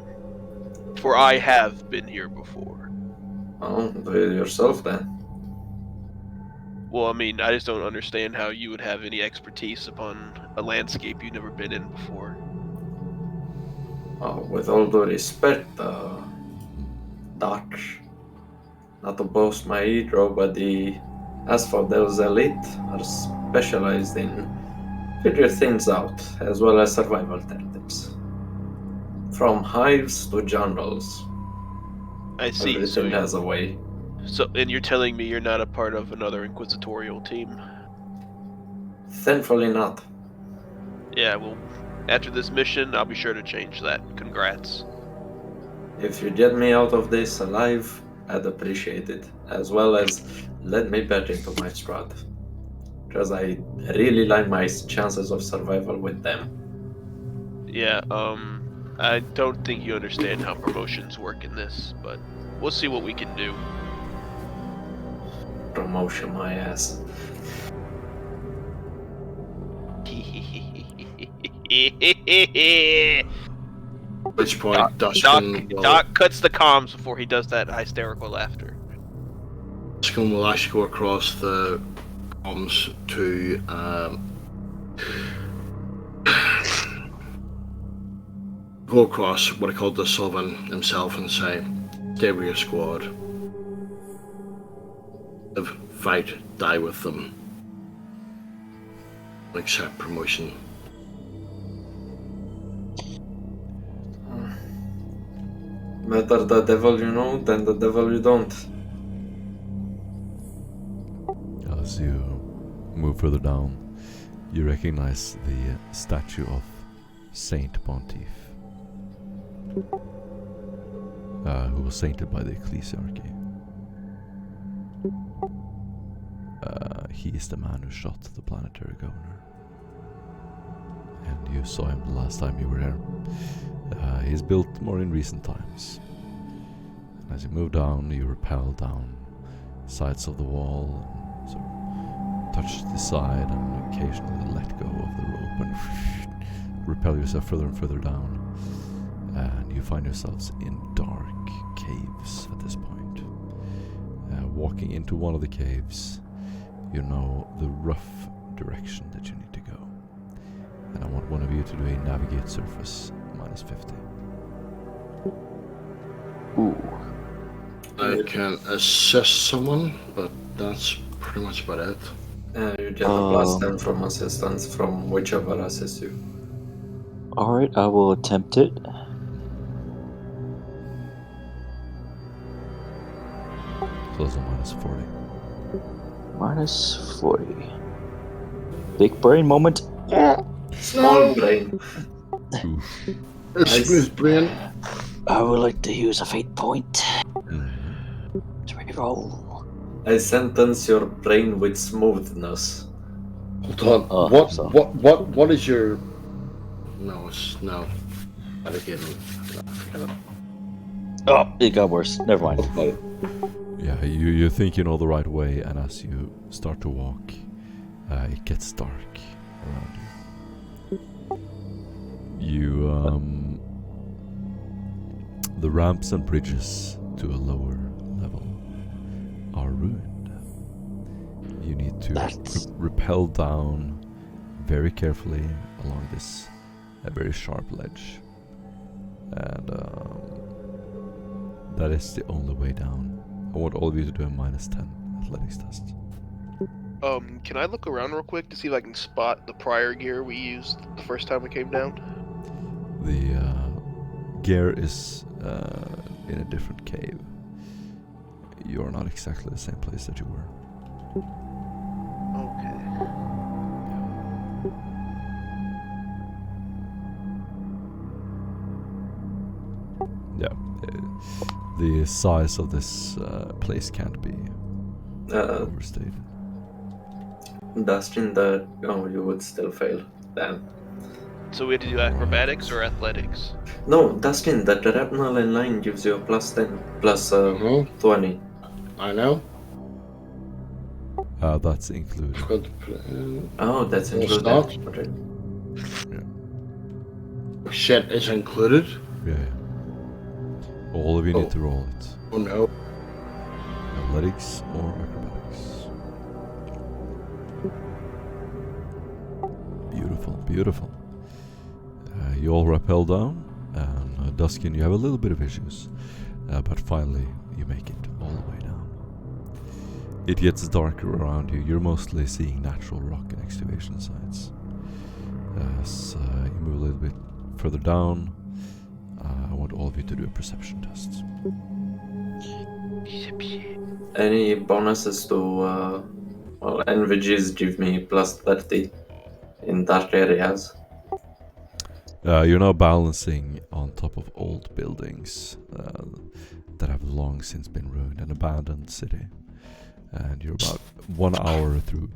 for I have been here before." Oh, do it yourself then. Well, I mean, I just don't understand how you would have any expertise upon a landscape you've never been in before. With all due respect, Doc, not to boast my ego, but the Asphodel's elite are specialized in figure things out, as well as survival tactics. From hives to jungles, I see. everything has a way. And you're telling me you're not a part of another inquisitorial team? Thankfully not. Yeah, well, after this mission, I'll be sure to change that. Congrats. If you get me out of this alive, I'd appreciate it, as well as let me back into my squad. Because I really like my chances of survival with them. Yeah, I don't think you understand how promotions work in this, but we'll see what we can do. Promotion my ass. At which point, Dustin Doc cuts the comms before he does that hysterical laughter. will actually go across the comms to go across what I called the Sullivan himself and say, "Stay with your squad. Live, fight, die with them. Accept promotion." Better the devil you know than the devil you don't. As you move further down, you recognize the statue of Saint Pontiff, who was sainted by the ecclesiarchy. He is the man who shot the planetary governor. And you saw him the last time you were here. He's built more in recent times. And as you move down, you rappel down sides of the wall, and sort of touch the side, and occasionally let go of the rope and rappel yourself further and further down. And you find yourselves in dark caves at this point. Walking into one of the caves, you know the rough direction that you need to go. And I want one of you to do a navigate surface minus 50. Ooh. I can assist someone, but that's pretty much about it. You get a plus 10 from assistance from whichever assists you. Alright, I will attempt it. So that's a minus 40. Minus 40. Big brain moment. Small brain. Oof. Smooth brain. I would like to use a fate point Mhm. to reroll. I sentence your brain with smoothness. Hold on. So- What is your? No, it's no. Oh, it got worse. Never mind. Yeah, you think you know the right way, and as you start to walk, it gets dark around you. The ramps and bridges to a lower level are ruined. You need to That's- rappel down very carefully along this very sharp ledge, and that is the only way down. I want all of you to do a minus 10 athletics test. Can I look around real quick to see if I can spot the prior gear we used the first time we came down? The gear is in a different cave. you're not exactly the same place that you were. Okay. Yeah, the size of this place can't be overstated. Dustin, that you would still fail then. So we had to do acrobatics or athletics? No, Dustin, that adrenaline line gives you a +10, plus Mhm. 20. I know. That's included. Good. Oh, that's No, it's included. not. Okay. Shit is included. Yeah. All of you need to roll it. Oh no. Athletics or acrobatics. Beautiful, beautiful. You all rappel down, and Duskin, you have a little bit of issues, but finally you make it all the way down. It gets darker around you. You're mostly seeing natural rock and excavation sites. As you move a little bit further down, I want all of you to do a perception test. Any bonuses to NVGs give me +30 in dark areas. You're now balancing on top of old buildings that have long since been ruined, an abandoned city. And you're about 1 hour through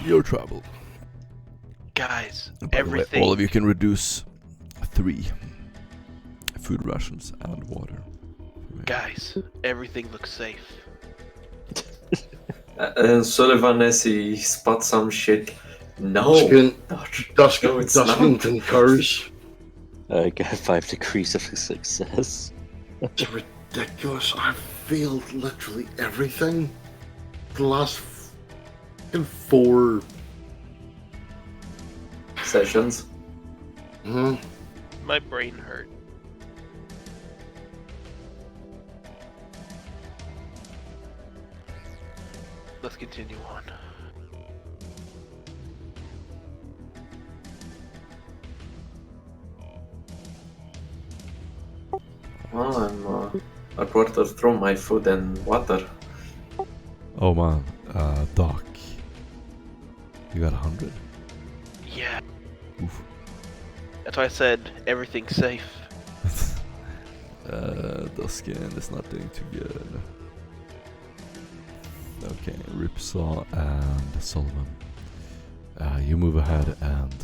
your travel. Guys, By the way, everything. all of you can reduce 3 food rations and water. Guys, everything looks safe. Sullivan, as he spots some shit. No, Duskin concurs. I got 5 degrees of success. It's ridiculous. I've failed literally everything. The last 4 sessions. Hmm. My brain hurt. Let's continue on. Well, I'm a quarter through my food and water. Oh man, Doc. You got 100? Yeah, Oof. that's why I said everything's safe. Duskin is not doing too good. Okay, Ripsaw and Solomon. You move ahead and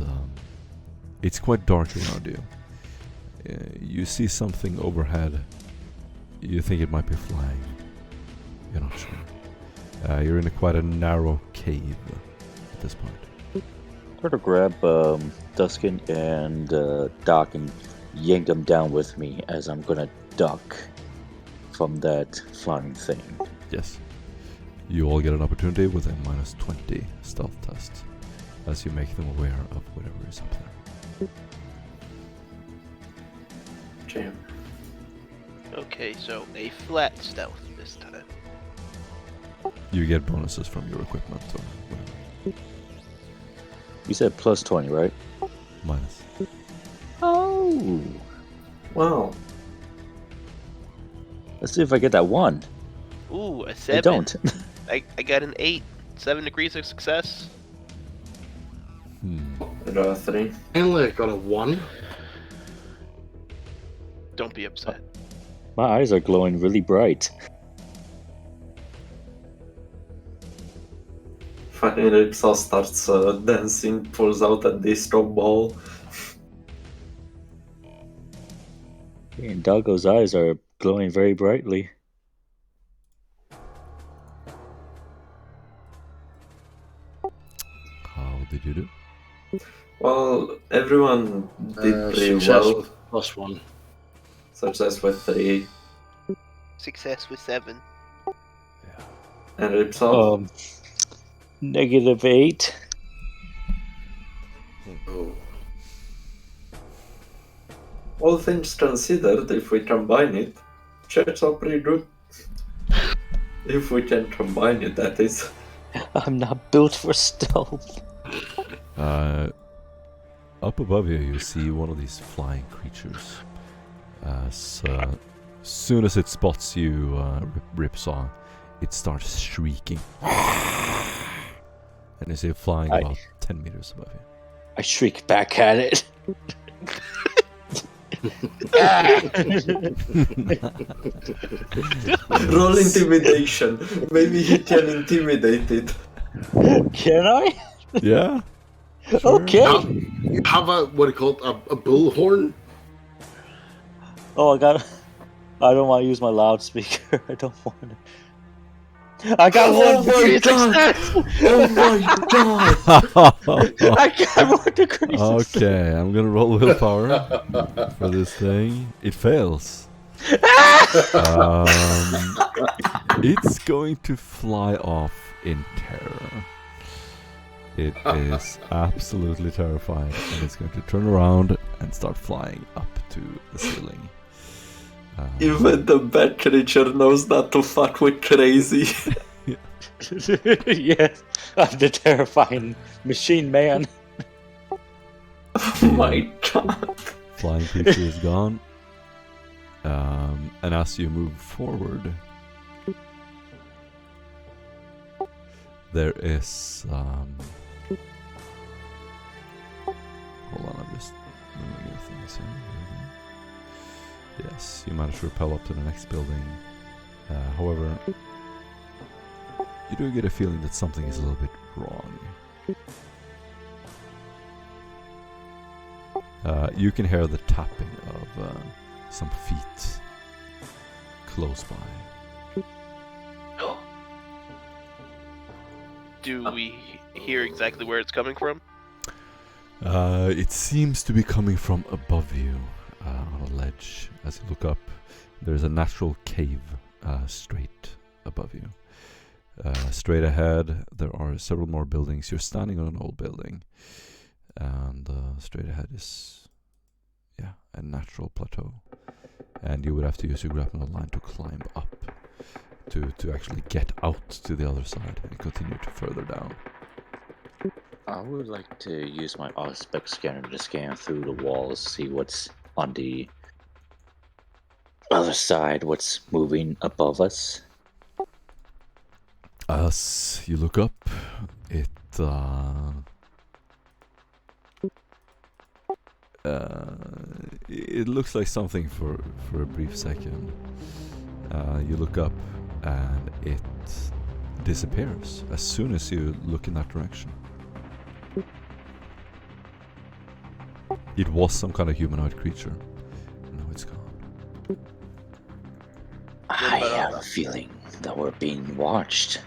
it's quite dark around you. You see something overhead. You think it might be flying. You're not sure. You're in quite a narrow cave at this point. Try to grab Duskin and Doc and yank them down with me as I'm gonna duck from that flying thing. Yes. You all get an opportunity with a -20 stealth test as you make them aware of whatever is up there. Jam. Okay, so a flat stealth this time. You get bonuses from your equipment or whatever. You said +20, right? Minus. Oh! Wow. Let's see if I get that 1. Ooh, a 7. I don't. I got an 8. 7 degrees of success. Draw 3. I only got a 1. Don't be upset. My eyes are glowing really bright. Fucking Ripsaw starts dancing, pulls out a disco ball. And Doggo's eyes are glowing very brightly. How did you do? Well, everyone did pretty Success well. with +1. Success with 3. Success with 7. And Ripsaw. -8. Oh. All things considered, if we combine it, checks are pretty good. If we can combine it, that is. I'm not built for stealth. Up above you, you see one of these flying creatures. As soon as it spots you, Ripsaw, it starts shrieking. And you see it flying about 10 meters above you. I shriek back at it. Roll intimidation. Maybe he can intimidate it. Can I? Yeah. Sure. Okay. You have a, what do you call it, a bullhorn? Oh, I don't want to use my loudspeaker. I don't want to. I got one degree of success! Oh my god! I got one degree of success! Okay, I'm gonna roll willpower for this thing. It fails. It's going to fly off in terror. It is absolutely terrified, and it's going to turn around and start flying up to the ceiling. Even the bad creature knows not to fuck with crazy. Yes, I'm the terrifying machine man. Oh my god. Flying creature is gone. And as you move forward, there is hold on, I'm just moving your things here. Yes, you manage to rappel up to the next building. However, you do get a feeling that something is a little bit wrong. You can hear the tapping of some feet close by. Do we hear exactly where it's coming from? It seems to be coming from above you, on a ledge. As you look up, there's a natural cave straight above you. Straight ahead, there are several more buildings. You're standing on an old building, and straight ahead is, a natural plateau. And you would have to use your grapnel line to climb up to actually get out to the other side and continue to further down. I would like to use my aspect scanner to scan through the walls, see what's on the other side, what's moving above us. As you look up, it looks like something for a brief second. You look up and it disappears as soon as you look in that direction. It was some kind of humanoid creature. Now it's gone. I have a feeling that we're being watched.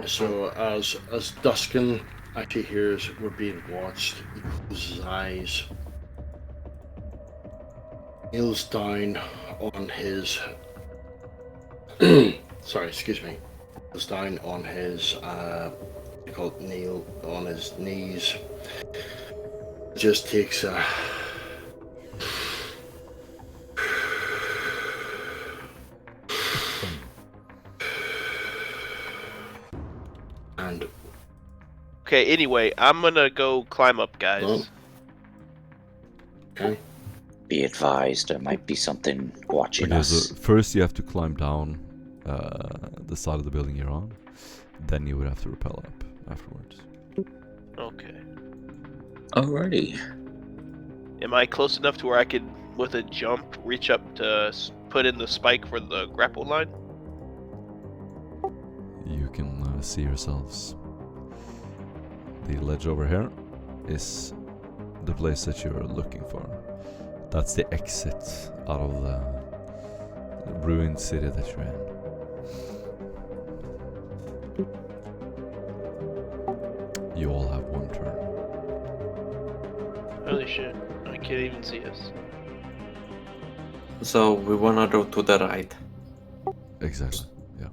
So as Duskin actually hears we're being watched, he closes his eyes, kneels down on his kneels down on his kneel on his knees, just takes a and Okay, anyway, I'm gonna go climb up, guys. Oh. Okay. Be advised, there might be something watching Okay, us. so first you have to climb down the side of the building you're on. Then you would have to rappel up afterwards. Okay. Alrighty. Am I close enough to where I could, with a jump, reach up to put in the spike for the grapple line? You can see yourselves. The ledge over here is the place that you're looking for. That's the exit out of the ruined city that you're in. You all have one turn. Holy shit, I can't even see us. So we wanna go to the right. Exactly, yeah.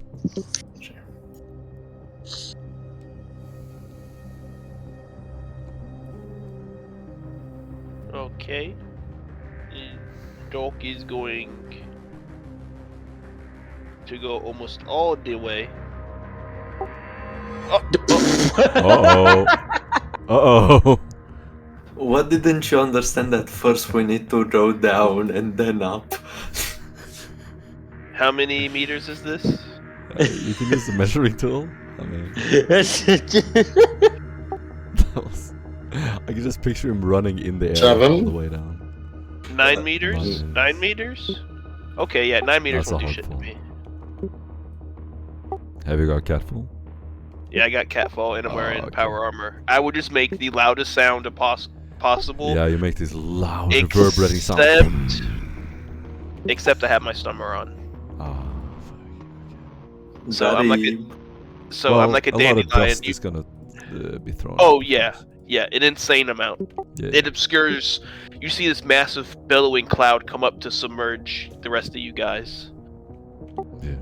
Okay. Doc is going to go almost all the way. Uh-oh. Uh-oh. What didn't you understand that first we need to go down and then up? How many meters is this? You can use the measuring tool. I mean, I can just picture him running in the air 7. all the way down. 9 meters? 9 9 meters? Okay, yeah, 9 meters That's a won't do hard shit fall. to me. Have you got catfall? Yeah, I got catfall and I'm wearing okay. power armor. I would just make the loudest sound possible. Yeah, you make this loud reverberating sound. Except I have my stummer on. Ah, So I'm like a well, a lot of dandelion. dust is gonna be thrown. Oh out. yeah, yeah, an insane amount. Yeah. It obscures. You see this massive billowing cloud come up to submerge the rest of you guys, Yeah.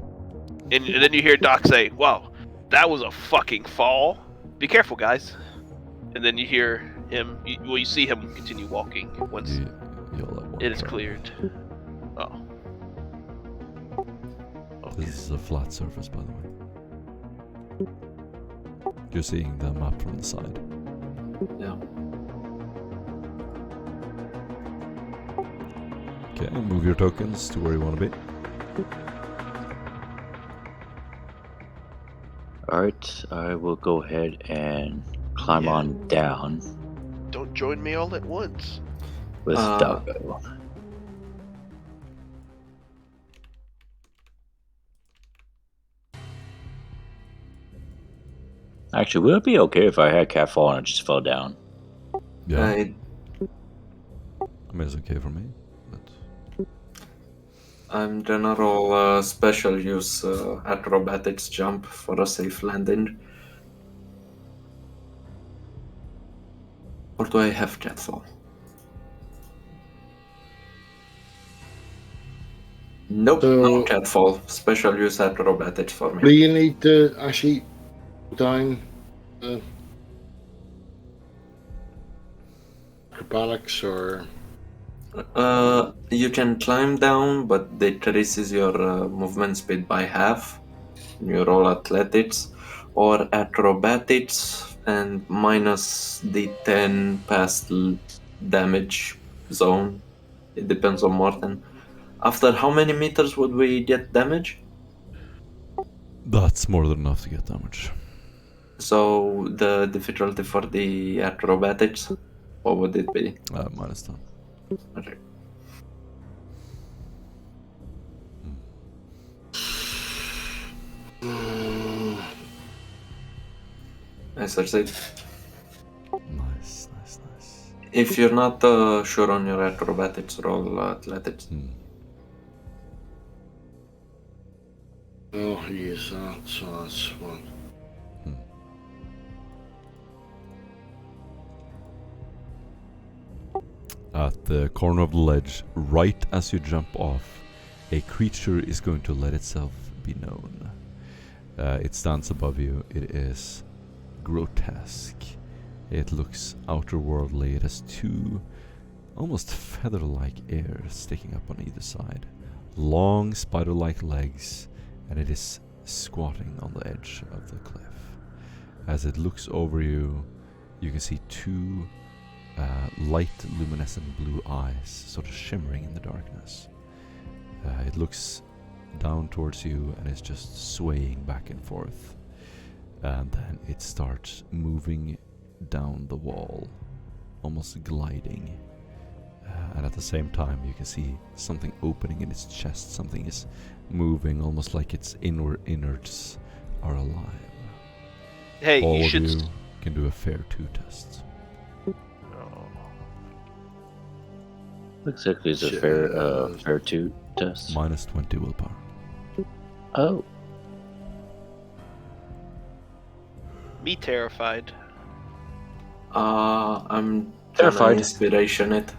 and then you hear Doc say, "Wow, that was a fucking fall. Be careful, guys." And then you hear him. You see him continue walking once You all at once, it is right? cleared. Oh. Okay. This is a flat surface, by the way. You're seeing the map from the side. Yeah. Okay, move your tokens to where you want to be. Alright, I will go ahead and climb Yeah. on down Don't join me all at once. with Doggo. Actually, would it be okay if I had catfall and I just fell down? Yeah, I, I mean it's okay for me. But I'm general special use acrobatics jump for a safe landing. Or do I have catfall? Nope, So- no catfall. Special use acrobatics for Do me. you need to actually down acrobatics or You can climb down, but it decreases your movement speed by half. You roll athletics or acrobatics and minus d10 past damage zone. It depends on Morten. After how many meters would we get damage? that's more than enough to get damage. So the difficulty for the acrobatics, what would it be? -10. Okay. I succeed. Nice. If you're not sure on your acrobatics, roll athletics. oh yes, so that's one. At the corner of the ledge, right as you jump off, a creature is going to let itself be known. It stands above you. It is grotesque. It looks outerworldly. It has two almost feather-like ears sticking up on either side, long spider-like legs, and it is squatting on the edge of the cliff. As it looks over you, you can see two light luminescent blue eyes sort of shimmering in the darkness. It looks down towards you and is just swaying back and forth, and then it starts moving down the wall, almost gliding, and at the same time you can see something opening in its chest. Something is moving, almost like its innards are alive. Hey, All you of should. you can do a fair 2 test. Looks like it's a fair 2 test. -20 willpower. Oh, Me terrified. I'm Terrified. Inspiration it.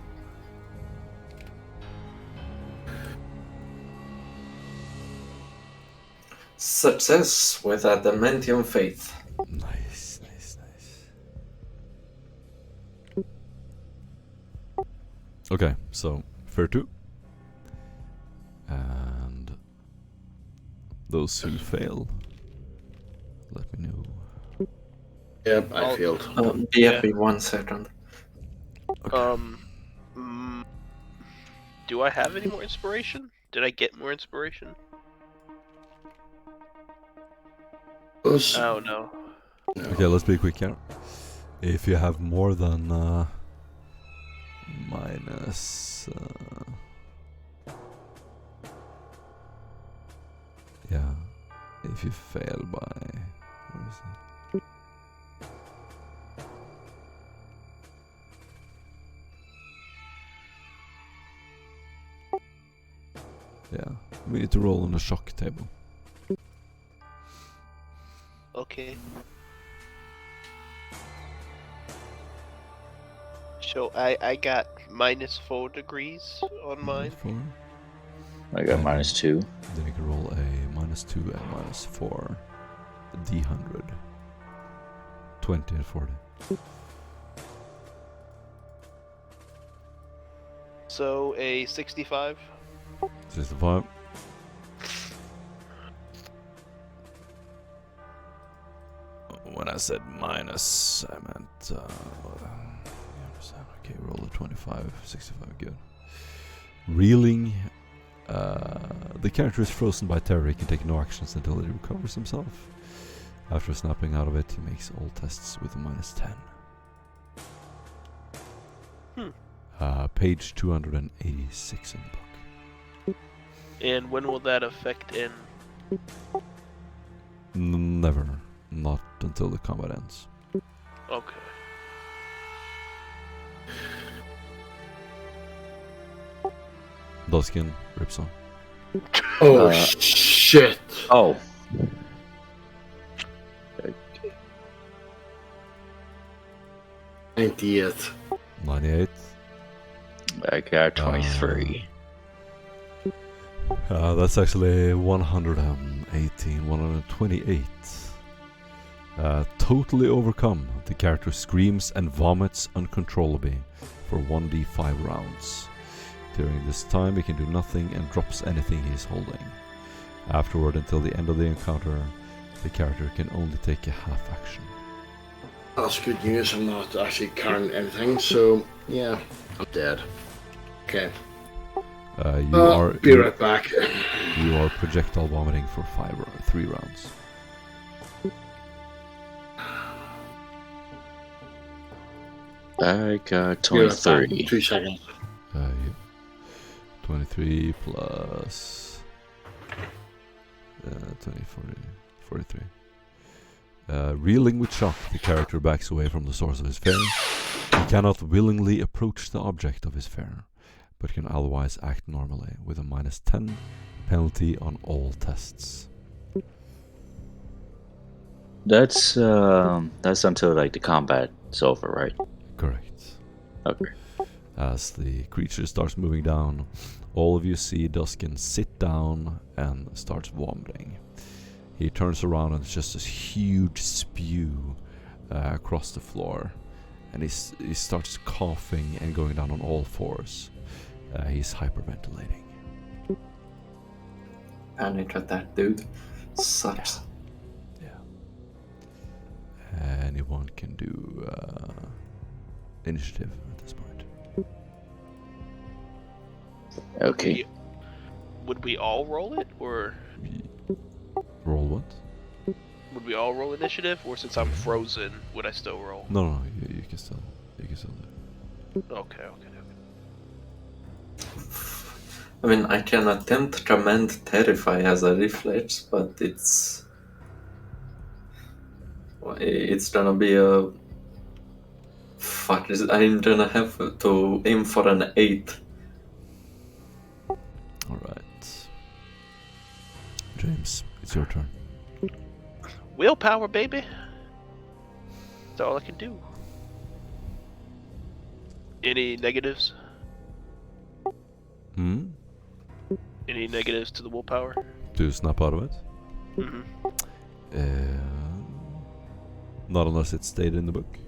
Success with adamantium faith. Nice. Okay, so fair 2. And those who fail, let me know. Yep, I Oh. failed. BFB 1 second. Do I have any more inspiration? Did I get more inspiration? Plus, Oh no. Okay, let's be quick here. If you have more than minus, yeah, if you fail by, where is it? Yeah, we need to roll on the shock table. Okay. So I got -4 degrees on mine. -4. I got Okay. -2. Then you can roll a -2 and -4. A D100. 20 and 40. So a 65. 65. When I said minus, I meant, you understand? Okay, roll a 25, 65, good. Reeling, the character is frozen by terror. He can take no actions until he recovers himself. After snapping out of it, he makes all tests with a -10. Page 286 in the book. And when will that affect in? Never. Not until the combat ends. Okay. Duskin, Ripson. oh Uh, shit! Oh. 98. 98. I got 23. That's actually 118, 128. Totally overcome, the character screams and vomits uncontrollably for 1d5 rounds. During this time, he can do nothing and drops anything he is holding. Afterward, until the end of the encounter, the character can only take a half action. That's good news. I'm not actually carrying anything, so yeah, I'm dead. Okay. Be right back. You are projectile vomiting for 3 rounds. I got Be right back. 23. 2 seconds. Yeah. 23 plus 20, 40, 43. Reeling with shock, the character backs away from the source of his fear. He cannot willingly approach the object of his fear, but can otherwise act normally with a -10 penalty on all tests. That's until like the combat's over, right? Correct. Okay. As the creature starts moving down, all of you see Duskin sit down and starts vomiting. He turns around and it's just this huge spew across the floor. And he starts coughing and going down on all fours. He's hyperventilating. Panic attack, dude. Sucks. Yeah. Anyone can do initiative at this point. Okay. Would we all roll it, or Roll what? would we all roll initiative, or since I'm frozen, would I still roll? No, you can still do it. Okay. I mean, I can attempt Command Terrify as a reflex, but it's gonna be a... Fuck, I'm gonna have to aim for an 8. Alright. James, it's your turn. Willpower, baby. That's all I can do. Any negatives? Any negatives to the willpower? To snap out of it? Mm-hmm. Not unless it's stated in the book.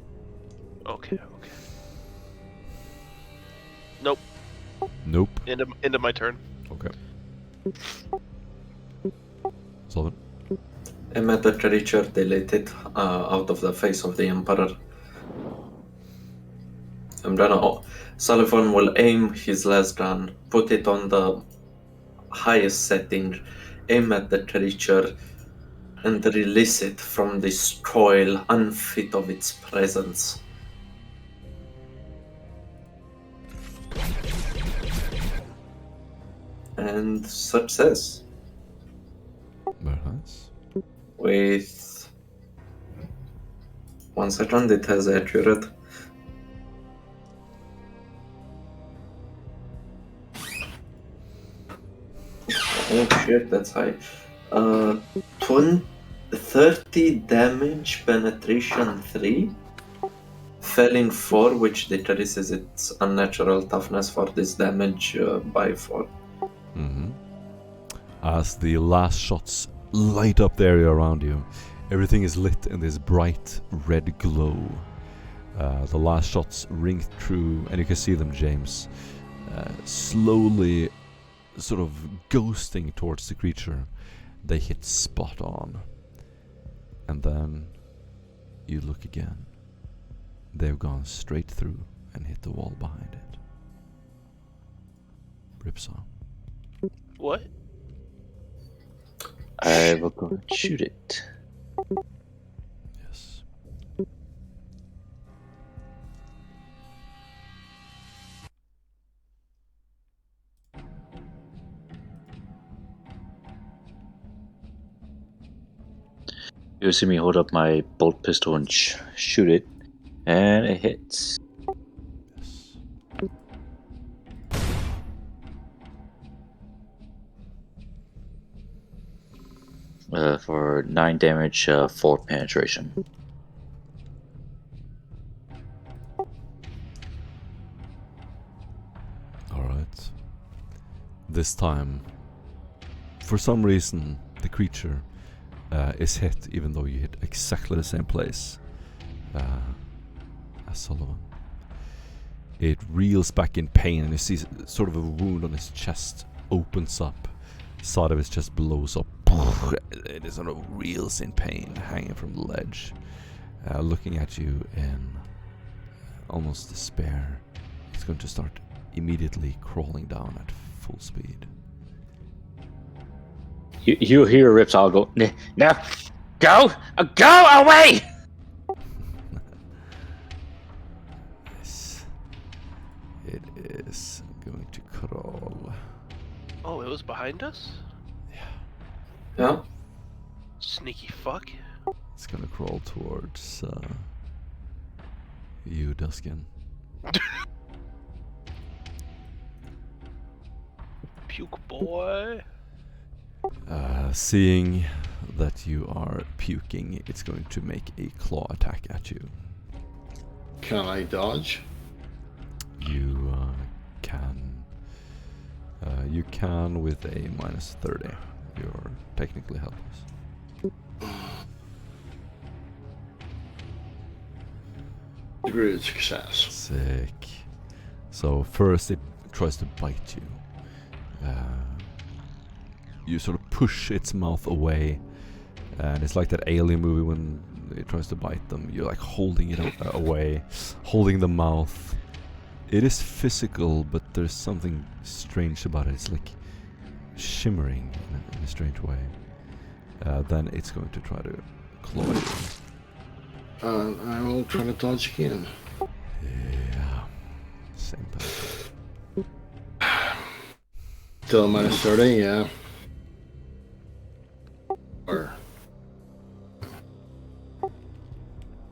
Okay. Nope. Nope. End of my turn. Okay. Sullivan? Aim at the creature, delete it out of the face of the Emperor. Sullivan will aim his last gun, put it on the highest setting, aim at the creature, and release it from this coil unfit of its presence. And success. Very nice. With 1 second, it has accurate. Oh shit, that's high. 30 damage, penetration 3. Felling 4, which decreases its unnatural toughness for this damage by 4. Mm-hmm. As the last shots light up the area around you, everything is lit in this bright red glow. The last shots ring through, and you can see them, James, slowly sort of ghosting towards the creature. They hit spot on. And then you look again. They've gone straight through and hit the wall behind it. Ripsaw. What? I will go and shoot it. Yes. You see me hold up my bolt pistol and shoot it, and it hits. Yes. For 9 damage, 4 penetration. Alright. This time, for some reason, the creature is hit, even though you hit exactly the same place as Sullivan. It reels back in pain, and you see sort of a wound on his chest opens up. Side of his chest blows up. It sort of reels in pain, hanging from the ledge, looking at you in almost despair. It's going to start immediately crawling down at full speed. You hear Ripsaw go, no, go away! Yes. It is going to crawl. Oh, it was behind us? Yeah. Sneaky fuck. It's gonna crawl towards you, Duskin. Puke boy. Seeing that you are puking, it's going to make a claw attack at you. Can I dodge? You can. You can with a minus 30. You're technically helpless. Degree of success. Sick. So first it tries to bite you. You sort of push its mouth away, and it's like that Alien movie when it tries to bite them. You're like holding it away, holding the mouth. It is physical, but there's something strange about it. It's like shimmering in a strange way. Then it's going to try to claw you. I will try to dodge again. Yeah. Same thing. Still minus 30, yeah. Or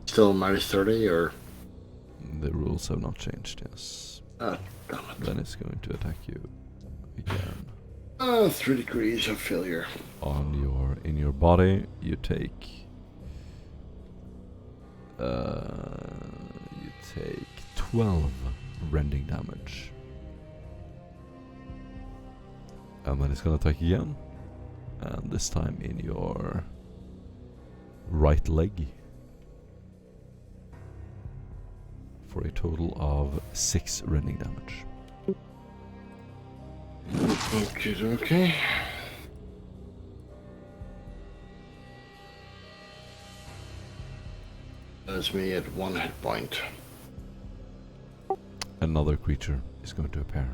still minus 30, or The rules have not changed, yes. damn it. Then it's going to attack you again. 3 degrees of failure. In your body, you take 12 rending damage. And then it's gonna attack again. And this time in your right leg. For a total of 6 rending damage. Okay. That's me at 1 hit point. Another creature is going to appear.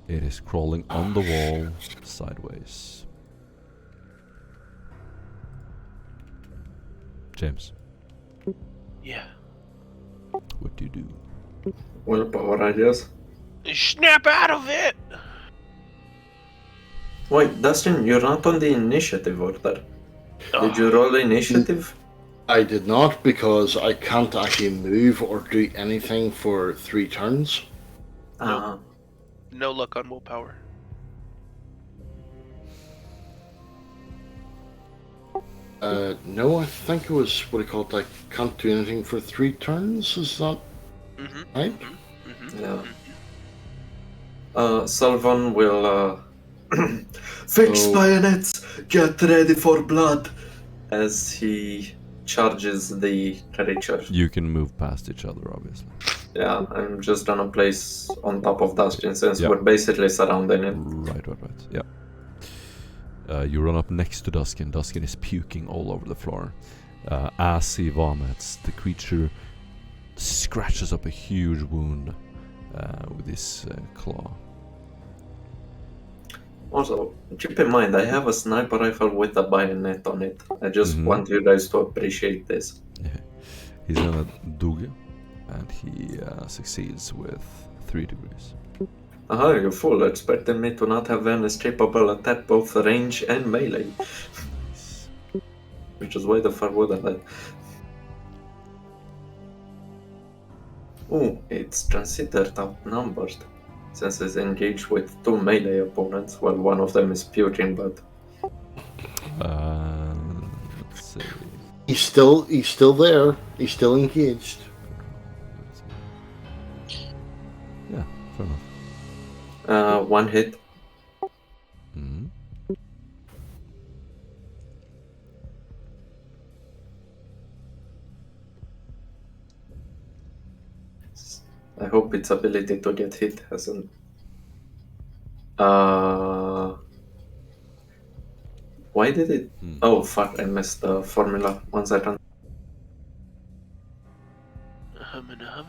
It is crawling on the wall sideways. James, Yeah. what do you do? Willpower, I guess. Snap out of it! Wait, Dustin, you're not on the initiative order. Did you Oh, roll initiative? I did not because I can't actually move or do anything for 3 turns. Ah, no luck on willpower. No, I think it was what do you call it? I can't do anything for 3 turns. Is that Mm-hmm. right? yeah. Salvan will fix Oh. bayonets, get ready for blood, as he charges the creature. You can move past each other, obviously. Yeah, I'm just gonna place on top of Dustin since Yeah. we're basically surrounding it. Right. Yeah. You run up next to Duskin. Duskin is puking all over the floor. As he vomits, the creature scratches up a huge wound with his claw. Also, keep in mind, I have a sniper rifle with a bayonet on it. I just Mhm. want you guys to appreciate this. He's gonna dug, and he succeeds with 3 degrees. Aha, you fool, expecting me to not have an escapable attack both range and melee. Nice. Which is why the fuck wouldn't I? Oh, it's considered outnumbered. Since it's engaged with 2 melee opponents, well, one of them is puking, but Let's see. He's still there. He's still engaged. Yeah, fair enough. 1 hit. Mhm. I hope its ability to get hit hasn't. Why did it? Oh fuck! I missed the formula. 1 second. Humana.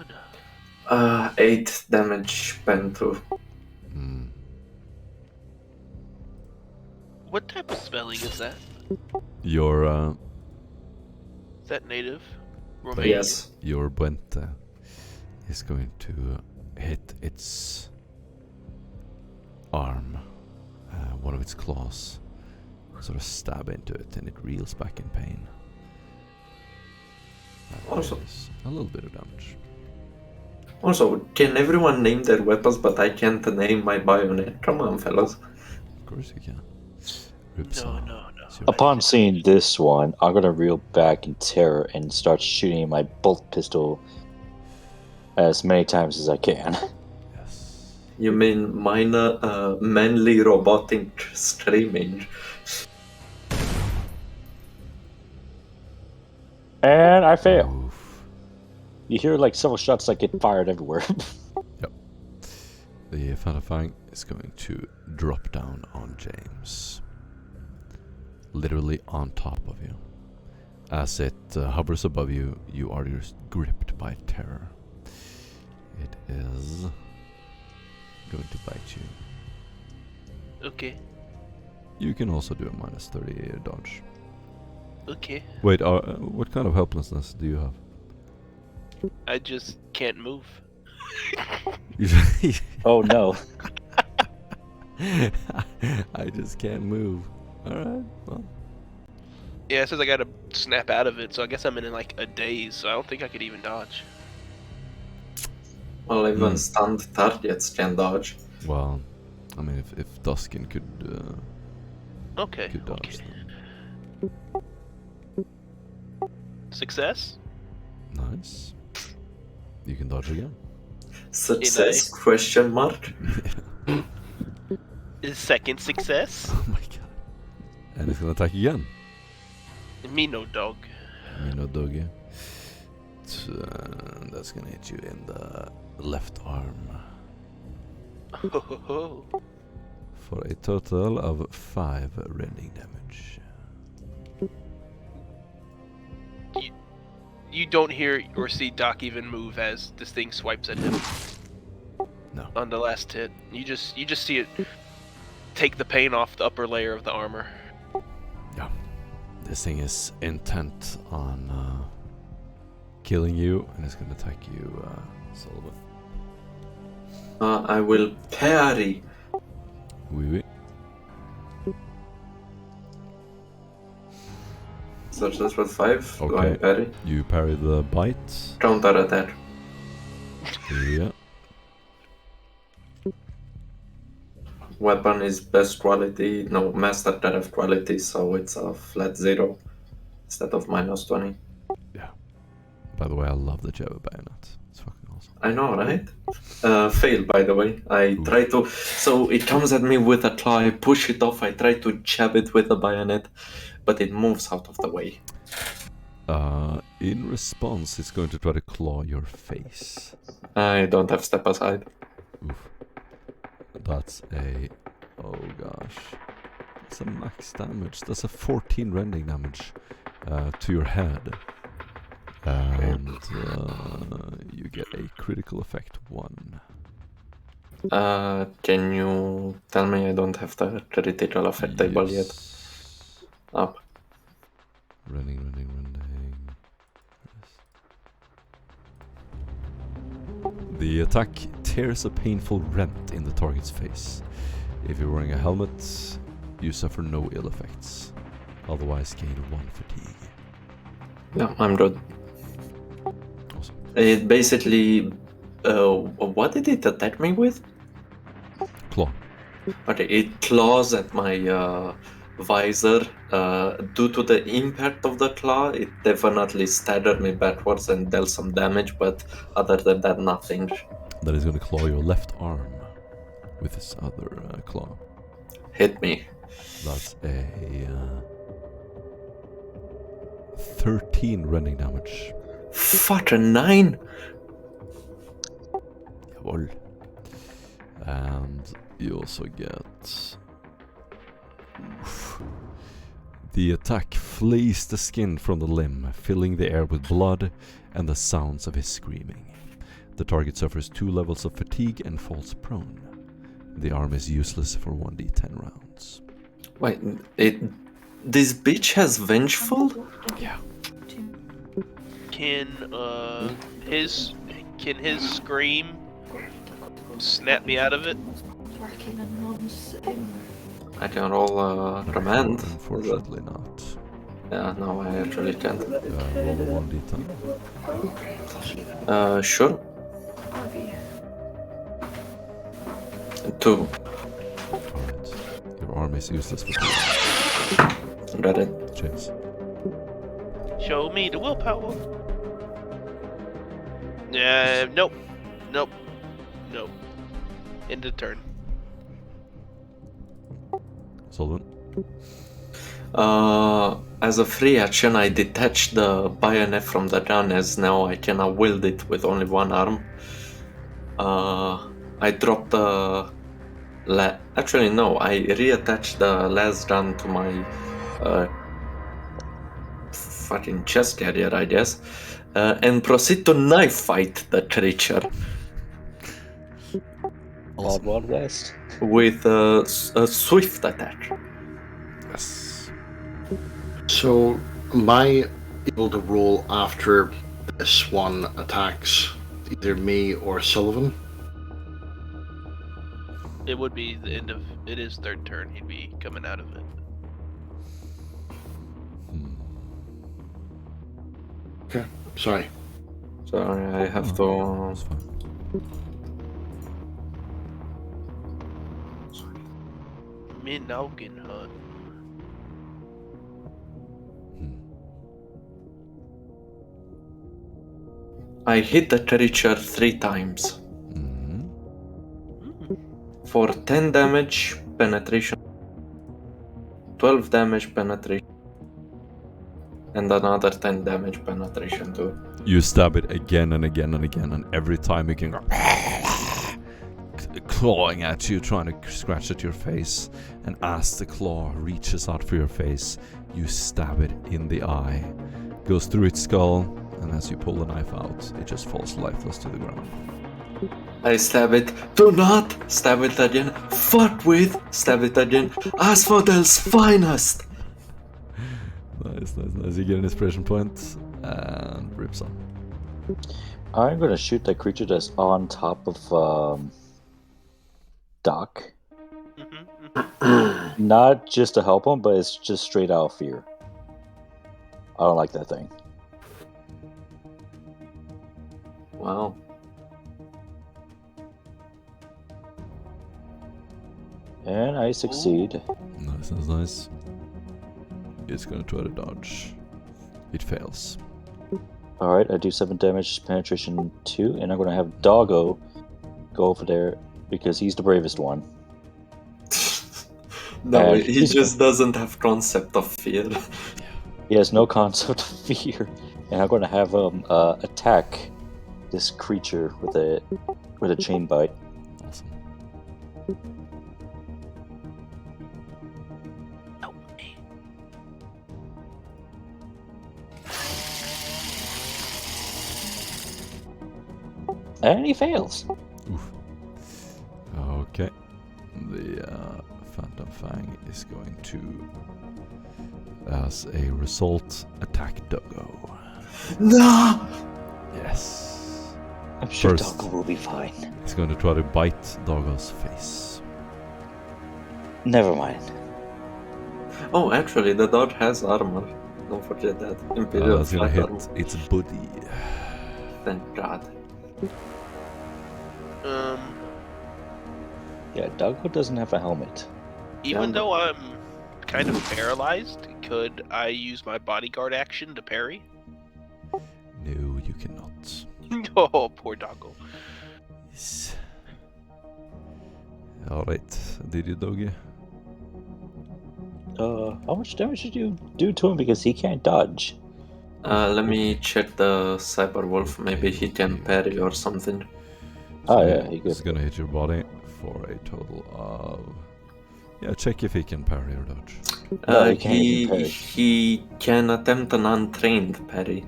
8 damage pen to. Mm. What type of spelling is that? Your Is that native? Romanian? Yes. your Buente is going to hit its arm, one of its claws, sort of stab into it, and it reels back in pain. That Awesome. is a little bit of damage. Also, can everyone name their weapons, but I can't name my bayonet? Come on, fellas. Of course you can. No. Upon seeing this one, I'm gonna reel back in terror and start shooting my bolt pistol as many times as I can. Yes. You mean minor, manly robotic screaming? And I fail. Oof. You hear like several shots that get fired everywhere. The Fanafang is going to drop down on James. Literally on top of you. As it hovers above you, you are just gripped by terror. It is going to bite you. Okay. You can also do a minus 30 dodge. Okay. Wait, what kind of helplessness do you have? I just can't move. Oh no. I just can't move. Alright, well. Yeah, it says I gotta snap out of it, so I guess I'm in like a daze, so I don't think I could even dodge. Well, even stunned targets can dodge. Well, I mean, if Duskin could Okay. dodge, Okay. Success? then nice. You can dodge again. Success? Question mark? Is second success? Oh my god. And it's gonna attack again. Me no dog. No doggy. That's gonna hit you in the left arm for a total of 5 rending damage. You don't hear or see Doc even move as this thing swipes at him. No. On the last hit, you just see it take the paint off the upper layer of the armor. Yeah. This thing is intent on killing you, and it's gonna attack you, Sullivan. I will parry. Oui, oui. So this was 5. Do I Okay. parry? You parry the bite. Counter attack. Yeah. Weapon is best quality, no, master tariff quality, so it's a flat 0 instead of -20. Yeah. By the way, I love the Java bayonet. It's fucking awesome. I know, right? Fail, by the way. I try to. So it comes at me with a claw, I push it off, I try to jab it with a bayonet, but it moves out of the way. In response, it's going to try to claw your face. I don't have step aside. Oof. That's a... Oh gosh. That's a max damage. That's a 14 rending damage to your head. And you get a critical effect 1. Can you tell me I don't have the critical effect table yet? Up. Rending. The attack tears a painful rent in the target's face. If you're wearing a helmet, you suffer no ill effects. Otherwise, gain 1 fatigue. Yeah, I'm good. Awesome. It basically... what did it attack me with? Claw. Okay, it claws at my visor. Due to the impact of the claw, it definitely staggered me backwards and dealt some damage, but other than that, nothing. That is going to claw your left arm with his other claw. Hit me. That's a 13 rending damage. Fuck, a 9? Jawohl. And you also get... Oof. The attack flays the skin from the limb, filling the air with blood and the sounds of his screaming. The target suffers 2 levels of fatigue and falls prone. The arm is useless for 1d10 rounds. Wait, this bitch has Vengeful? Yeah. Can his scream snap me out of it? Working on Mom's I can roll command. Unfortunately not. Yeah, no, I actually can't. Roll a 1d10. Sure. RV. 2. Alright. Your arm is useless for 2. Got it. James. Show me the willpower. Nope. End of turn. Sullivan. As a free action, I detach the bayonet from the gun, as now I cannot wield it with only one arm. I drop the... Actually, no, I reattach the last gun to my fucking chest carrier, I guess, and proceed to knife fight the creature. Wild Wild West. With a swift attack. Yes. So, am I able to roll after this one attacks either me or Sullivan? It would be the end of it is third turn. He'd be coming out of it. Okay, sorry. Sorry, I have to... That's fine. Minogan hunt. I hit the creature 3 times. Mm-hmm. For 10 damage penetration, 12 damage penetration, and another 10 damage penetration too. You stab it again and again and again, and every time you can go clawing at you, trying to scratch at your face, and as the claw reaches out for your face, you stab it in the eye. Goes through its skull, and as you pull the knife out, it just falls lifeless to the ground. I stab it. Do not stab it again. Fuck with. Stab it again. Asphodel's finest. That Nice. You get an inspiration point and rips on. I'm gonna shoot that creature that's on top of Doc. Not just to help him, but it's just straight out of fear. I don't like that thing. Wow. And I succeed. Nice. It's gonna try to dodge. It fails. Alright, I do 7 damage, penetration 2, and I'm gonna have Doggo go over there because he's the bravest one. No, And he just doesn't have concept of fear. He has no concept of fear, and I'm gonna have him attack this creature with a chain bite. Awesome. And he fails. Oof. Okay. The Phantom Fang is going to, as a result, attack Doggo. No! Yes. I'm sure First. Doggo will be fine. He's going to try to bite Doggo's face. Never mind. Oh, actually, the dog has armor. Don't forget that. Imperial That's going to flat hit armor. its body. Thank God. Yeah, Doggo doesn't have a helmet. Even Yeah. though I'm kind of paralyzed, could I use my bodyguard action to parry? No, you cannot. Oh, poor doggo. Yes. Alright, did you, Doggy? How much damage did you do to him because he can't dodge? Let me check the Cyber Wolf. Maybe he can parry or something. Oh yeah, he It's could. gonna hit your body for a total of... Yeah, check if he can parry or dodge. No, he can't even parry. He can attempt an untrained parry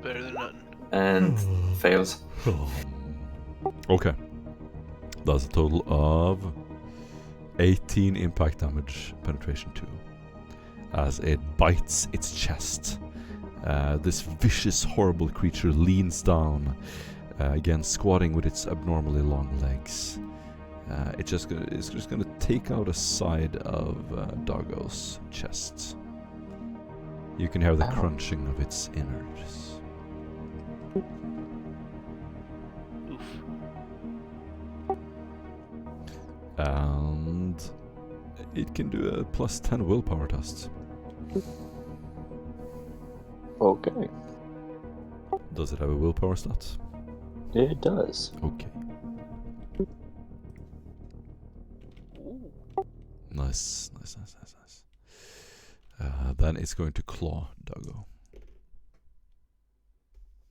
Better than nothing. and fails. Okay. That's a total of 18 impact damage, penetration 2. As it bites its chest. This vicious, horrible creature leans down, again squatting with its abnormally long legs. It's just gonna take out a side of Doggo's chest. You can hear the crunching of its innards. Oof. And it can do a plus 10 willpower test. Okay, Does it have a willpower stat? it does. Okay. Nice. Then it's going to claw Doggo.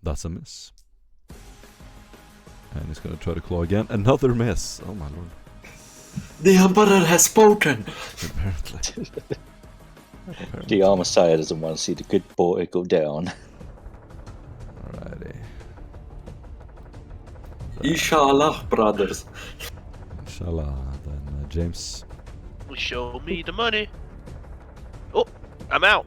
That's a miss. And it's going to try to claw again. Another miss! Oh my lord. The Emperor has spoken! Apparently. The Messiah doesn't want to see the good boy go down. Alrighty. Inshallah, brothers. Inshallah. Then James. Show me the money. Oh, I'm out.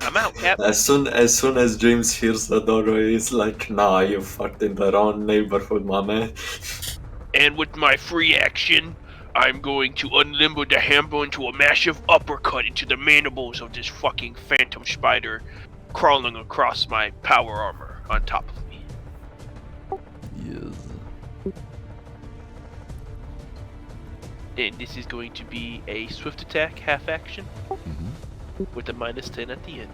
I'm out, Captain. As soon as James hears the doggo, he's like, nah, you fucked in the wrong neighborhood, my man. And with my free action, I'm going to unlimber the hammer into a massive uppercut into the mandibles of this fucking phantom spider crawling across my power armor on top of me. Yes. And this is going to be a swift attack, half action, Mm-hmm. with a minus 10 at the end.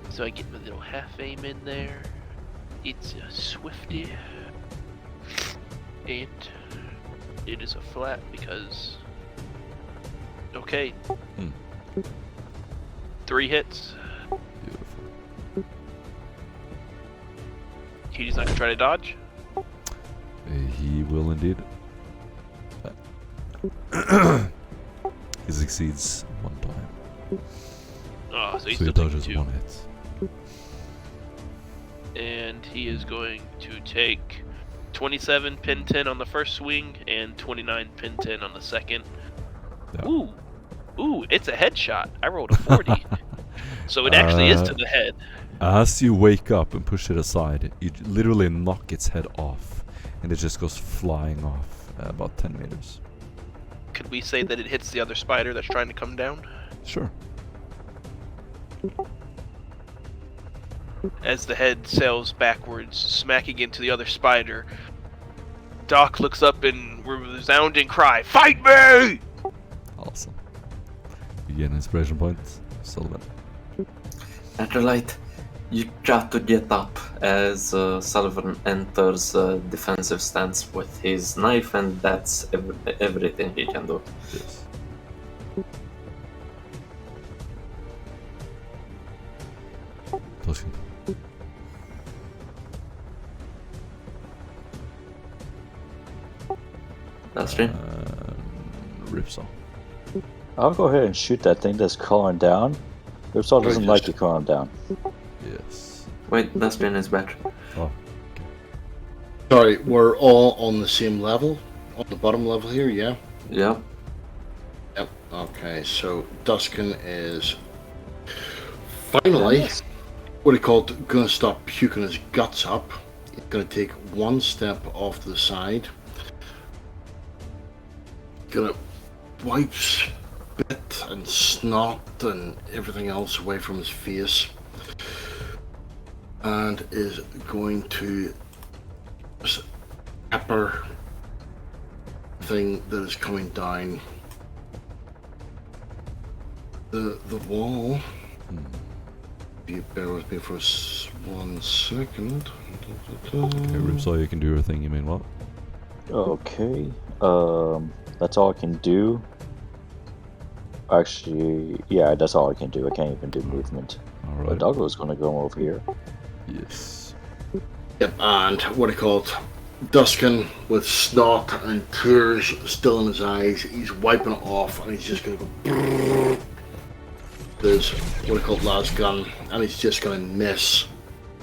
So I get my little half aim in there. It's a swifty. And it is a flat because... Okay. Hmm. 3 hits. Beautiful. He's not gonna try to dodge. He will indeed. He succeeds one time. Oh, so he's So he still taking dodges 2. one hit. And he is going to take 27 pin 10 on the first swing and 29 pin 10 on the second. Yeah. Ooh, it's a headshot. I rolled a 40. So it actually is to the head. As you wake up and push it aside, you literally knock its head off, and it just goes flying off about 10 meters. Could we say that it hits the other spider that's trying to come down? Sure. As the head sails backwards, smacking into the other spider, Doc looks up and with a resounding cry, "Fight me!" Awesome. You get an inspiration point, Sullivan. Naturalite, you try to get up as Sullivan enters a defensive stance with his knife, and that's everything he can do. Yes. Tuscan. That's right. Ripsaw. I'll go ahead and shoot that thing that's crawling down. Ripsaw doesn't like you crawling down. Yes. Wait, that spin is better. Oh. Sorry, we're all on the same level? On the bottom level here, yeah? Yeah. Yep. Okay, so Duskin is finally, what he called, gonna stop puking his guts up. He's gonna take one step off to the side. Gonna wipe spit and snot and everything else away from his face. And is going to pepper thing that is coming down the wall. You bear with me for 1 second. Okay, Ripsaw, you can do your thing, you mean what? Okay. That's all I can do. Actually, yeah, that's all I can do. I can't even do movement. Alright. But Douglas gonna go over here. Yes. Yep, and what he called Duskin with snot and tears still in his eyes. He's wiping it off and he's just gonna go. There's what he called last gun, and he's just gonna miss.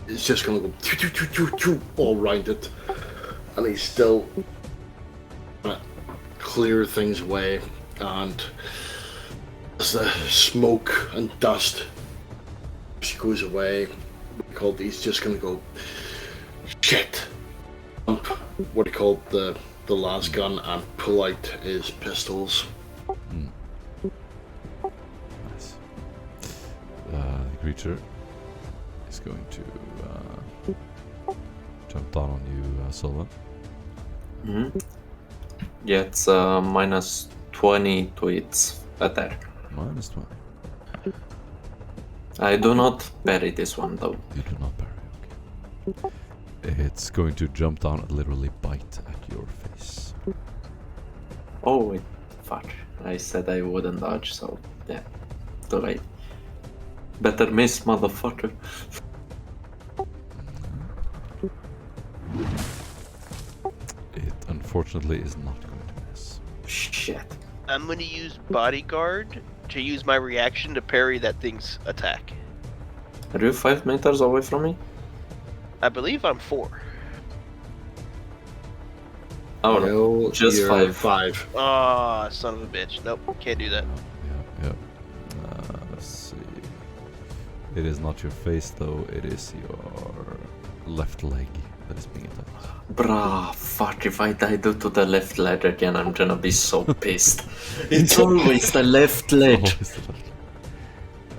It's just gonna go all round it, and he's still gonna clear things away. And as the smoke and dust goes away, he's just gonna go shit. Dump what he called the last gun and pull out his pistols. Nice. The creature is going to jump down on you, Sullivan. Mm-hmm. Gets minus 20 to its attack. Minus 20. I do not parry this one though. You do not parry, okay. It's going to jump down and literally bite at your face. Oh wait, fuck. I said I wouldn't dodge, so yeah. Too late. Better miss, motherfucker. It unfortunately is not going to miss. Shit. I'm gonna use Bodyguard to use my reaction to parry that thing's attack. Are you 5 meters away from me? I believe I'm 4. Oh no, just you're 5. Ah, son of a bitch. Nope, can't do that. Yeah. Let's see. It is not your face though, it is your left leg that is being attacked. Bruh, fuck, if I die due to the left leg again, I'm gonna be so pissed. It's always the left leg. Always the left leg.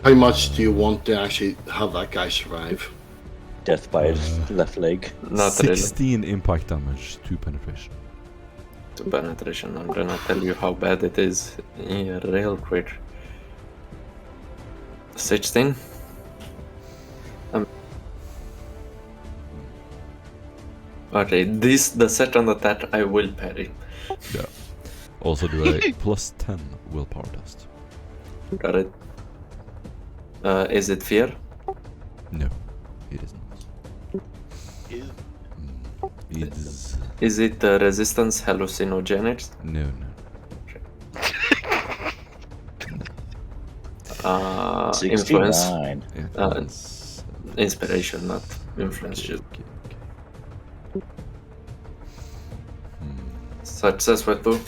How much do you want to actually have that guy survive? Death by his left leg. Not 16 impact damage, 2 penetration. really. To penetration, I'm gonna tell you how bad it is. Yeah, real quick. 16? Okay, the second attack I will parry. Yeah. Also do a plus 10 willpower test. Got it. Is it fear? No, it is not. Ew. It is... Is it resistance hallucinogenics? No. Influence. 69. Influence. Inspiration, not influence. Okay. Success with 2.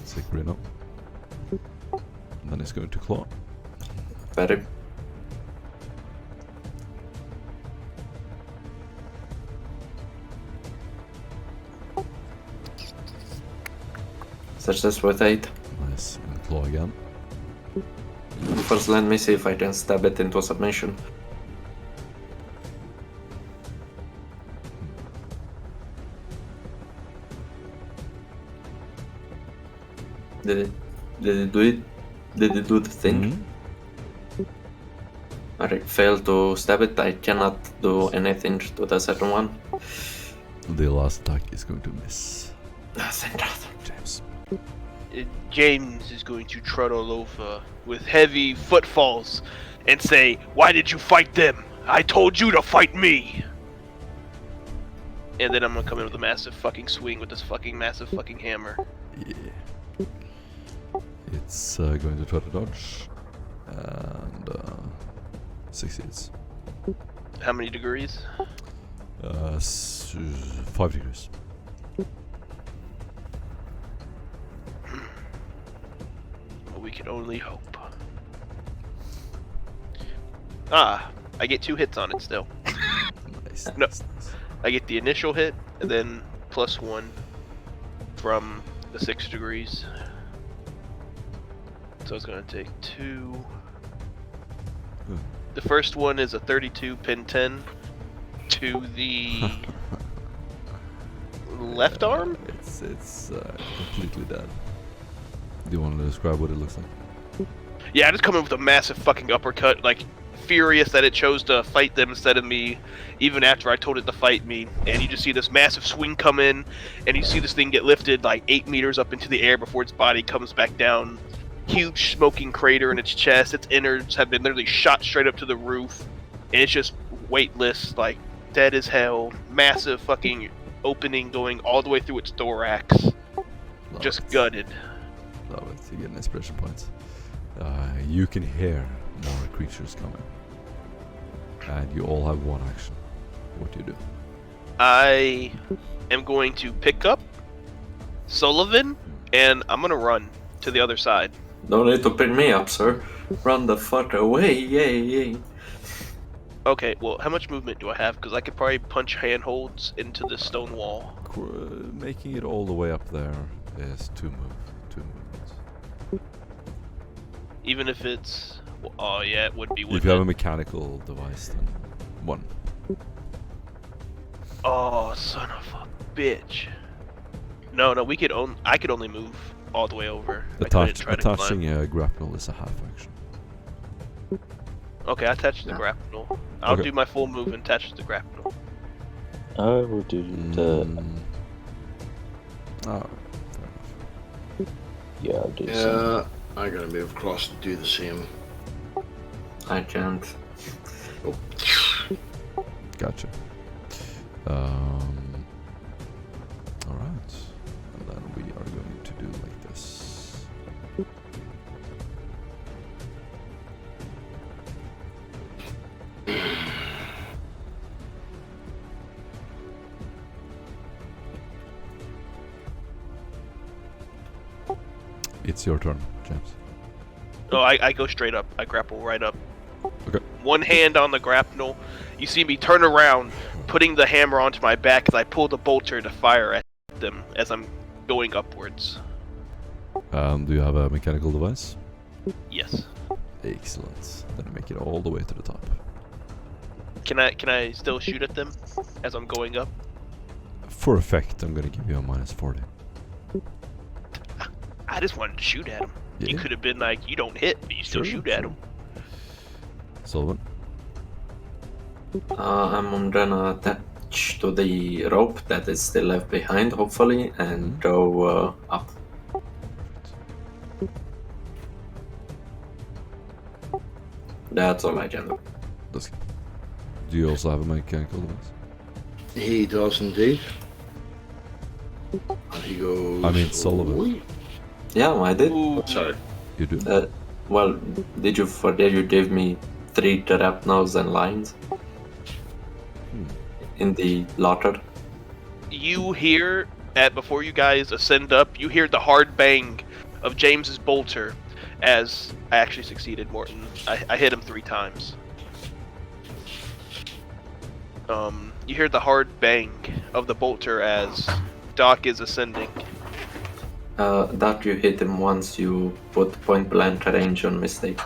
Sick Reno. And then he's going to claw. Very. Success with 8. Nice. And claw again. First, let me see if I can stab it into submission. Did it do it? Did it do the thing? I failed to stab it. I cannot do anything to the second one. The last attack is going to miss. Thank God. James. James is going to trundle over with heavy footfalls and say, "Why did you fight them? I told you to fight me!" And then I'm gonna come in with a massive fucking swing with this fucking massive fucking hammer. Yeah. It's going to try to dodge. And succeeds. How many degrees? 5 degrees. Well, we can only hope. Ah, I get 2 hits on it still. Nice. No. Nice. I get the initial hit and then +1 from the 6 degrees. So it's gonna take 2. The first one is a 32 pin 10 to the left arm. It's completely dead. Do you want to describe what it looks like? Yeah, I just come in with a massive fucking uppercut, like furious that it chose to fight them instead of me, even after I told it to fight me. And you just see this massive swing come in, and you see this thing get lifted like 8 meters up into the air before its body comes back down. Huge smoking crater in its chest. Its innards have been literally shot straight up to the roof, and it's just weightless, like dead as hell. Massive fucking opening going all the way through its thorax. Love Just it. gutted. Love it. You get an inspiration point. You can hear more creatures coming. And you all have one action. What do you do? I am going to pick up Sullivan, and I'm gonna run to the other side. Don't need to pick me up, sir. Run the fuck away, yay. Okay, well, how much movement do I have? Because I could probably punch handholds into the stone wall. Making it all the way up there is 2 movements. Even if it's... Oh, yeah, it would be, If wouldn't you have a it? mechanical device, then 1. Oh, son of a bitch. No, we could I could only move all the way over. I couldn't try to climb. Attaching a grapnel is a half action. Okay, I attach the grapnel. I'll Okay. do my full move and attach the grapnel. I will do the. Oh, fair enough. Yeah, I'll do the same. Yeah, I gotta move across to do the same. I can't. Gotcha. Alright. And then we are going to do like this. It's your turn, James. No, I go straight up. I grapple right up. Okay. One hand on the grapnel. You see me turn around, putting the hammer onto my back as I pull the bolter to fire at them as I'm going upwards. Do you have a mechanical device? Yes. Excellent. Then make it all the way to the top. Can I still shoot at them as I'm going up? For effect, I'm gonna give you a -40. I just wanted to shoot at him. Yeah. You could have been like, you don't hit, but you still shoot at him. Sullivan? I'm gonna attach to the rope that is still left behind, hopefully, and go up. That's all I can do. That's good. Do you also have a mechanical device? He does indeed. And he goes. I mean, Sullivan. "Oi." Yeah, I did. Ooh, Sorry. You do? Well, did you forget you gave me 3 grapnels and lines in the locker? you hear before you guys ascend up, you hear the hard bang of James's bolter as I actually succeeded, Morton. I hit him 3 times. You hear the hard bang of the bolter as Doc is ascending. That you hit him once, you put point blank range on mistake.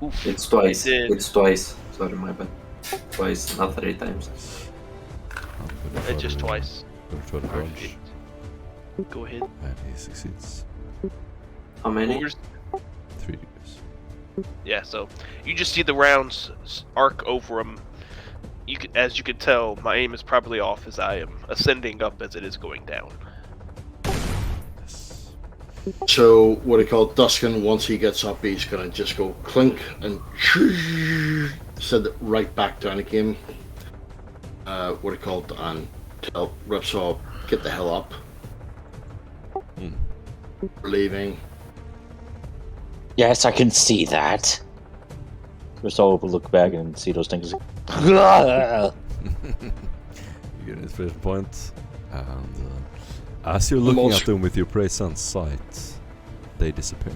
Oof, It's twice. I did. It's twice. Sorry, my bad. Twice, not 3 times. I'm gonna try It's just to- twice. Gonna try to dodge, Perfect. Go ahead. and he succeeds. How many? Where's- 3 degrees. Yeah, so you just see the rounds arc over him. As you can tell, my aim is probably off as I am ascending up as it is going down. Yes. So, what I call Duskin, once he gets up, he's gonna just go clink and send it right back down again. What I call and tell Ripsaw, get the hell up. We're leaving. Yes, I can see that. Ripsaw will look back and see those things. You get an inspiration point, and as you're looking at them with your present sight, they disappear.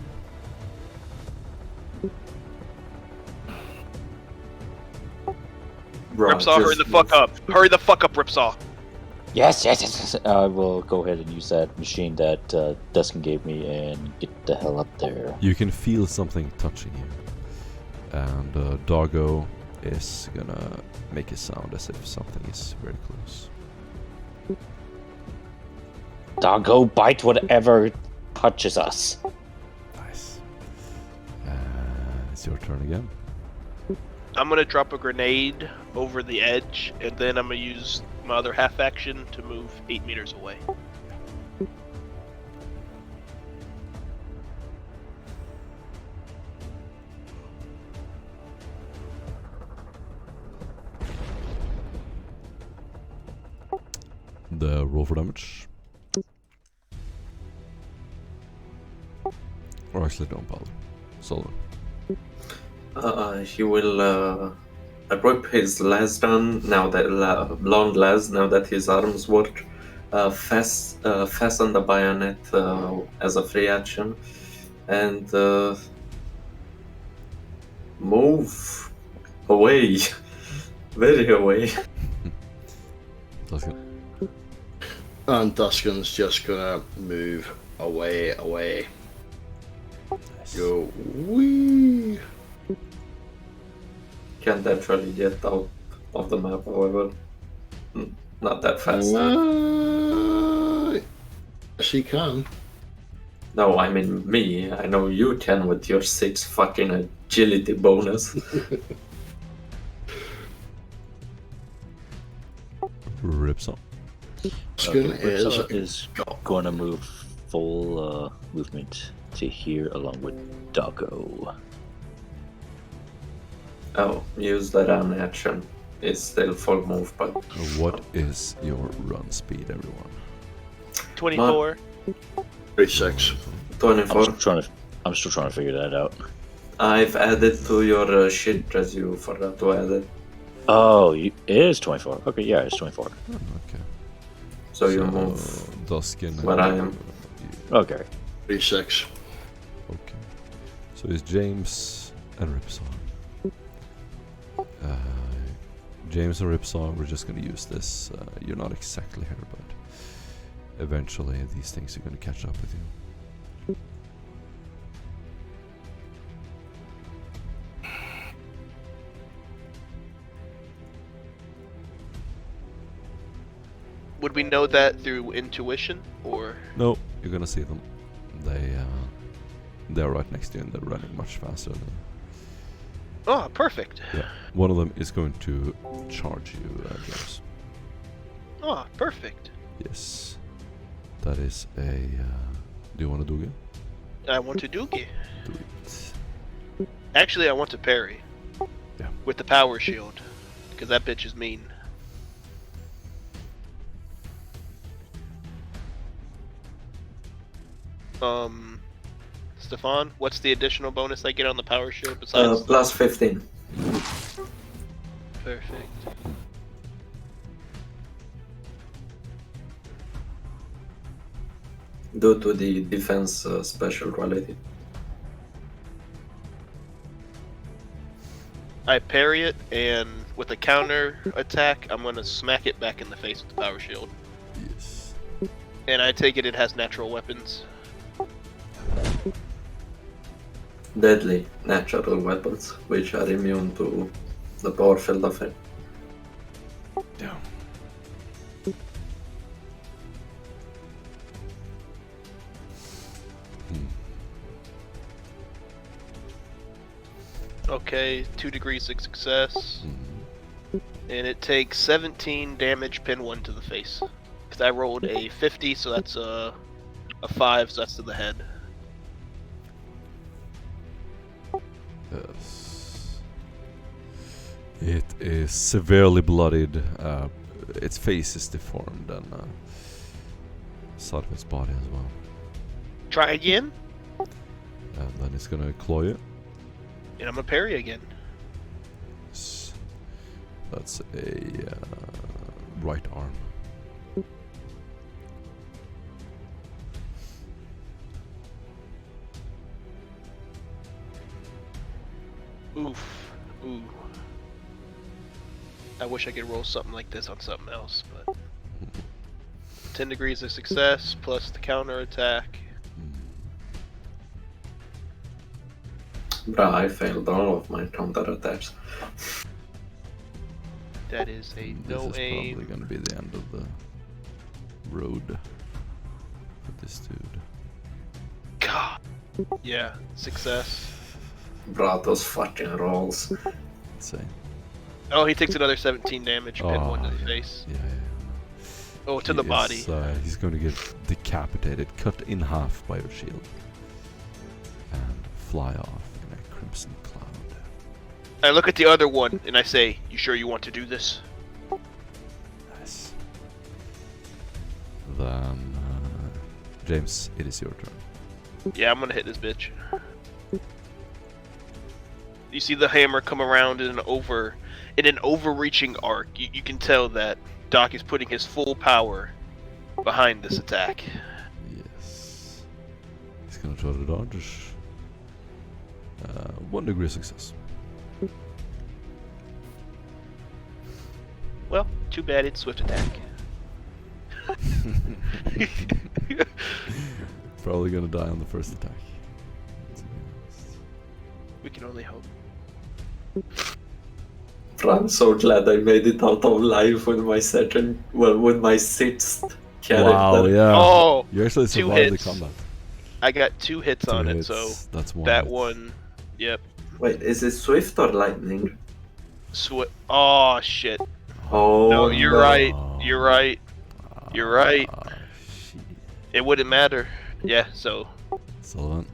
Bro, Ripsaw, hurry the fuck up! Hurry the fuck up, Ripsaw! Yes. I will go ahead and use that machine that Duskin gave me and get the hell up there. You can feel something touching you, and Doggo is gonna make a sound as if something is very close. Doggo, bite whatever touches us. Nice. It's your turn again. I'm gonna drop a grenade over the edge, and then I'm gonna use my other half action to move 8 meters away. The roll for damage. Or actually, don't bother. Solo. He will equip his las gun now that long las now that his arms work. Fasten the bayonet as a free action, and move away, very away. Duskin. And Duskin's just gonna move away. Nice. Go wee. Can't actually get out of the map, however. Not that fast. Yes, he can. No, I mean me. I know you can with your 6 fucking agility bonus. Rips on. Duskin Ripsaw is is going to move full movement to here along with Doggo. Oh, use that on action. It's still full move, but What is your run speed, everyone? 24. 36. 24. I'm still trying to figure that out. I've added to your shit as you forgot to add it. Oh, it is 24. Okay, yeah, it's 24. Okay. So you move Duskin. where I am. Okay. 36. Okay. So it's James and Ripsaw. James and Ripsaw, we're just gonna use this. You're not exactly here, but eventually these things are gonna catch up with you. Would we know that through intuition, or? No, you're gonna see them. They're right next to you and they're running much faster than. Oh, perfect. Yeah. One of them is going to charge you, James. Oh, perfect. Yes. That is a. Do you want to do it? I want to doogie. Do it. Actually, I want to parry. Yeah. With the power shield, because that bitch is mean. Stefan, what's the additional bonus I get on the power shield besides? Plus 15. Perfect. due to the defense special quality. I parry it, and with a counter attack, I'm gonna smack it back in the face with the power shield. Yes. And I take it has natural weapons. Deadly natural weapons, which are immune to the power field effect. Yeah. Okay, 2 degrees of success. Mhm. And it takes 17 damage, pin 1 to the face. Because I rolled a 50, so that's a 5, so that's to the head. Yes. It is severely bloodied. Its face is deformed and side of its body as well. Try again, And then it's gonna claw you. and I'm gonna parry again. S- That's a right arm. Oof. Ooh. I wish I could roll something like this on something else, but 10 degrees of success plus the counter attack. Bruh, I failed all of my counterattacks. That is a This no is aim. probably gonna be the end of the road for this dude. God. Yeah, success. Bruh, those fucking rolls. Insane. Oh, he takes another 17 damage, pin 1 to the yeah. face. Yeah. Oh, to the body. He's going to get decapitated, cut in half by your shield, and fly off in a crimson cloud. I look at the other one and I say, "You sure you want to do this?" Nice. Then, James, it is your turn. Yeah, I'm gonna hit this bitch. You see the hammer come around in an overreaching arc. You can tell that Doc is putting his full power behind this attack. Yes. He's going to try to dodge. 1 degree of success. Well, too bad it's swift attack. Probably going to die on the first attack. To be honest. We can only hope. I'm so glad I made it out alive with my with my 6th character. Wow, yeah. Oh, You actually 2 survived the hits. combat. I got 2 hits 2 on hits, it, so that's one. that hit. one, yep. Wait, is it swift or lightning? Oh shit. Oh, No, you're no. right. You're right. You're right. Shit. It wouldn't matter. Yeah. So. Sullivan.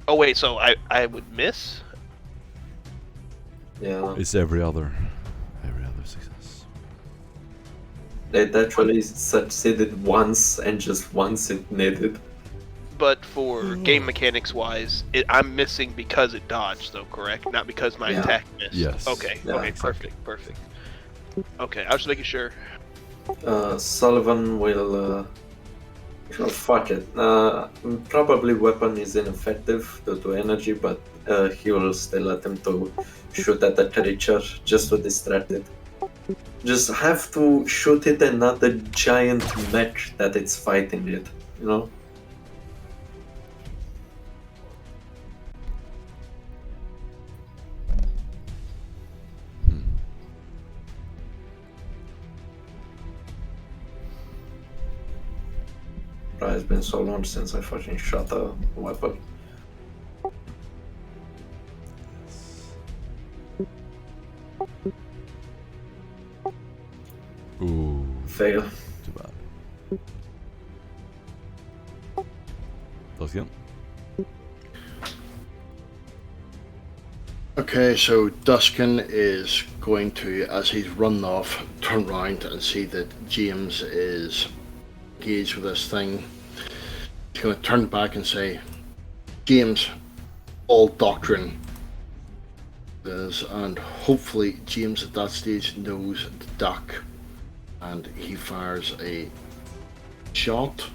Oh wait. So I would miss. Yeah, It's every other success. it actually succeeded once and just once it needed. But for game mechanics wise, I'm missing because it dodged, though, correct? Not because my Yeah. attack missed. Yes. Okay. Yeah, Okay. exactly. Perfect. Okay. I was just making sure. Sullivan will. Fuck it. Probably weapon is ineffective due to energy, but he will still attempt to shoot at the creature just to distract it. Just have to shoot it and not the giant mech that it's fighting it, you know? Bro, it's been so long since I fucking shot a weapon. Ooh, Fail. too bad. Again. Okay, so Duskin is going to, as he's run off, turn round and see that James is engaged with this thing. He's going to turn back and say, James, all doctrine is, and hopefully James at that stage knows the duck, and he fires a shot.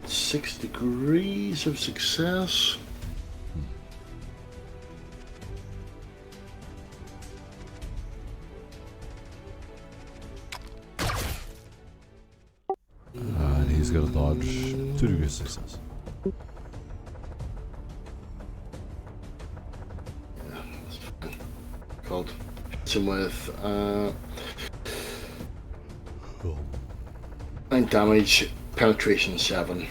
6 degrees of success. And he's gonna dodge 2 degrees of success. Called. Hits him with 9 damage, penetration 7.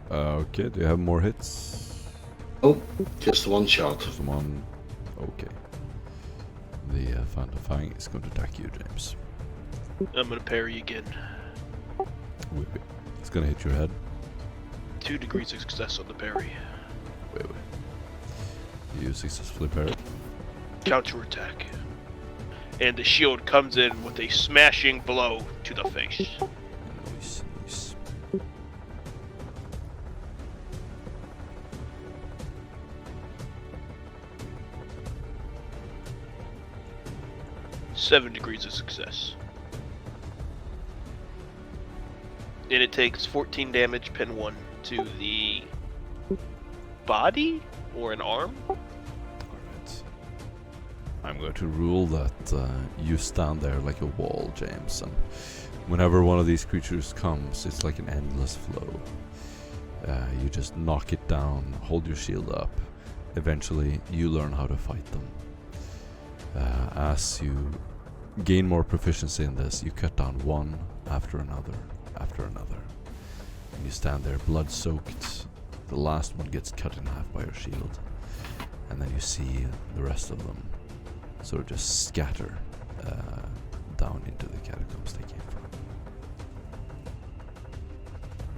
Okay, do you have more hits? Oh, just 1 shot. Just one. Okay. The Phantom Fang is going to attack you, James. I'm gonna parry again. Wait. It's gonna hit your head. 2 degrees of success on the parry. Wait. You successfully parried. Counterattack. And the shield comes in with a smashing blow to the face. Nice. 7 degrees of success. And it takes 14 damage, pin 1, to the body or an arm? Alright. I'm going to rule that you stand there like a wall, James, and whenever one of these creatures comes, it's like an endless flow. You just knock it down, hold your shield up. Eventually, you learn how to fight them. As you gain more proficiency in this, you cut down one after another. And you stand there, blood-soaked. The last one gets cut in half by your shield. And then you see the rest of them sort of just scatter down into the catacombs they came from.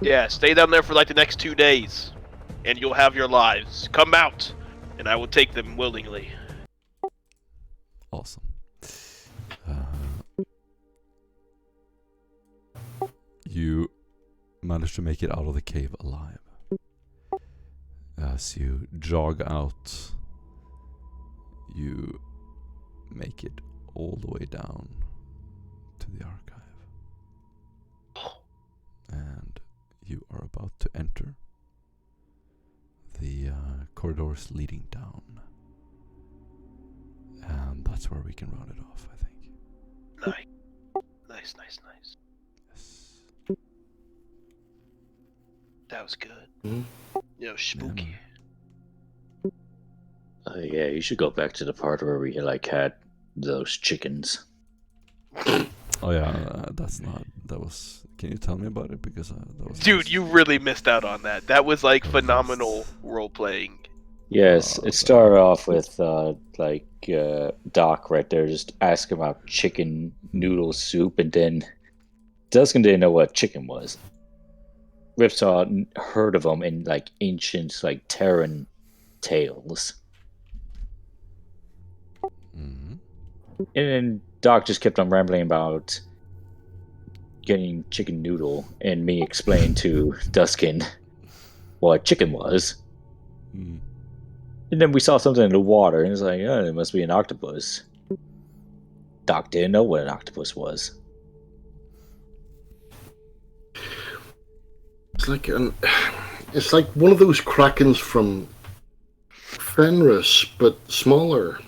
Yeah, stay down there for like the next 2 days, and you'll have your lives. Come out, and I will take them willingly. Awesome. You manage to make it out of the cave alive. As you jog out, you make it all the way down to the archive. And you are about to enter the corridors leading down. And that's where we can round it off, I think. Nice. Yes. That was good. Mhm. Spooky. Yeah, you should go back to the part where we had those chickens. Oh yeah, that was. Can you tell me about it? Because that was. Dude, you really missed out on that. That was like phenomenal role playing. Yes, Oh, it started off with Doc right there just asking about chicken noodle soup, and then Duskin didn't know what chicken was. Ripsaw heard of them in ancient Terran tales, Mm-hmm. and then Doc just kept on rambling about getting chicken noodle, and me explained to Duskin what chicken was. Mm. And then we saw something in the water, and it's like, oh, it must be an octopus. Doc didn't know what an octopus was. It's like one of those krakens from Fenris, but smaller.